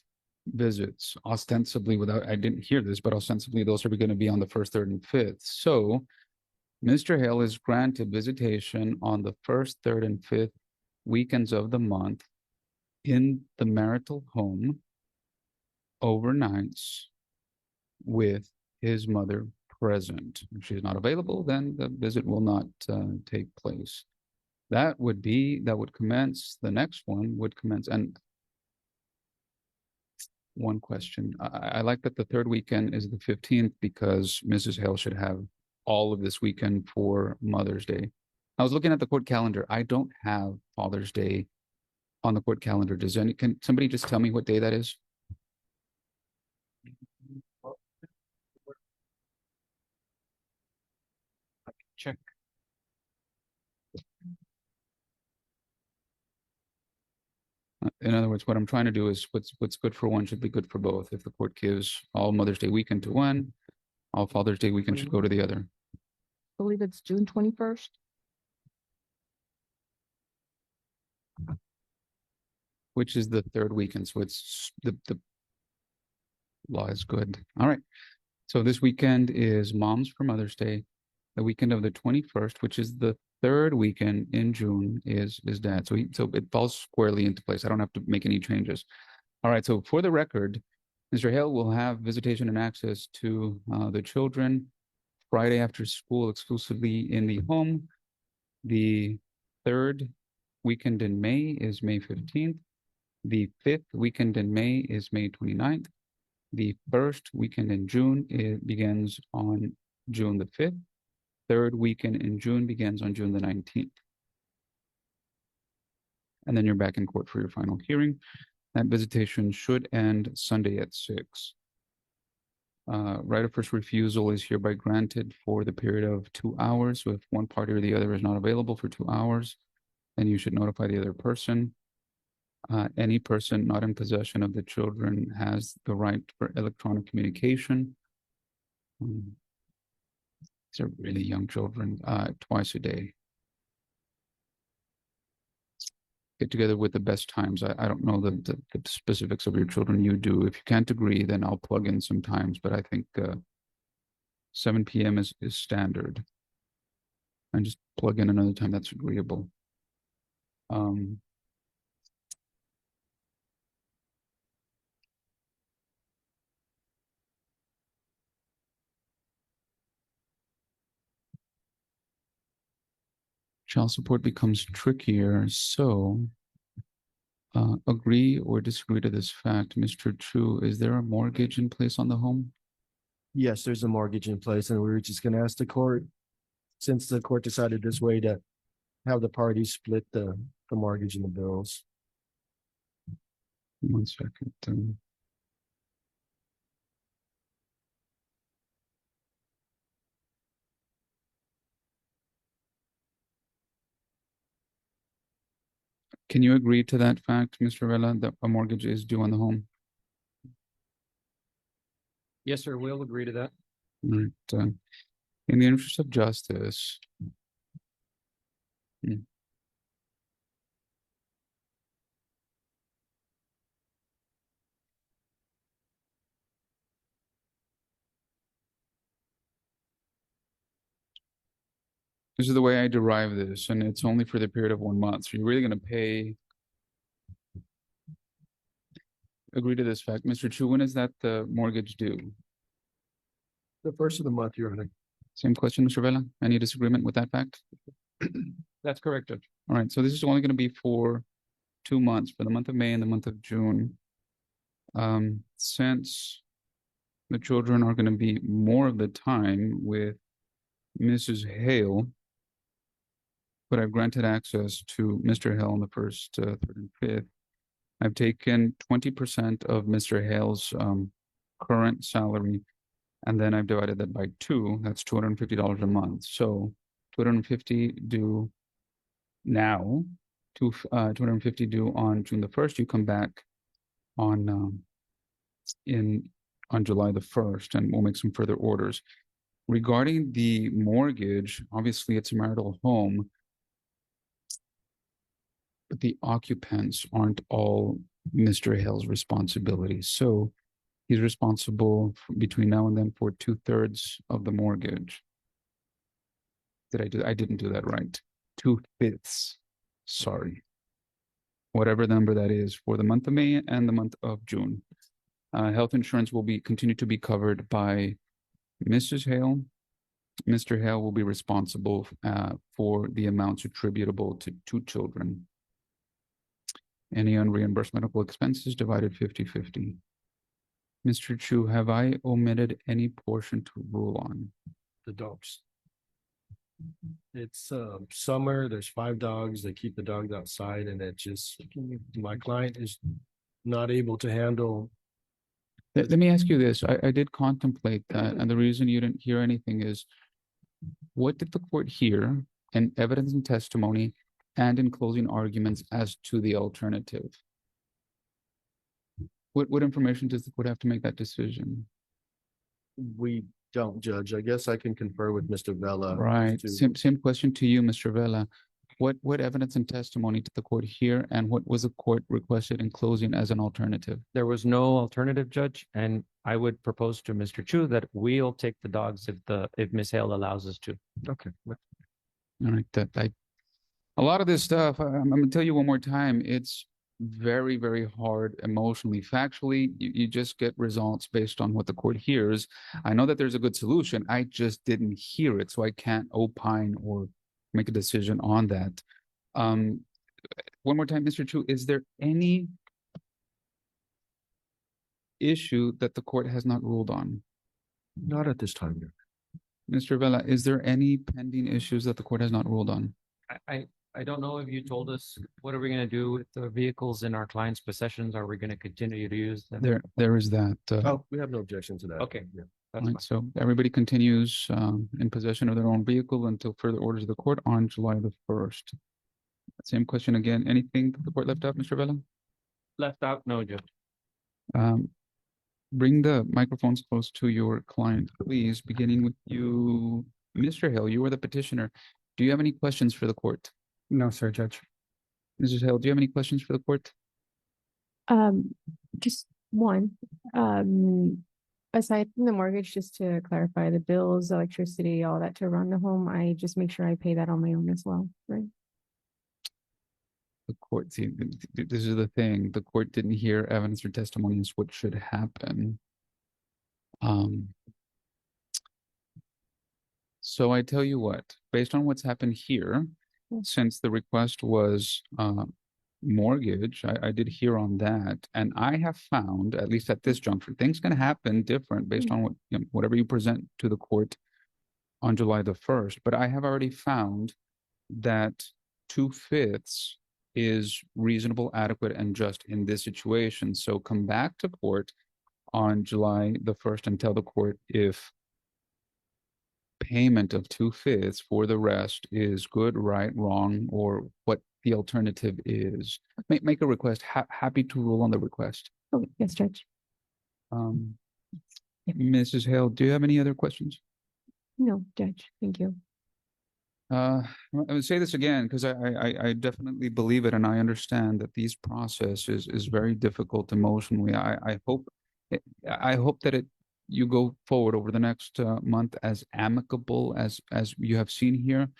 visits, ostensibly without, I didn't hear this, but ostensibly those are going to be on the 1st, 3rd, and 5th. So Mr. Hale is granted visitation on the 1st, 3rd, and 5th weekends of the month in the marital home overnights with his mother present. If she's not available, then the visit will not take place. That would commence, the next one would commence. And one question, I like that the 3rd weekend is the 15th because Mrs. Hale should have all of this weekend for Mother's Day. I was looking at the court calendar. I don't have Father's Day on the court calendar. Can somebody just tell me what day that is? Check. In other words, what I'm trying to do is what's good for one should be good for both. If the court gives all Mother's Day weekend to one, all Father's Day weekend should go to the other. I believe it's June 21st. Which is the 3rd weekend. So it's the law is good. All right. So this weekend is Moms for Mother's Day. The weekend of the 21st, which is the 3rd weekend in June, is Dad. So it falls squarely into place. I don't have to make any changes. All right. So for the record, Mr. Hale will have visitation and access to the children Friday after school exclusively in the home. The 3rd weekend in May is May 15th. The 5th weekend in May is May 29th. The 1st weekend in June, it begins on June the 5th. 3rd weekend in June begins on June the 19th. And then you're back in court for your final hearing. That visitation should end Sunday at 6. Right of first refusal is hereby granted for the period of 2 hours. So if one party or the other is not available for 2 hours, then you should notify the other person. Any person not in possession of the children has the right for electronic communication. These are really young children, twice a day. get together with the best times. I don't know the specifics of your children. You do. If you can't agree, then I'll plug in some times. But I think 7 p.m. is standard. And just plug in another time that's agreeable. Child support becomes trickier. So agree or disagree to this fact, Mr. Chu, is there a mortgage in place on the home? Yes, there's a mortgage in place, and we were just gonna ask the court, since the court decided this way, to have the parties split the mortgage and the bills. 1 second. Can you agree to that fact, Mr. Vela, that a mortgage is due on the home? Yes, sir, we'll agree to that. Right. In the interest of justice. This is the way I derive this, and it's only for the period of 1 month. So you're really going to pay. Agree to this fact, Mr. Chu. When is that the mortgage due? The first of the month, Your Honor. Same question, Mr. Vela. Any disagreement with that fact? That's correct, Judge. All right. So this is only going to be for 2 months, for the month of May and the month of June. Since the children are going to be more of the time with Mrs. Hale, but I've granted access to Mr. Hale on the first, third, and fifth. I've taken 20% of Mr. Hale's current salary, and then I've divided that by 2. That's $250 a month. So $250 due now, 250 due on June the 1st. You come back on July the 1st, and we'll make some further orders. Regarding the mortgage, obviously it's a marital home, but the occupants aren't all Mr. Hale's responsibility. So he's responsible between now and then for 2/3 of the mortgage. I didn't do that right. 2/5. Sorry. Whatever number that is for the month of May and the month of June. Health insurance will continue to be covered by Mrs. Hale. Mr. Hale will be responsible for the amounts attributable to 2 children. Any unreimbursed medical expenses divided 50-50. Mr. Chu, have I omitted any portion to rule on? The dogs. It's summer, there's 5 dogs, they keep the dogs outside, and it just, my client is not able to handle. Let me ask you this. I did contemplate that, and the reason you didn't hear anything is, what did the court hear in evidence and testimony and in closing arguments as to the alternative? What information does the court have to make that decision? We don't, Judge. I guess I can confer with Mr. Vela. Right. Same question to you, Mr. Vela. What evidence and testimony did the court hear, and what was the court requested in closing as an alternative? There was no alternative, Judge, and I would propose to Mr. Chu that we'll take the dogs if Ms. Hale allows us to. Okay. All right. A lot of this stuff, I'm going to tell you one more time, it's very, very hard emotionally. Factually, you just get results based on what the court hears. I know that there's a good solution. I just didn't hear it, so I can't opine or make a decision on that. One more time, Mr. Chu, is there any issue that the court has not ruled on? Not at this time, Your Honor. Mr. Vela, is there any pending issues that the court has not ruled on? I don't know if you told us, what are we going to do with the vehicles in our clients' possessions? Are we going to continue to use them? There is that. Oh, we have no objection to that. Okay. Yeah. That's Right, fine. so everybody continues in possession of their own vehicle until further orders of the court on July the 1st. Same question again. Anything that the court left out, Mr. Vela? Left out, no, Judge. Bring the microphones close to your client, please, beginning with you, Mr. Hale. You are the petitioner. Do you have any questions for the court? No, sir, Judge. Mrs. Hale, do you have any questions for the court? Just one, aside from the mortgage, just to clarify, the bills, electricity, all that to run the home, I just make sure I pay that on my own as well, right? The court, see, this is the thing, the court didn't hear evidence or testimony as what should happen. So I tell you what, based on what's happened here, since the request was mortgage, I did hear on that, and I have found, at least at this juncture, things can happen different based on what whatever you present to the court on July the 1st. But I have already found that 2/5 is reasonable, adequate, and just in this situation. So come back to court on July the 1st and tell the court if payment of 2/5 for the rest is good, right, wrong, or what the alternative is. Make a request. Happy to rule on the request. Oh, yes, Judge. Mrs. Hale, do you have any other questions? No, Judge, thank you. I would say this again because I definitely believe it, and I understand that these process is very difficult emotionally. I hope that you go forward over the next month as amicable as you have seen here.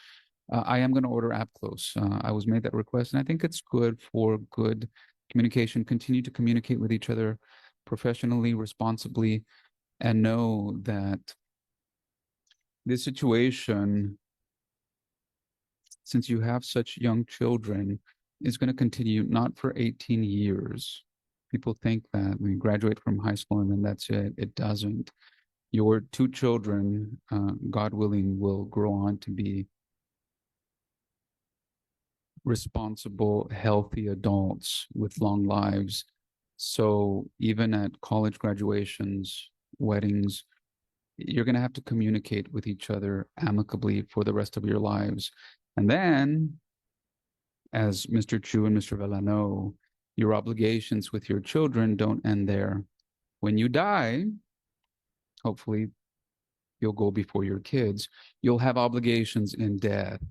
I am going to order app close. I was made that request, and I think it's good for good communication. Continue to communicate with each other professionally, responsibly, and know that this situation, since you have such young children, is going to continue not for 18 years. People think that we graduate from high school and then that's it. It doesn't. Your 2 children, God willing, will grow on to be responsible, healthy adults with long lives. So even at college graduations, weddings, you're going to have to communicate with each other amicably for the rest of your lives. And then, as Mr. Chu and Mr. Vela know, your obligations with your children don't end there. When you die, hopefully you'll go before your kids. You'll have obligations in death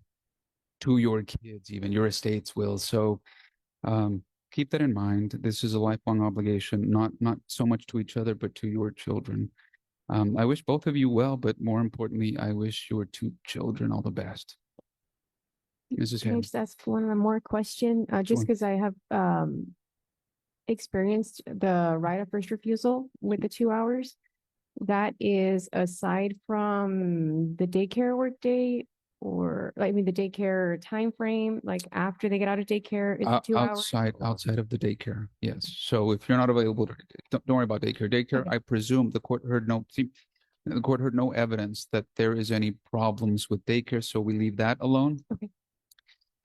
to your kids, even your estates will. So keep that in mind. This is a lifelong obligation, not so much to each other, but to your children. I wish both of you well, but more importantly, I wish your 2 children all the best. Mrs. Can I Hale. just ask one more question? Just Sure. because I have experienced the right of first refusal with the 2 hours. That is aside from the daycare workday, or like, I mean, the daycare time frame, like after they get out of daycare, is it 2 hours? Outside of the daycare, yes. So if you're not available, don't worry about daycare. Daycare, Okay. I presume the court heard no evidence that there is any problems with daycare, so we leave that alone. Okay.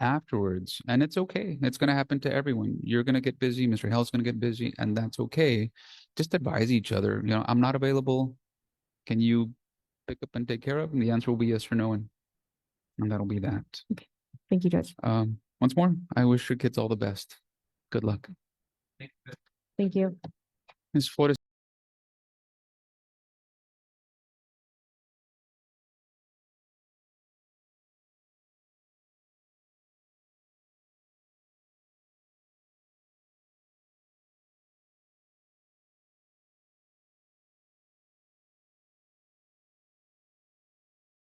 Afterwards, and it's okay. It's going to happen to everyone. You're going to get busy. Mr. Hale's going to get busy, and that's okay. Just advise each other. I'm not available. Can you pick up and take care of? And the answer will be yes or no, and that'll be that. Okay. Thank you, Judge. Once more, I wish your kids all the best. Good luck. Thank you. Ms. Flores.